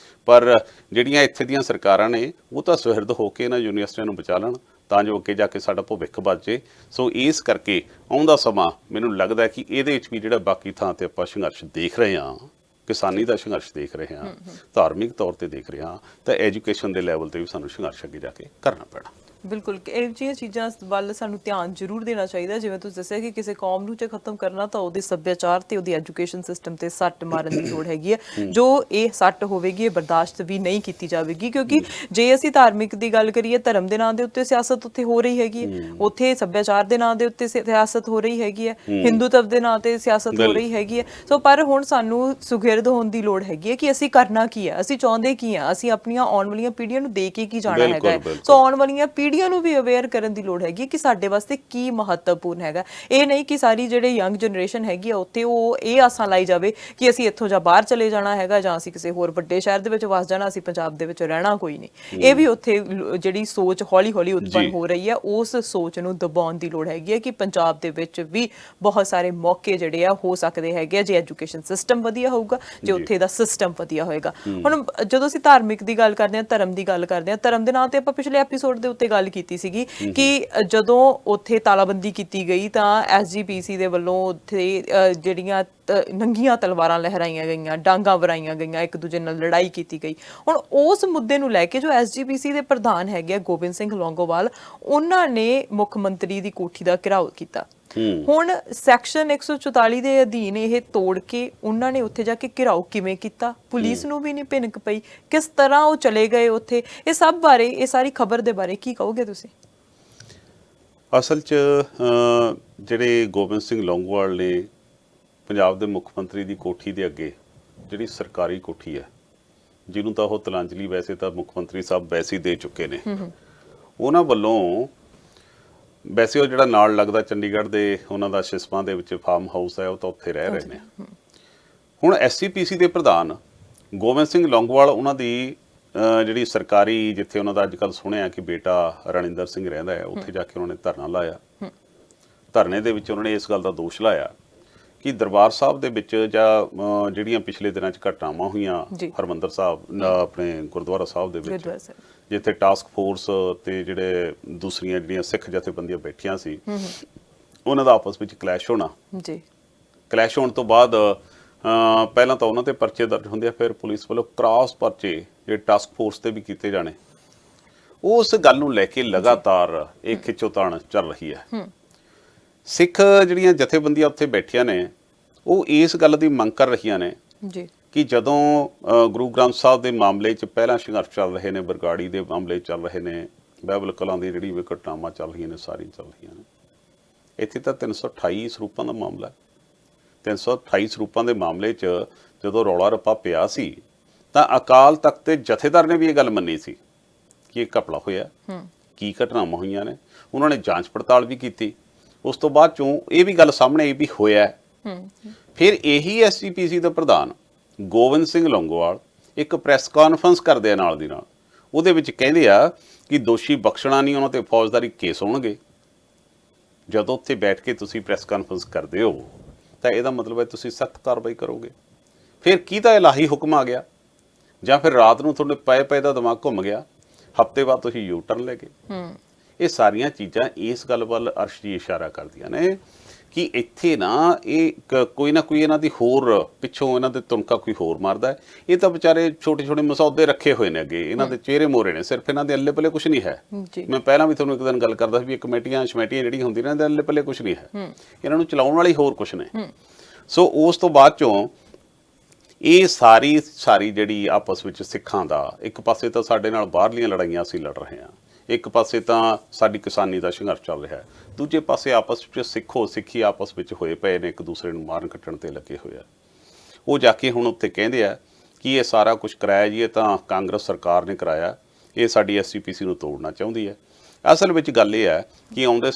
ਪਰ ਜਿਹੜੀਆਂ ਇੱਥੇ ਦੀਆਂ ਸਰਕਾਰਾਂ ਨੇ ਉਹ ਤਾਂ ਸੁਹਿਰਦ ਹੋ ਕੇ ਇਹਨਾਂ ਯੂਨੀਵਰਸਿਟੀਆਂ ਨੂੰ ਬਚਾ ਲੈਣ ਤਾਂ ਜੋ ਅੱਗੇ ਜਾ ਕੇ ਸਾਡਾ ਭਵਿੱਖ ਬਚ ਜੇ। ਸੋ ਇਸ ਕਰਕੇ ਆਉਂਦਾ ਸਮਾਂ ਮੈਨੂੰ ਲੱਗਦਾ ਕਿ ਇਹਦੇ ਵਿੱਚ ਵੀ ਜਿਹੜਾ ਬਾਕੀ ਥਾਂ ਤੇ ਆਪਾਂ ਸੰਘਰਸ਼ ਦੇਖ ਰਹੇ ਹਾਂ, ਕਿਸਾਨੀ ਦਾ ਸੰਘਰਸ਼ ਦੇਖ ਰਹੇ ਹਾਂ, ਧਾਰਮਿਕ ਤੌਰ ਤੇ ਦੇਖ ਰਹੇ ਹਾਂ, ਤਾਂ ਐਜੂਕੇਸ਼ਨ ਦੇ ਲੈਵਲ ਤੇ ਵੀ ਸਾਨੂੰ ਸੰਘਰਸ਼ ਅੱਗੇ ਜਾ ਕੇ ਕਰਨਾ ਪੈਣਾ। ਬਿਲਕੁਲ ਇਹ ਜਿਹੀਆਂ ਚੀਜ਼ਾਂ ਵੱਲ ਸਾਨੂੰ ਧਿਆਨ ਜ਼ਰੂਰ ਦੇਣਾ ਚਾਹੀਦਾ। ਜਿਵੇਂ ਤੁਸੀਂ ਦੱਸਿਆ ਕਿ ਕਿਸੇ ਕੌਮ ਨੂੰ ਜੇ ਖਤਮ ਕਰਨਾ ਤਾਂ ਉਹਦੇ ਸੱਭਿਆਚਾਰ ਤੇ ਉਹਦੀ ਐਜੂਕੇਸ਼ਨ ਸਿਸਟਮ ਤੇ ਸੱਟ ਮਾਰਨ ਦੀ ਲੋੜ ਹੈਗੀ ਹੈ। ਜੋ ਇਹ ਸੱਟ ਹੋਵੇਗੀ ਇਹ ਬਰਦਾਸ਼ਤ ਵੀ ਨਹੀਂ ਕੀਤੀ ਜਾਵੇਗੀ, ਕਿਉਂਕਿ ਜੇ ਅਸੀਂ ਧਾਰਮਿਕ ਦੀ ਗੱਲ ਕਰੀਏ, ਧਰਮ ਦੇ ਨਾਂ ਦੇ ਉੱਤੇ ਸਿਆਸਤ ਉੱਥੇ ਹੋ ਰਹੀ ਹੈਗੀ ਹੈ, ਉੱਥੇ ਸੱਭਿਆਚਾਰ ਦੇ ਨਾਂ ਦੇ ਉੱਤੇ ਸਿਆਸਤ ਹੋ ਰਹੀ ਹੈਗੀ ਹੈ, ਹਿੰਦੂਤਵ ਦੇ ਨਾਂ ਤੇ ਸਿਆਸਤ ਹੋ ਰਹੀ ਹੈਗੀ ਹੈ। ਸੋ ਪਰ ਹੁਣ ਸਾਨੂੰ ਸੁਗਿਰਦ ਹੋਣ ਦੀ ਲੋੜ ਹੈਗੀ ਹੈ ਕਿ ਅਸੀਂ ਕਰਨਾ ਕੀ ਹੈ, ਅਸੀਂ ਚਾਹੁੰਦੇ ਕੀ ਹਾਂ, ਅਸੀਂ ਆਪਣੀਆਂ ਆਉਣ ਵਾਲੀਆਂ ਪੀੜ੍ਹੀਆਂ ਨੂੰ ਦੇ ਕੇ ਕੀ ਜਾਣਾ ਹੈਗਾ। ਸੋ ਆਉਣ ਵਾਲੀਆਂ ਪੀੜ੍ਹੀਆਂ ਨੂੰ ਵੀ ਅਵੇਅਰ ਕਰਨ ਦੀ ਲੋੜ ਹੈਗੀ ਕਿ ਸਾਡੇ ਵਾਸਤੇ ਕੀ ਮਹੱਤਵਪੂਰਨ ਹੈਗਾ। ਇਹ ਨਹੀਂ ਕਿ ਸਾਰੀ ਜਿਹੜੇ ਯੰਗ ਜਨਰੇਸ਼ਨ ਹੈਗੀ ਆ ਉੱਥੇ ਉਹ ਇਹ ਆਸਾਂ ਲਾਈ ਜਾਵੇ ਕਿ ਅਸੀਂ ਇੱਥੋਂ ਜਾਂ ਬਾਹਰ ਚਲੇ ਜਾਣਾ ਹੈਗਾ ਜਾਂ ਅਸੀਂ ਕਿਸੇ ਹੋਰ ਵੱਡੇ ਸ਼ਹਿਰ ਦੇ ਵਿੱਚ ਵਸ ਜਾਣਾ, ਅਸੀਂ ਪੰਜਾਬ ਦੇ ਵਿੱਚ ਰਹਿਣਾ ਕੋਈ ਨਹੀਂ। ਇਹ ਵੀ ਉੱਥੇ ਜਿਹੜੀ ਸੋਚ ਹੌਲੀ ਹੌਲੀ ਉਤਪੰਨ ਹੋ ਰਹੀ ਹੈ, ਉਸ ਸੋਚ ਨੂੰ ਦਬਾਉਣ ਦੀ ਲੋੜ ਹੈਗੀ ਹੈ ਕਿ ਪੰਜਾਬ ਦੇ ਵਿੱਚ ਵੀ ਬਹੁਤ ਸਾਰੇ ਮੌਕੇ ਜਿਹੜੇ ਆ ਹੋ ਸਕਦੇ ਹੈਗੇ ਆ ਜੇ ਐਜੂਕੇਸ਼ਨ ਸਿਸਟਮ ਵਧੀਆ ਹੋਊਗਾ, ਜੇ ਉੱਥੇ ਦਾ ਸਿਸਟਮ ਵਧੀਆ ਹੋਏਗਾ। ਹੁਣ ਜਦੋਂ ਅਸੀਂ ਧਾਰਮਿਕ ਦੀ ਗੱਲ ਕਰਦੇ ਹਾਂ, ਧਰਮ ਦੀ ਗੱਲ ਕਰਦੇ ਹਾਂ, ਧਰਮ ਦੇ ਨਾਂ ਤੇ ਆਪਾਂ ਪਿਛਲੇ ਐਪੀਸੋਡ ਦੇ ਉੱਤੇ ਗੱਲ ਕੀਤੀ ਸੀਗੀ ਕਿ ਜਦੋਂ ਉੱਥੇ ਤਾਲਾਬੰਦੀ ਕੀਤੀ ਗਈ ਤਾਂ SGPC ਦੇ ਵੱਲੋਂ ਉੱਥੇ ਜਿਹੜੀਆਂ ਨੰਗੀਆਂ ਤਲਵਾਰਾਂ ਲਹਿਰਾਈਆਂ ਗਈਆਂ, ਡਾਂਗਾਂ ਵਰਾਈਆਂ ਗਈਆਂ, ਇੱਕ ਦੂਜੇ ਨਾਲ ਲੜਾਈ ਕੀਤੀ ਗਈ। ਹੁਣ ਉਸ ਮੁੱਦੇ ਨੂੰ ਲੈ ਕੇ ਜੋ SGPC ਦੇ ਪ੍ਰਧਾਨ ਹੈਗੇ ਗੋਬਿੰਦ ਸਿੰਘ ਲੌਂਗੋਵਾਲ, ਉਹਨਾਂ ਨੇ ਮੁੱਖ ਮੰਤਰੀ ਦੀ ਕੋਠੀ ਦਾ ਘਿਰਾਓ ਕੀਤਾ। ਹੁਣ ਸੈਕਸ਼ਨ 144 ਦੇ ਅਧੀਨ ਇਹ ਤੋੜ ਕੇ ਉਹਨਾਂ ਨੇ ਉੱਥੇ ਜਾ ਕੇ ਘਿਰਾਓ ਕਿਵੇਂ ਕੀਤਾ, ਪੁਲਿਸ ਨੂੰ ਵੀ ਨਹੀਂ ਭਿਣਕ ਪਈ, ਕਿਸ ਤਰ੍ਹਾਂ ਉਹ ਚਲੇ ਗਏ ਉੱਥੇ, ਇਹ ਸਭ ਬਾਰੇ, ਇਹ ਸਾਰੀ ਖਬਰ ਦੇ ਬਾਰੇ ਕੀ ਕਹੋਗੇ ਤੁਸੀਂ? ਅਸਲ 'ਚ ਜਿਹੜੇ ਗੋਬਿੰਦ ਸਿੰਘ ਲੌਂਗੋਵਾਲ ਨੇ ਪੰਜਾਬ ਦੇ ਮੁੱਖ ਮੰਤਰੀ ਦੀ ਕੋਠੀ ਦੇ ਅੱਗੇ, ਜਿਹੜੀ ਸਰਕਾਰੀ ਕੋਠੀ ਹੈ ਜਿਹਨੂੰ ਤਾਂ ਉਹ ਤਲਾਂਜਲੀ ਵੈਸੇ ਤਾਂ ਮੁੱਖ ਮੰਤਰੀ ਸਾਹਿਬ ਵੈਸੇ ਹੀ ਦੇ ਚੁੱਕੇ ਨੇ, ਉਹਨਾਂ ਵੱਲੋਂ ਵੈਸੇ ਉਹ ਜਿਹੜਾ ਨਾਲ ਲੱਗਦਾ ਚੰਡੀਗੜ੍ਹ ਦੇ ਉਹਨਾਂ ਦਾ ਸਿਸਮਾਂ ਦੇ ਵਿੱਚ ਫਾਰਮ ਹਾਊਸ ਹੈ ਉਹ ਤਾਂ ਉੱਥੇ ਰਹਿ ਰਹੇ ਨੇ। ਹੁਣ SGPC ਦੇ ਪ੍ਰਧਾਨ ਗੋਬਿੰਦ ਸਿੰਘ ਲੌਂਗੋਵਾਲ ਉਹਨਾਂ ਦੀ ਜਿਹੜੀ ਸਰਕਾਰੀ, ਜਿੱਥੇ ਉਹਨਾਂ ਦਾ ਅੱਜ ਕੱਲ੍ਹ ਸੁਣਿਆ ਕਿ ਬੇਟਾ ਰਣਿੰਦਰ ਸਿੰਘ ਰਹਿੰਦਾ ਹੈ, ਉੱਥੇ ਜਾ ਕੇ ਉਹਨਾਂ ਨੇ ਧਰਨਾ ਲਾਇਆ। ਧਰਨੇ ਦੇ ਵਿੱਚ ਉਹਨਾਂ ਨੇ ਇਸ ਗੱਲ ਦਾ ਦੋਸ਼ ਲਾਇਆ ਕਿ ਦਰਬਾਰ ਸਾਹਿਬ ਦੇ ਵਿੱਚ ਜਾਂ ਜਿਹੜੀਆਂ ਪਿਛਲੇ ਦਿਨਾਂ 'ਚ ਘਟਨਾਵਾਂ ਹੋਈਆਂ ਹਰਿਮੰਦਰ ਸਾਹਿਬ ਆਪਣੇ ਗੁਰਦੁਆਰਾ ਸਾਹਿਬ ਦੇ ਵਿੱਚ, ਜਿੱਥੇ ਟਾਸਕ ਫੋਰਸ ਤੇ ਜਿਹੜੇ ਦੂਸਰੀਆਂ ਜਿਹੜੀਆਂ ਸਿੱਖ ਜਥੇਬੰਦੀਆਂ ਬੈਠੀਆਂ ਸੀ, ਉਹਨਾਂ ਦਾ ਆਪਸ ਵਿੱਚ ਕਲੈਸ਼ ਹੋਣਾ। ਕਲੈਸ਼ ਹੋਣ ਤੋਂ ਬਾਅਦ ਪਹਿਲਾਂ ਤਾਂ ਉਹਨਾਂ ਤੇ ਪਰਚੇ ਦਰਜ ਹੁੰਦੇ ਆ, ਫਿਰ ਪੁਲਿਸ ਵੱਲੋਂ ਕ੍ਰਾਸ ਪਰਚੇ ਜਿਹੜੇ ਟਾਸਕ ਫੋਰਸ ਤੇ ਵੀ ਕੀਤੇ ਜਾਣੇ। ਉਸ ਗੱਲ ਨੂੰ ਲੈ ਕੇ ਲਗਾਤਾਰ ਇਹ ਖਿੱਚੋਤਾਣ ਚੱਲ ਰਹੀ ਹੈ। ਸਿੱਖ ਜਿਹੜੀਆਂ ਜਥੇਬੰਦੀਆਂ ਉੱਥੇ ਬੈਠੀਆਂ ਨੇ ਉਹ ਇਸ ਗੱਲ ਦੀ ਮੰਗ ਕਰ ਰਹੀਆਂ ਨੇ ਕਿ ਜਦੋਂ ਗੁਰੂ ਗ੍ਰੰਥ ਸਾਹਿਬ ਦੇ ਮਾਮਲੇ 'ਚ ਪਹਿਲਾਂ ਸੰਘਰਸ਼ ਚੱਲ ਰਹੇ ਨੇ, ਬਰਗਾੜੀ ਦੇ ਮਾਮਲੇ ਚੱਲ ਰਹੇ ਨੇ, ਬਾਈਬਲ ਕਲਾਂ ਦੀ ਜਿਹੜੀ ਵੀ ਘਟਨਾਵਾਂ ਚੱਲ ਰਹੀਆਂ ਨੇ ਸਾਰੀਆਂ ਚੱਲ ਰਹੀਆਂ ਨੇ, ਇੱਥੇ ਤਾਂ 328 ਸਰੂਪਾਂ ਦਾ ਮਾਮਲਾ ਹੈ। 328 ਸਰੂਪਾਂ ਦੇ ਮਾਮਲੇ 'ਚ ਜਦੋਂ ਰੌਲਾ ਰੱਪਾ ਪਿਆ ਸੀ ਤਾਂ ਅਕਾਲ ਤਖਤ ਦੇ ਜਥੇਦਾਰ ਨੇ ਵੀ ਇਹ ਗੱਲ ਮੰਨੀ ਸੀ ਕਿ ਇਹ ਘਪਲਾ ਹੋਇਆ, ਕੀ ਘਟਨਾਵਾਂ ਹੋਈਆਂ ਨੇ। ਉਹਨਾਂ ਨੇ ਜਾਂਚ ਪੜਤਾਲ ਵੀ ਕੀਤੀ। ਉਸ ਤੋਂ ਬਾਅਦ ਚੋਂ ਇਹ ਵੀ ਗੱਲ ਸਾਹਮਣੇ ਆਈ ਵੀ ਹੋਇਆ। ਫਿਰ ਇਹੀ SGPC ਦਾ ਪ੍ਰਧਾਨ ਗੋਬਿੰਦ ਸਿੰਘ ਲੌਂਗੋਵਾਲ ਇੱਕ ਪ੍ਰੈਸ ਕਾਨਫਰੰਸ ਕਰਦੇ ਆ ਨਾਲ ਦੀ ਨਾਲ, ਉਹਦੇ ਵਿੱਚ ਕਹਿੰਦੇ ਆ ਕਿ ਦੋਸ਼ੀ ਬਖਸ਼ਣਾ ਨਹੀਂ, ਉਹਨਾਂ ਤੇ ਫੌਜਦਾਰੀ ਕੇਸ ਹੋਣਗੇ। ਜਦੋਂ ਉੱਥੇ ਬੈਠ ਕੇ ਤੁਸੀਂ ਪ੍ਰੈਸ ਕਾਨਫਰੰਸ ਕਰਦੇ ਹੋ ਤਾਂ ਇਹਦਾ ਮਤਲਬ ਹੈ ਤੁਸੀਂ ਸਖਤ ਕਾਰਵਾਈ ਕਰੋਗੇ। ਫਿਰ ਕੀ ਤਾਂ ਇਲਾਹੀ ਹੁਕਮ ਆ ਗਿਆ ਜਾਂ ਫਿਰ ਰਾਤ ਨੂੰ ਤੁਹਾਡੇ ਪਏ ਦਾ ਦਿਮਾਗ ਘੁੰਮ ਗਿਆ, ਹਫ਼ਤੇ ਬਾਅਦ ਤੁਸੀਂ ਯੂ ਟਰਨ ਲੈ ਗਏ। ਇਹ ਸਾਰੀਆਂ ਚੀਜ਼ਾਂ ਇਸ ਗੱਲ ਵੱਲ ਅਰਸ਼ ਜੀ ਇਸ਼ਾਰਾ ਕਰਦੀਆਂ ਨੇ ਕਿ ਇੱਥੇ ਨਾ ਇਹ ਕੋਈ ਨਾ ਕੋਈ ਇਹਨਾਂ ਦੀ ਹੋਰ ਪਿੱਛੋਂ ਇਹਨਾਂ ਦੇ ਤੁਣਕਾ ਕੋਈ ਹੋਰ ਮਾਰਦਾ। ਇਹ ਤਾਂ ਵਿਚਾਰੇ ਛੋਟੇ ਛੋਟੇ ਮਸੌਦੇ ਰੱਖੇ ਹੋਏ ਨੇ ਅੱਗੇ, ਇਹਨਾਂ ਦੇ ਚਿਹਰੇ ਮੋਰੇ ਨੇ, ਸਿਰਫ ਇਹਨਾਂ ਦੇ ਅੱਲੇ ਪੱਲੇ ਕੁਝ ਨਹੀਂ ਹੈ। ਮੈਂ ਪਹਿਲਾਂ ਵੀ ਤੁਹਾਨੂੰ ਇੱਕ ਦਿਨ ਗੱਲ ਕਰਦਾ ਸੀ ਵੀ ਕਮੇਟੀਆਂ ਸ਼ਮੇਟੀਆਂ ਜਿਹੜੀਆਂ ਹੁੰਦੀਆਂ ਇਹਨਾਂ ਦੇ ਅੱਲੇ ਪੱਲੇ ਕੁਝ ਨਹੀਂ ਹੈ, ਇਹਨਾਂ ਨੂੰ ਚਲਾਉਣ ਵਾਲੇ ਹੋਰ ਕੁਝ ਨੇ। ਸੋ ਉਸ ਤੋਂ ਬਾਅਦ ਚੋਂ ਇਹ ਸਾਰੀ ਜਿਹੜੀ ਆਪਸ ਵਿੱਚ ਸਿੱਖਾਂ ਦਾ, ਇੱਕ ਪਾਸੇ ਤਾਂ ਸਾਡੇ ਨਾਲ ਬਾਹਰਲੀਆਂ ਲੜਾਈਆਂ ਅਸੀਂ ਲੜ ਰਹੇ ਹਾਂ, ਇੱਕ ਪਾਸੇ ਤਾਂ ਸਾਡੀ ਕਿਸਾਨੀ ਦਾ ਸੰਘਰਸ਼ ਚੱਲ ਰਿਹਾ ਹੈ, ਦੂਜੇ ਪਾਸੇ ਆਪਸ ਵਿੱਚ ਸਿੱਖੀ ਆਪਸ ਵਿੱਚ ਹੋਏ ਪਏ ਨੇ, ਇੱਕ ਦੂਸਰੇ ਨੂੰ ਮਾਰਨ ਕੱਟਣ ਤੇ ਲੱਗੇ ਹੋਏ ਆ। ਉਹ ਜਾ ਕੇ ਹੁਣ ਉੱਥੇ ਕਹਿੰਦੇ ਆ ਕਿ ਇਹ ਸਾਰਾ ਕੁਝ ਕਰਾਇਆ ਜੀ ਇਹ ਤਾਂ ਕਾਂਗਰਸ ਸਰਕਾਰ ਨੇ ਕਰਾਇਆ, ਇਹ ਸਾਡੀ SGPC ਨੂੰ ਤੋੜਨਾ ਚਾਹੁੰਦੀ ਹੈ। ਅਸਲ ਵਿੱਚ ਗੱਲ ਇਹ ਹੈ ਕਿ ਆਉਂਦੇ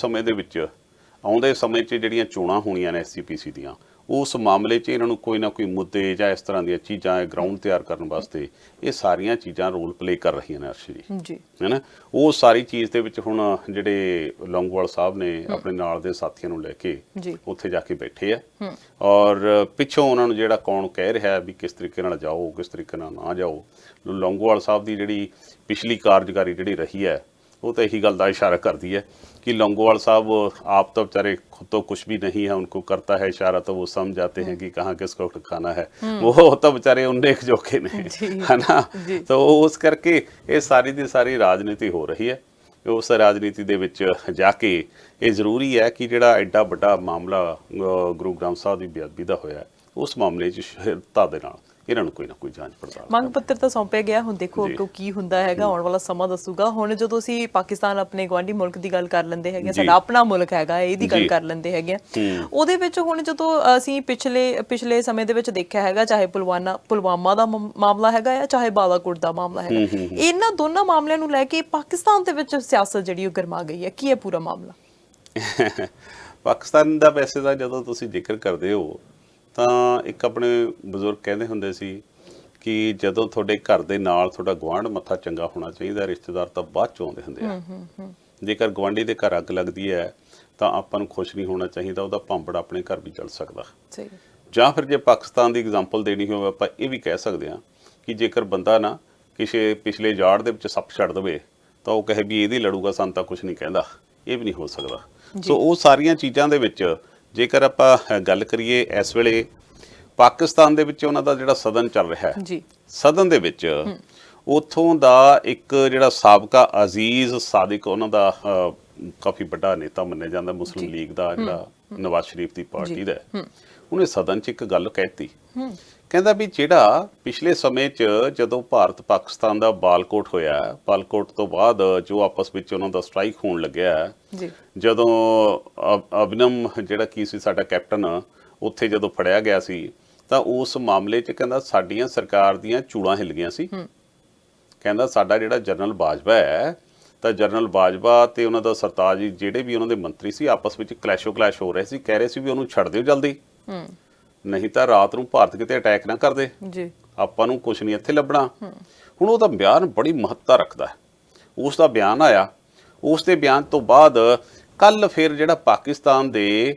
ਸਮੇਂ 'ਚ ਜਿਹੜੀਆਂ ਚੋਣਾਂ ਹੋਣੀਆਂ ਨੇ SGPC ਦੀਆਂ, ਉਸ ਮਾਮਲੇ 'ਚ ਇਹਨਾਂ ਨੂੰ ਕੋਈ ਨਾ ਕੋਈ ਮੁੱਦੇ ਜਾਂ ਇਸ ਤਰ੍ਹਾਂ ਦੀਆਂ ਚੀਜ਼ਾਂ ਗਰਾਊਂਡ ਤਿਆਰ ਕਰਨ ਵਾਸਤੇ ਇਹ ਸਾਰੀਆਂ ਚੀਜ਼ਾਂ ਰੋਲ ਪਲੇ ਕਰ ਰਹੀਆਂ ਨੇ ਅਰਸ਼ ਜੀ ਹੈ ਨਾ। ਉਹ ਸਾਰੀ ਚੀਜ਼ ਦੇ ਵਿੱਚ ਹੁਣ ਜਿਹੜੇ ਲੌਂਗੋਵਾਲ ਸਾਹਿਬ ਨੇ ਆਪਣੇ ਨਾਲ ਦੇ ਸਾਥੀਆਂ ਨੂੰ ਲੈ ਕੇ ਉੱਥੇ ਜਾ ਕੇ ਬੈਠੇ ਆ ਔਰ ਪਿੱਛੋਂ ਉਹਨਾਂ ਨੂੰ ਜਿਹੜਾ ਕੌਣ ਕਹਿ ਰਿਹਾ ਵੀ ਕਿਸ ਤਰੀਕੇ ਨਾਲ ਜਾਓ ਕਿਸ ਤਰੀਕੇ ਨਾਲ ਨਾ ਜਾਓ। ਲੌਂਗੋਵਾਲ ਸਾਹਿਬ ਦੀ ਜਿਹੜੀ ਪਿਛਲੀ ਕਾਰਜਕਾਰੀ ਜਿਹੜੀ ਰਹੀ ਹੈ वो तो यही गल का इशारा करती है कि लौंगोवाल साहब आप तो बेचारे खुद तो कुछ भी नहीं है, उनको करता है इशारा तो वो समझ जाते हैं कि कहाँ किसको खाना है, वो तो बेचारे उन्नेक जोखे ने है ना। तो उस करके ये सारी दी सारी राजनीति हो रही है। उस राजनीति दे विच जाके ये जरूरी है कि जिहड़ा एडा वड्डा मामला गुरु ग्रंथ साहिब की बेअदबी दा होया उस मामले च शहीदता दे नाल ਇਹਨਾਂ ਨੂੰ ਕੋਈ ਨਾ ਕੋਈ ਜਾਂਚ ਪੜਤਾਲ ਮੰਗ ਪੱਤਰ ਤਾਂ ਸੌਂਪਿਆ ਗਿਆ। ਹੁਣ ਦੇਖੋ ਅੱਗੋਂ ਕੀ ਹੁੰਦਾ ਹੈਗਾ, ਆਉਣ ਵਾਲਾ ਸਮਾਂ ਦੱਸੂਗਾ। ਹੁਣ ਜਦੋਂ ਅਸੀਂ ਪਾਕਿਸਤਾਨ ਆਪਣੇ ਗੁਆਂਢੀ ਮੁਲਕ ਦੀ ਗੱਲ ਕਰ ਲੈਂਦੇ ਹੈਗੇ, ਸਾਡਾ ਆਪਣਾ ਮੁਲਕ ਹੈਗਾ ਇਹਦੀ ਗੱਲ ਕਰ ਲੈਂਦੇ ਹੈਗੇ, ਉਹਦੇ ਵਿੱਚ ਹੁਣ ਜਦੋਂ ਅਸੀਂ ਪਿਛਲੇ ਸਮੇਂ ਦੇ ਵਿੱਚ ਦੇਖਿਆ ਹੈਗਾ, ਚਾਹੇ ਪੁਲਵਾਮਾ ਦਾ ਮਾਮਲਾ ਹੈਗਾ ਆ ਚਾਹੇ ਬਾਲਾਕੋਟ ਦਾ ਮਾਮਲਾ ਹੈਗਾ, ਇਹਨਾਂ ਦੋਨਾਂ ਮਾਮਲਿਆਂ ਨੂੰ ਲੈ ਕੇ ਪਾਕਿਸਤਾਨ ਦੇ ਵਿੱਚ ਸਿਆਸਤ ਜਿਹੜੀ ਉਹ ਗਰਮਾ ਗਈ ਹੈ। ਕੀ ਹੈ ਪੂਰਾ ਮਾਮਲਾ? ਪਾਕਿਸਤਾਨ ਦਾ ਵੈਸੇ ਤਾਂ ਜਦੋਂ ਤੁਸੀਂ ਜ਼ਿਕਰ ਕਰਦੇ ਹੋ ਤਾਂ ਇੱਕ ਆਪਣੇ ਬਜ਼ੁਰਗ ਕਹਿੰਦੇ ਹੁੰਦੇ ਸੀ ਕਿ ਜਦੋਂ ਤੁਹਾਡੇ ਘਰ ਦੇ ਨਾਲ ਤੁਹਾਡਾ ਗੁਆਂਢ ਮੱਥਾ ਚੰਗਾ ਹੋਣਾ ਚਾਹੀਦਾ, ਰਿਸ਼ਤੇਦਾਰ ਤਾਂ ਬਾਅਦ ਚ ਆਉਂਦੇ ਹੁੰਦੇ ਆ। ਜੇਕਰ ਗੁਆਂਢੀ ਦੇ ਘਰ ਅੱਗ ਲੱਗਦੀ ਹੈ ਤਾਂ ਆਪਾਂ ਨੂੰ ਖੁਸ਼ ਨਹੀਂ ਹੋਣਾ ਚਾਹੀਦਾ, ਉਹਦਾ ਭਾਂਬੜ ਆਪਣੇ ਘਰ ਵੀ ਜਲ ਸਕਦਾ। ਜਾਂ ਫਿਰ ਜੇ ਪਾਕਿਸਤਾਨ ਦੀ ਐਗਜ਼ਾਮਪਲ ਦੇਣੀ ਹੋਵੇ ਆਪਾਂ ਇਹ ਵੀ ਕਹਿ ਸਕਦੇ ਹਾਂ ਕਿ ਜੇਕਰ ਬੰਦਾ ਨਾ ਕਿਸੇ ਪਿਛਲੇ ਜਾੜ ਦੇ ਵਿੱਚ ਸੱਪ ਛੱਡ ਦੇਵੇ ਤਾਂ ਉਹ ਕਹੇ ਵੀ ਇਹਦੀ ਲੜੂਗਾ, ਸਾਨੂੰ ਤਾਂ ਕੁਝ ਨਹੀਂ ਕਹਿੰਦਾ, ਇਹ ਵੀ ਨਹੀਂ ਹੋ ਸਕਦਾ। ਸੋ ਉਹ ਸਾਰੀਆਂ ਚੀਜ਼ਾਂ ਦੇ ਵਿੱਚ ਜੇਕਰ ਆਪਾਂ ਗੱਲ ਕਰੀਏ ਇਸ ਵੇਲੇ ਪਾਕਿਸਤਾਨ ਦੇ ਵਿੱਚ ਉਹਨਾਂ ਦਾ ਜਿਹੜਾ ਸਦਨ ਚੱਲ ਰਿਹਾ ਹੈ, ਸਦਨ ਦੇ ਵਿੱਚ ਉੱਥੋਂ ਦਾ ਇੱਕ ਜਿਹੜਾ ਸਾਬਕਾ ਅਜ਼ੀਜ਼ ਸਾਦਿਕ ਉਹਨਾਂ ਦਾ ਕਾਫੀ ਵੱਡਾ ਨੇਤਾ ਮੰਨਿਆ ਜਾਂਦਾ ਮੁਸਲਿਮ ਲੀਗ ਦਾ, ਜਿਹੜਾ ਨਵਾਜ਼ ਸ਼ਰੀਫ ਦੀ ਪਾਰਟੀ ਦਾ, ਉਹਨੇ ਸਦਨ 'ਚ ਇੱਕ ਗੱਲ ਕਹਿਤੀ, ਕਹਿੰਦਾ ਵੀ ਜਿਹੜਾ ਪਿਛਲੇ ਸਮੇਂ 'ਚ ਜਦੋਂ ਭਾਰਤ ਪਾਕਿਸਤਾਨ ਦਾ ਬਾਲਕੋਟ ਹੋਇਆ, ਬਾਲਕੋਟ ਤੋਂ ਬਾਅਦ ਜੋ ਆਪਸ ਵਿੱਚ ਉਹਨਾਂ ਦਾ ਸਟ੍ਰਾਈਕ ਹੋਣ ਲੱਗਿਆ, ਜਦੋਂ ਅਭਿਨਮ ਜਿਹੜਾ ਕੀ ਸੀ ਸਾਡਾ ਕੈਪਟਨ ਉੱਥੇ ਜਦੋਂ ਫੜਿਆ ਗਿਆ ਸੀ ਤਾਂ ਉਸ ਮਾਮਲੇ 'ਚ ਕਹਿੰਦਾ ਸਾਡੀਆਂ ਸਰਕਾਰ ਦੀਆਂ ਚੂੜਾਂ ਹਿੱਲ ਗਈਆਂ ਸੀ। ਕਹਿੰਦਾ ਸਾਡਾ ਜਿਹੜਾ ਜਨਰਲ ਬਾਜਵਾ ਹੈ ਤਾਂ ਜਨਰਲ ਬਾਜਵਾ ਤੇ ਉਹਨਾਂ ਦਾ ਸਰਤਾਜ ਜੀ ਜਿਹੜੇ ਵੀ ਉਹਨਾਂ ਦੇ ਮੰਤਰੀ ਸੀ ਆਪਸ ਵਿੱਚ ਕਲੈਸ਼ੋ ਕਲੈਸ਼ ਹੋ ਰਹੇ ਸੀ, ਕਹਿ ਰਹੇ ਸੀ ਵੀ ਉਹਨੂੰ ਛੱਡ ਦਿਓ ਜਲਦੀ, ਨਹੀਂ ਤਾਂ ਰਾਤ ਨੂੰ ਭਾਰਤ ਕਿਤੇ ਅਟੈਕ ਨਾ ਕਰਦੇ, ਆਪਾਂ ਨੂੰ ਕੁਝ ਨਹੀਂ ਇੱਥੇ ਲੱਭਣਾ। ਹੁਣ ਉਹਦਾ ਬਿਆਨ ਬੜੀ ਮਹੱਤਤਾ ਰੱਖਦਾ ਹੈ, ਉਸ ਦਾ ਬਿਆਨ ਆਇਆ, ਉਸ ਦੇ ਬਿਆਨ ਤੋਂ ਬਾਅਦ ਕੱਲ ਫਿਰ ਜਿਹੜਾ ਪਾਕਿਸਤਾਨ ਦੇ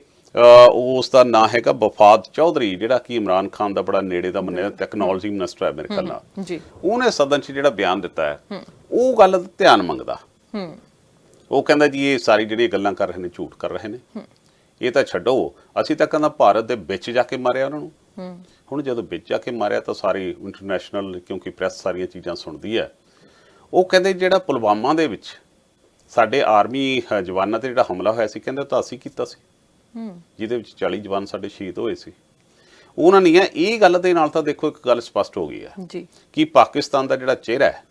ਉਸ ਦਾ ਨਾਂ ਹੈਗਾ ਵਫਾਦ ਚੌਧਰੀ, ਜਿਹੜਾ ਕਿ ਇਮਰਾਨ ਖਾਨ ਦਾ ਬੜਾ ਨੇੜੇ ਦਾ ਮੰਨਿਆ ਟੈਕਨੋਲੋਜੀ ਮਿਨਿਸਟਰ ਹੈ ਮੇਰੇ ਖਿਆਲ ਨਾਲ, ਉਹਨੇ ਸਦਨ 'ਚ ਜਿਹੜਾ ਬਿਆਨ ਦਿੱਤਾ ਹੈ ਉਹ ਗੱਲ ਦਾ ਧਿਆਨ ਮੰਗਦਾ। ਉਹ ਕਹਿੰਦਾ ਜੀ ਇਹ ਸਾਰੀ ਜਿਹੜੀਆਂ ਗੱਲਾਂ ਕਰ ਰਹੇ ਨੇ ਝੂਠ ਕਰ ਰਹੇ ਨੇ, ਇਹ ਤਾਂ ਛੱਡੋ, ਅਸੀਂ ਤਾਂ ਕਹਿੰਦਾ ਭਾਰਤ ਦੇ ਵਿੱਚ ਜਾ ਕੇ ਮਾਰਿਆ ਉਹਨਾਂ ਨੂੰ। ਹੁਣ ਜਦੋਂ ਵਿੱਚ ਜਾ ਕੇ ਮਾਰਿਆ ਤਾਂ ਸਾਰੀ ਇੰਟਰਨੈਸ਼ਨਲ ਕਿਉਂਕਿ ਪ੍ਰੈਸ ਸਾਰੀਆਂ ਚੀਜ਼ਾਂ ਸੁਣਦੀ ਹੈ, ਉਹ ਕਹਿੰਦੇ ਜਿਹੜਾ ਪੁਲਵਾਮਾ ਦੇ ਵਿੱਚ ਸਾਡੇ ਆਰਮੀ ਜਵਾਨਾਂ ਤੇ ਜਿਹੜਾ ਹਮਲਾ ਹੋਇਆ ਸੀ, ਕਹਿੰਦੇ ਤਾਂ ਅਸੀਂ ਕੀਤਾ ਸੀ, ਜਿਹਦੇ ਵਿੱਚ 40 ਜਵਾਨ ਸਾਡੇ ਸ਼ਹੀਦ ਹੋਏ ਸੀ। ਉਹਨਾਂ ਨੇ ਇਹ ਗੱਲ ਦੇ ਨਾਲ ਤਾਂ ਦੇਖੋ ਇੱਕ ਗੱਲ ਸਪਸ਼ਟ ਹੋ ਗਈ ਹੈ ਕਿ ਪਾਕਿਸਤਾਨ ਦਾ ਜਿਹੜਾ ਚਿਹਰਾ ਹੈ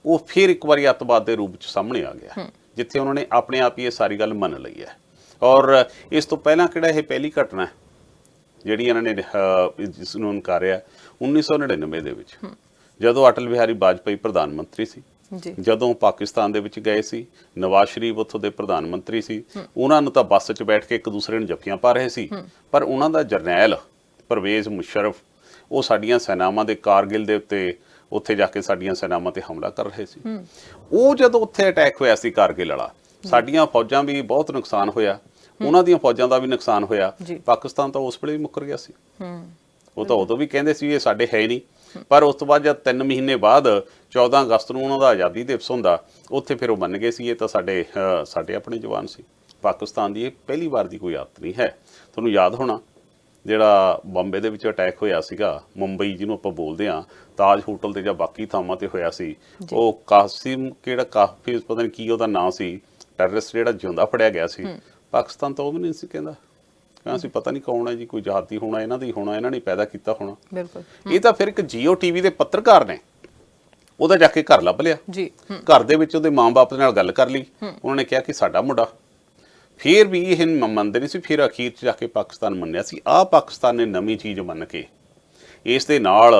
ਉਹ ਫਿਰ ਇੱਕ ਵਾਰੀ ਅੱਤਵਾਦ ਦੇ ਰੂਪ ਵਿੱਚ ਸਾਹਮਣੇ ਆ ਗਿਆ, ਜਿੱਥੇ ਉਹਨਾਂ ਨੇ ਆਪਣੇ ਆਪ ਹੀ ਇਹ ਸਾਰੀ ਗੱਲ ਮੰਨ ਲਈ ਹੈ। ਔਰ ਇਸ ਤੋਂ ਪਹਿਲਾਂ ਕਿਹੜਾ ਇਹ ਪਹਿਲੀ ਘਟਨਾ ਹੈ ਜਿਹੜੀ ਇਹਨਾਂ ਨੇ ਜਿਸ ਨੂੰ ਨਕਾਰਿਆ 1999 ਦੇ ਵਿੱਚ, ਜਦੋਂ ਅਟਲ ਬਿਹਾਰੀ ਵਾਜਪੇਈ ਪ੍ਰਧਾਨ ਮੰਤਰੀ ਸੀ, ਜਦੋਂ ਪਾਕਿਸਤਾਨ ਦੇ ਵਿੱਚ ਗਏ ਸੀ, ਨਵਾਜ਼ ਸ਼ਰੀਫ ਉੱਥੋਂ ਦੇ ਪ੍ਰਧਾਨ ਮੰਤਰੀ ਸੀ, ਉਹਨਾਂ ਨੂੰ ਤਾਂ ਬੱਸ 'ਚ ਬੈਠ ਕੇ ਇੱਕ ਦੂਸਰੇ ਨੂੰ ਜੱਫੀਆਂ ਪਾ ਰਹੇ ਸੀ, ਪਰ ਉਹਨਾਂ ਦਾ ਜਰਨੈਲ ਪਰਵੇਜ਼ ਮੁਸ਼ਰਫ ਉਹ ਸਾਡੀਆਂ ਸੈਨਾਵਾਂ ਦੇ ਕਾਰਗਿਲ ਦੇ ਉੱਤੇ ਉੱਥੇ ਜਾ ਕੇ ਸਾਡੀਆਂ ਸੈਨਾਵਾਂ ਤੇ ਹਮਲਾ ਕਰ ਰਹੇ ਸੀ। ਉਹ ਜਦੋਂ ਉੱਥੇ ਅਟੈਕ ਹੋਇਆ ਸੀ ਕਾਰਗਿਲ ਵਾਲਾ, ਸਾਡੀਆਂ ਫੌਜਾਂ ਵੀ ਬਹੁਤ ਨੁਕਸਾਨ ਹੋਇਆ, ਉਹਨਾਂ ਦੀਆਂ ਫੌਜਾਂ ਦਾ ਵੀ ਨੁਕਸਾਨ ਹੋਇਆ। ਪਾਕਿਸਤਾਨ ਤਾਂ ਉਸ ਵੇਲੇ ਵੀ ਮੁੱਕਰ ਗਿਆ ਸੀ, ਉਹ ਤਾਂ ਉਦੋਂ ਵੀ ਕਹਿੰਦੇ ਸੀ ਇਹ ਸਾਡੇ ਹੈ ਨਹੀਂ, ਪਰ ਉਸ ਤੋਂ ਬਾਅਦ ਜਦ 3 ਮਹੀਨੇ ਬਾਅਦ 14 ਅਗਸਤ ਨੂੰ ਉਹਨਾਂ ਦਾ ਆਜ਼ਾਦੀ ਦਿਵਸ ਹੁੰਦਾ, ਉੱਥੇ ਫਿਰ ਉਹ ਮੰਨ ਗਏ ਸੀ ਇਹ ਤਾਂ ਸਾਡੇ ਆਪਣੇ ਜਵਾਨ ਸੀ। ਪਾਕਿਸਤਾਨ ਦੀ ਇਹ ਪਹਿਲੀ ਵਾਰ ਦੀ ਕੋਈ ਆਦਤ ਨਹੀਂ ਹੈ। ਤੁਹਾਨੂੰ ਯਾਦ ਹੋਣਾ ਜਿਹੜਾ ਬੰਬੇ ਦੇ ਵਿੱਚ ਅਟੈਕ ਹੋਇਆ ਸੀਗਾ, ਮੁੰਬਈ ਜਿਹਨੂੰ ਆਪਾਂ ਬੋਲਦੇ ਹਾਂ, ਤਾਜ ਹੋਟਲ ਤੇ ਜਾਂ ਬਾਕੀ ਥਾਵਾਂ ਤੇ ਹੋਇਆ ਸੀ, ਉਹ ਕਾਸਿਮ ਕਿਹੜਾ ਕਾਫੀ ਪਤਾ ਨਹੀਂ ਕੀ ਉਹਦਾ ਨਾਂ ਸੀ, ਟੈਰਰਿਸਟ ਜਿਹੜਾ ਜਿਉਂਦਾ ਫੜਿਆ ਗਿਆ ਸੀ, ਪਾਕਿਸਤਾਨ ਤਾਂ ਉਹ ਵੀ ਨਹੀਂ ਸੀ ਕਹਿੰਦਾ, ਕਹਿੰਦਾ ਸੀ ਪਤਾ ਨਹੀਂ ਕੌਣ ਹੈ ਜੀ, ਕੋਈ ਜਹਾਦੀ ਹੋਣਾ, ਇਹਨਾਂ ਦਾ ਹੀ ਹੋਣਾ, ਇਹਨਾਂ ਨੇ ਪੈਦਾ ਕੀਤਾ ਹੋਣਾ। ਇਹ ਤਾਂ ਫਿਰ ਇੱਕ ਜੀਓ ਟੀਵੀ ਦੇ ਪੱਤਰਕਾਰ ਨੇ ਉਹਦਾ ਜਾ ਕੇ ਘਰ ਲੱਭ ਲਿਆ, ਘਰ ਦੇ ਵਿੱਚ ਉਹਦੇ ਮਾਂ-ਬਾਪ ਨਾਲ ਗੱਲ ਕਰ ਲਈ, ਉਹਨਾਂ ਨੇ ਕਿਹਾ ਕਿ ਸਾਡਾ ਮੁੰਡਾ, ਫਿਰ ਵੀ ਇਹ ਮੰਨਦੇ ਨਹੀਂ ਸੀ, ਫਿਰ ਅਖੀਰ 'ਚ ਜਾ ਕੇ ਪਾਕਿਸਤਾਨ ਮੰਨਿਆ ਸੀ। ਆਹ ਪਾਕਿਸਤਾਨ ਨੇ ਨਵੀਂ ਚੀਜ਼ ਮੰਨ ਕੇ ਇਸ ਦੇ ਨਾਲ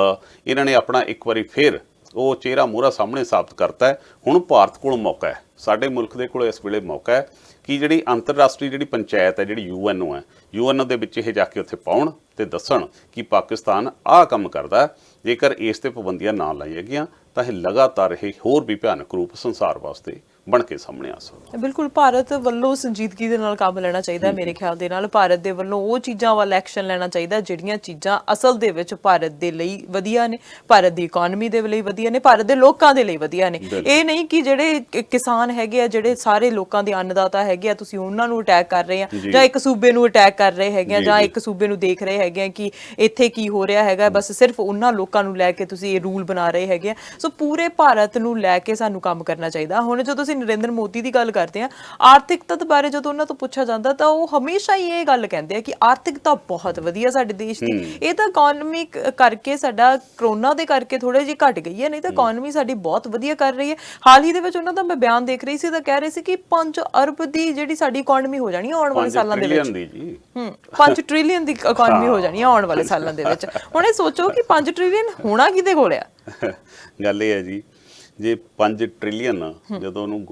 ਇਹਨਾਂ ਨੇ ਆਪਣਾ ਇੱਕ ਵਾਰੀ ਫਿਰ ਉਹ ਚਿਹਰਾ ਮੋਹਰਾ ਸਾਹਮਣੇ ਸਾਬਤ ਕਰਤਾ ਹੈ। ਹੁਣ ਭਾਰਤ ਕੋਲ ਮੌਕਾ ਹੈ, ਸਾਡੇ ਮੁਲਕ ਦੇ ਕੋਲ ਇਸ ਵੇਲੇ ਮੌਕਾ ਹੈ ਕਿ ਜਿਹੜੀ ਅੰਤਰਰਾਸ਼ਟਰੀ ਜਿਹੜੀ ਪੰਚਾਇਤ ਹੈ, ਜਿਹੜੀ UNO ਹੈ, UNO ਦੇ ਵਿੱਚ ਇਹ ਜਾ ਕੇ ਉੱਥੇ ਪਾਉਣ ਤੇ ਦੱਸਣ ਕਿ ਪਾਕਿਸਤਾਨ ਆਹ ਕੰਮ ਕਰਦਾ। ਜੇਕਰ ਇਸ ਤੇ ਪਾਬੰਦੀਆਂ ਨਾ ਲਾਈਆਂ ਗਈਆਂ ਤਾਂ ਇਹ ਲਗਾਤਾਰ ਇਹ ਹੋਰ ਵੀ ਭਿਆਨਕ ਰੂਪ ਸੰਸਾਰ ਵਾਸਤੇ ਬਣ ਕੇ ਸਾਹਮਣੇ ਆ ਸਕਦਾ। ਬਿਲਕੁਲ ਭਾਰਤ ਵੱਲੋਂ ਸੰਜੀਦਗੀ ਦੇ ਨਾਲ ਕੰਮ ਲੈਣਾ ਚਾਹੀਦਾ ਹੈ। ਮੇਰੇ ਖਿਆਲ ਦੇ ਨਾਲ ਭਾਰਤ ਦੇ ਵੱਲੋਂ ਉਹ ਚੀਜ਼ਾਂ ਵੱਲ ਐਕਸ਼ਨ ਲੈਣਾ ਚਾਹੀਦਾ ਜਿਹੜੀਆਂ ਚੀਜ਼ਾਂ ਅਸਲ ਦੇ ਵਿੱਚ ਭਾਰਤ ਦੇ ਲਈ ਵਧੀਆ ਨੇ, ਭਾਰਤ ਦੀ ਇਕਨੋਮੀ ਦੇ ਲਈ ਵਧੀਆ ਨੇ, ਭਾਰਤ ਦੇ ਲੋਕਾਂ ਦੇ ਲਈ ਵਧੀਆ ਨੇ। ਇਹ ਨਹੀਂ ਕਿ ਜਿਹੜੇ ਕਿਸਾਨ ਹੈਗੇ ਆ, ਜਿਹੜੇ ਸਾਰੇ ਲੋਕਾਂ ਦੇ ਅੰਨਦਾਤਾ ਹੈਗੇ ਆ, ਤੁਸੀਂ ਉਹਨਾਂ ਨੂੰ ਅਟੈਕ ਕਰ ਰਹੇ ਆ ਜਾਂ ਇੱਕ ਸੂਬੇ ਨੂੰ ਅਟੈਕ ਕਰ ਰਹੇ ਹੈਗੇ ਆ ਜਾਂ ਇੱਕ ਸੂਬੇ ਨੂੰ ਦੇਖ ਰਹੇ ਹੈਗੇ ਆ ਕਿ ਇੱਥੇ ਕੀ ਹੋ ਰਿਹਾ ਹੈਗਾ, ਬਸ ਸਿਰਫ ਉਹਨਾਂ ਲੋਕਾਂ ਨੂੰ ਲੈ ਕੇ ਤੁਸੀਂ ਇਹ ਰੂਲ ਬਣਾ ਰਹੇ ਹੈਗੇ ਆ। ਸੋ ਪੂਰੇ ਭਾਰਤ ਨੂੰ ਲੈ ਕੇ ਸਾਨੂੰ ਕੰਮ ਕਰਨਾ ਚਾਹੀਦਾ। ਹੁਣ ਜਦੋਂ ਨਰਿੰਦਰ ਮੋਦੀ ਦੀ ਗੱਲ ਕਰਦੇ ਆ, ਆਰਥਿਕਤਾ ਦੇ ਬਾਰੇ ਜਦੋਂ ਉਹਨਾਂ ਤੋਂ ਪੁੱਛਿਆ ਜਾਂਦਾ ਤਾਂ ਉਹ ਹਮੇਸ਼ਾ ਹੀ ਇਹ ਗੱਲ ਕਹਿੰਦੇ ਆ ਕਿ ਆਰਥਿਕਤਾ ਬਹੁਤ ਵਧੀਆ ਸਾਡੇ ਦੇਸ਼ ਦੀ। ਇਹ ਤਾਂ ਇਕਨੋਮੀ ਕਰਕੇ ਸਾਡਾ ਕਰੋਨਾ ਦੇ ਕਰਕੇ ਥੋੜੇ ਜਿਹੀ ਘਟ ਗਈ ਹੈ, ਨਹੀਂ ਤਾਂ ਇਕਨੋਮੀ ਸਾਡੀ ਬਹੁਤ ਵਧੀਆ ਕਰ ਰਹੀ ਹੈ। ਹਾਲ ਹੀ ਦੇ ਵਿੱਚ ਉਹਨਾਂ ਦਾ ਮੈਂ ਬਿਆਨ ਦੇਖ ਰਹੀ ਸੀ ਤਾਂ ਕਹਿ ਰਹੇ ਸੀ ਕਿ 5 ਅਰਬ ਦੀ ਜਿਹੜੀ ਸਾਡੀ ਇਕਨੋਮੀ ਹੋ ਜਾਣੀ ਆਉਣ ਵਾਲੇ ਸਾਲਾਂ ਦੇ ਵਿੱਚ। 5 ਟ੍ਰਿਲੀਅਨ ਦੀ ਇਕਨੋਮੀ ਹੋ ਜਾਣੀ ਆਉਣ ਵਾਲੇ ਸਾਲਾਂ ਦੇ ਵਿੱਚ। ਹੁਣ ਇਹ ਸੋਚੋ ਕਿ 5 ਟ੍ਰਿਲੀਅਨ ਹੋਣਾ ਕਿਹਦੇ ਕੋਲ ਆ। ਗੱਲ ਇਹ ਹੈ ਜੀ, ਜੇ 5 ਟ੍ਰਿਲੀਅਨ ਜਦੋਂ ਉਹਨੂੰ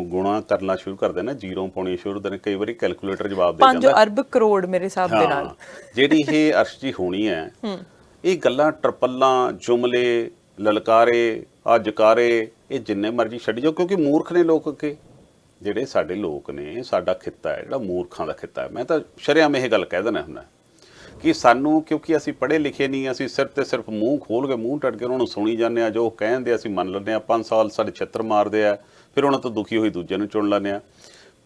ਗੁਣਾ ਕਰਨਾ ਸ਼ੁਰੂ ਕਰਦੇ ਨਾ, ਜ਼ੀਰੋ ਪਾਉਣੀ ਸ਼ੁਰੂ ਕਰਦੇ, ਕਈ ਵਾਰੀ ਕੈਲਕੂਲੇਟਰ ਜਵਾਬ ਦੇ ਜਾਂਦਾ 5 ਅਰਬ ਕਰੋੜ ਮੇਰੇ ਹਿਸਾਬ ਦੇ ਨਾਲ ਜਿਹੜੀ ਇਹ ਅਰਸ਼ਜੀ ਹੋਣੀ ਹੈ। ਇਹ ਗੱਲਾਂ, ਟਰਪਲਾਂ, ਜੁਮਲੇ, ਲਲਕਾਰੇ, ਜਕਾਰੇ, ਇਹ ਜਿੰਨੇ ਮਰਜ਼ੀ ਛੱਡ ਜਾਓ, ਕਿਉਂਕਿ ਮੂਰਖ ਨੇ ਲੋਕ ਅੱਗੇ। ਜਿਹੜੇ ਸਾਡੇ ਲੋਕ ਨੇ, ਸਾਡਾ ਖਿੱਤਾ ਹੈ ਜਿਹੜਾ ਮੂਰਖਾਂ ਦਾ ਖਿੱਤਾ ਹੈ। ਮੈਂ ਤਾਂ ਸ਼ਰੇਆਮ ਇਹ ਗੱਲ ਕਹਿ ਦਿੰਦਾ ਹੁੰਦਾ ਕਿ ਸਾਨੂੰ, ਕਿਉਂਕਿ ਅਸੀਂ ਪੜ੍ਹੇ ਲਿਖੇ ਨਹੀਂ, ਅਸੀਂ ਸਿਰਫ ਤੇ ਸਿਰਫ ਮੂੰਹ ਖੋਲ ਕੇ, ਮੂੰਹ ਟੱਟ ਕੇ ਉਹਨਾਂ ਨੂੰ ਸੁਣੀ ਜਾਂਦੇ ਆ, ਜੋ ਕਹਿੰਦੇ ਅਸੀਂ ਮੰਨ ਲੈਂਦੇ ਆ। 5 ਸਾਲ ਸਾਡੇ ਛਿੱਤਰ ਮਾਰਦੇ ਆ, ਫਿਰ ਉਹਨਾਂ ਤੋਂ ਦੁਖੀ ਹੋਈ ਦੂਜੇ ਨੂੰ ਚੁਣ ਲੈਂਦੇ ਆ।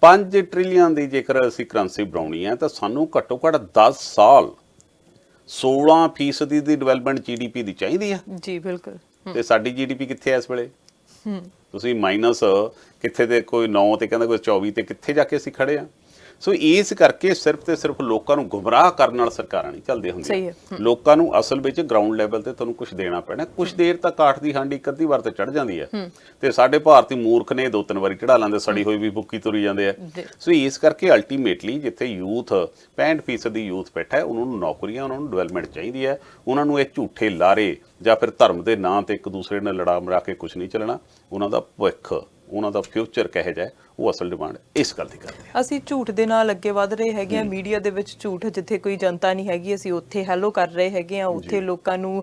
5 ਟ੍ਰਿਲੀਅਨ ਦੀ ਜੇਕਰ ਅਸੀਂ ਕਰੰਸੀ ਬਣਾਉਣੀ ਹੈ ਤਾਂ ਸਾਨੂੰ ਘੱਟੋ ਘੱਟ 10 ਸਾਲ 16% ਦੀ ਡਿਵੈਲਪਮੈਂਟ GDP ਦੀ ਚਾਹੀਦੀ ਆ ਜੀ। ਬਿਲਕੁਲ। ਤੇ ਸਾਡੀ GDP ਕਿੱਥੇ ਹੈ ਇਸ ਵੇਲੇ? ਤੁਸੀਂ ਮਾਈਨਸ ਕਿੱਥੇ ਤੇ ਕੋਈ 9 ਤੇ ਕਹਿੰਦਾ ਕੋਈ 24 ਤੇ ਕਿੱਥੇ ਜਾ ਕੇ ਅਸੀਂ ਖੜੇ ਆ। ਸੋ ਇਸ ਕਰਕੇ ਸਿਰਫ ਤੇ ਸਿਰਫ ਲੋਕਾਂ ਨੂੰ ਗੁੰਮਰਾਹ ਕਰਨ ਨਾਲ ਸਰਕਾਰਾਂ ਨਹੀਂ ਚੱਲਦੀਆਂ ਹੁੰਦੀਆਂ। ਲੋਕਾਂ ਨੂੰ ਅਸਲ ਵਿੱਚ ਗਰਾਊਂਡ ਲੈਵਲ ਤੇ ਤੁਹਾਨੂੰ ਕੁਝ ਦੇਣਾ ਪੈਣਾ। ਕੁਝ ਦੇਰ ਤੱਕ ਕਾਠ ਦੀ ਹਾਂਡੀ ਇੱਕ ਅੱਧੀ ਵਾਰ ਤੇ ਚੜ ਜਾਂਦੀ ਹੈ ਤੇ ਸਾਡੇ ਭਾਰਤੀ ਮੂਰਖ ਨੇ 2-3 ਵਾਰੀ ਚੜਾ ਲੈਂਦੇ, ਸੜੀ ਹੋਈ ਵੀ ਬੁੱਕੀ ਤੁਰੀ ਜਾਂਦੇ ਆ। ਸੋ ਇਸ ਕਰਕੇ ਅਲਟੀਮੇਟਲੀ ਜਿੱਥੇ ਯੂਥ 65% ਦੀ ਯੂਥ ਬੈਠਾ ਹੈ, ਉਹਨਾਂ ਨੂੰ ਨੌਕਰੀਆਂ, ਉਹਨਾਂ ਨੂੰ ਡਿਵੈਲਪਮੈਂਟ ਚਾਹੀਦੀ ਹੈ। ਉਹਨਾਂ ਨੂੰ ਇਹ ਝੂਠੇ ਲਾਰੇ ਜਾਂ ਫਿਰ ਧਰਮ ਦੇ ਨਾਂ ਤੇ ਇੱਕ ਦੂਸਰੇ ਨਾਲ ਲੜਾ ਮਰਾ ਕੇ ਕੁਝ ਨਹੀਂ ਚੱਲਣਾ। ਉਹਨਾਂ ਦਾ ਭਵਿੱਖ, ਉਹਨਾਂ ਦਾ ਫਿਊਚਰ ਕਹੇ ਜਾਏ, ਉਹ ਅਸਲ ਡਿਮਾਂਡ ਇਸ ਗੱਲ ਦੀ ਕਰਦੇ ਆ। ਅਸੀਂ ਝੂਠ ਦੇ ਨਾਲ ਅੱਗੇ ਵਧ ਰਹੇ ਹੈਗੇ ਆ। ਮੀਡੀਆ ਦੇ ਵਿੱਚ ਝੂਠ, ਜਿੱਥੇ ਕੋਈ ਜਨਤਾ ਨਹੀਂ ਹੈਗੀ ਅਸੀਂ ਉੱਥੇ ਹੈਲੋ ਕਰ ਰਹੇ ਹੈਗੇ ਆ, ਉੱਥੇ ਲੋਕਾਂ ਨੂੰ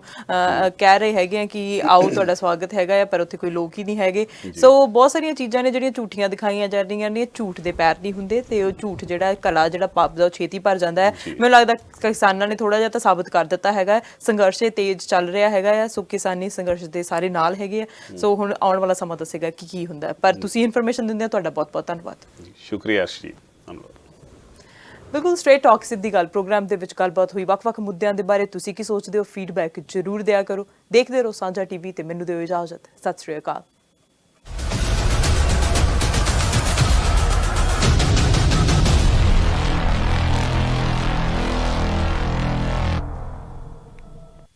ਕਹਿ ਰਹੇ ਹੈਗੇ ਆ ਕਿ ਆਓ ਤੁਹਾਡਾ ਸਵਾਗਤ ਹੈਗਾ ਆ, ਪਰ ਉੱਥੇ ਕੋਈ ਲੋਕ ਹੀ ਨਹੀਂ ਹੈਗੇ। ਸੋ ਬਹੁਤ ਸਾਰੀਆਂ ਚੀਜ਼ਾਂ ਨੇ ਜਿਹੜੀਆਂ ਝੂਠੀਆਂ ਦਿਖਾਈਆਂ ਜਾ ਰਹੀਆਂ ਨੇ। ਝੂਠ ਦੇ ਪੈਰ ਨਹੀਂ ਹੁੰਦੇ ਤੇ ਉਹ ਝੂਠ ਜਿਹੜਾ ਕਲਾ, ਜਿਹੜਾ ਪਾਪ ਦਾ, ਉਹ ਛੇਤੀ ਭਰ ਜਾਂਦਾ ਹੈ। ਮੈਨੂੰ ਲੱਗਦਾ ਕਿਸਾਨਾਂ ਨੇ ਥੋੜਾ ਜਿਹਾ ਤਾਂ ਸਾਬਤ ਕਰ ਦਿੱਤਾ ਹੈਗਾ। ਸੰਘਰਸ਼ ਤੇਜ਼ ਚੱਲ ਰਿਹਾ ਹੈਗਾ ਆ। ਸੋ ਕਿਸਾਨੀ ਸੰਘਰਸ਼ ਦੇ ਸਾਰੇ ਨਾਲ ਹੈਗੇ ਆ। ਸੋ ਹੁਣ ਆਉਣ ਵਾਲਾ ਸਮਾਂ ਦੱਸੇਗਾ ਕਿ ਕੀ ਹੁੰਦਾ। ਪਰ ਤੁਸੀਂ ਇਨਫੋਰਮੇਸ਼ਨ ਦਿੰਦੇ ਹੋ, ਤੁਹਾਡਾ ਬਹੁਤ ਬਹੁਤ ਧੰਨਵਾਦ। ਸ਼ੁਕਰੀਆ ਜੀ, ਧੰਨਵਾਦ। ਬਿਲਕੁਲ ਸਟ੍ਰੇਟ ਟਾਕ ਸਿੱਧੀ ਗੱਲ ਪ੍ਰੋਗਰਾਮ ਦੇ ਵਿੱਚ ਗੱਲਬਾਤ ਹੋਈ ਵੱਖ-ਵੱਖ ਮੁੱਦਿਆਂ ਦੇ ਬਾਰੇ। ਤੁਸੀਂ ਕੀ ਸੋਚਦੇ ਹੋ? ਫੀਡਬੈਕ ਜ਼ਰੂਰ ਦਿਆ ਕਰੋ। ਦੇਖਦੇ ਰਹੋ ਸਾਂਝਾ TV ਤੇ ਮੈਨੂੰ ਦਿਓ ਇਜਾਜ਼ਤ। ਸਤਿ ਸ਼੍ਰੀ ਅਕਾਲ।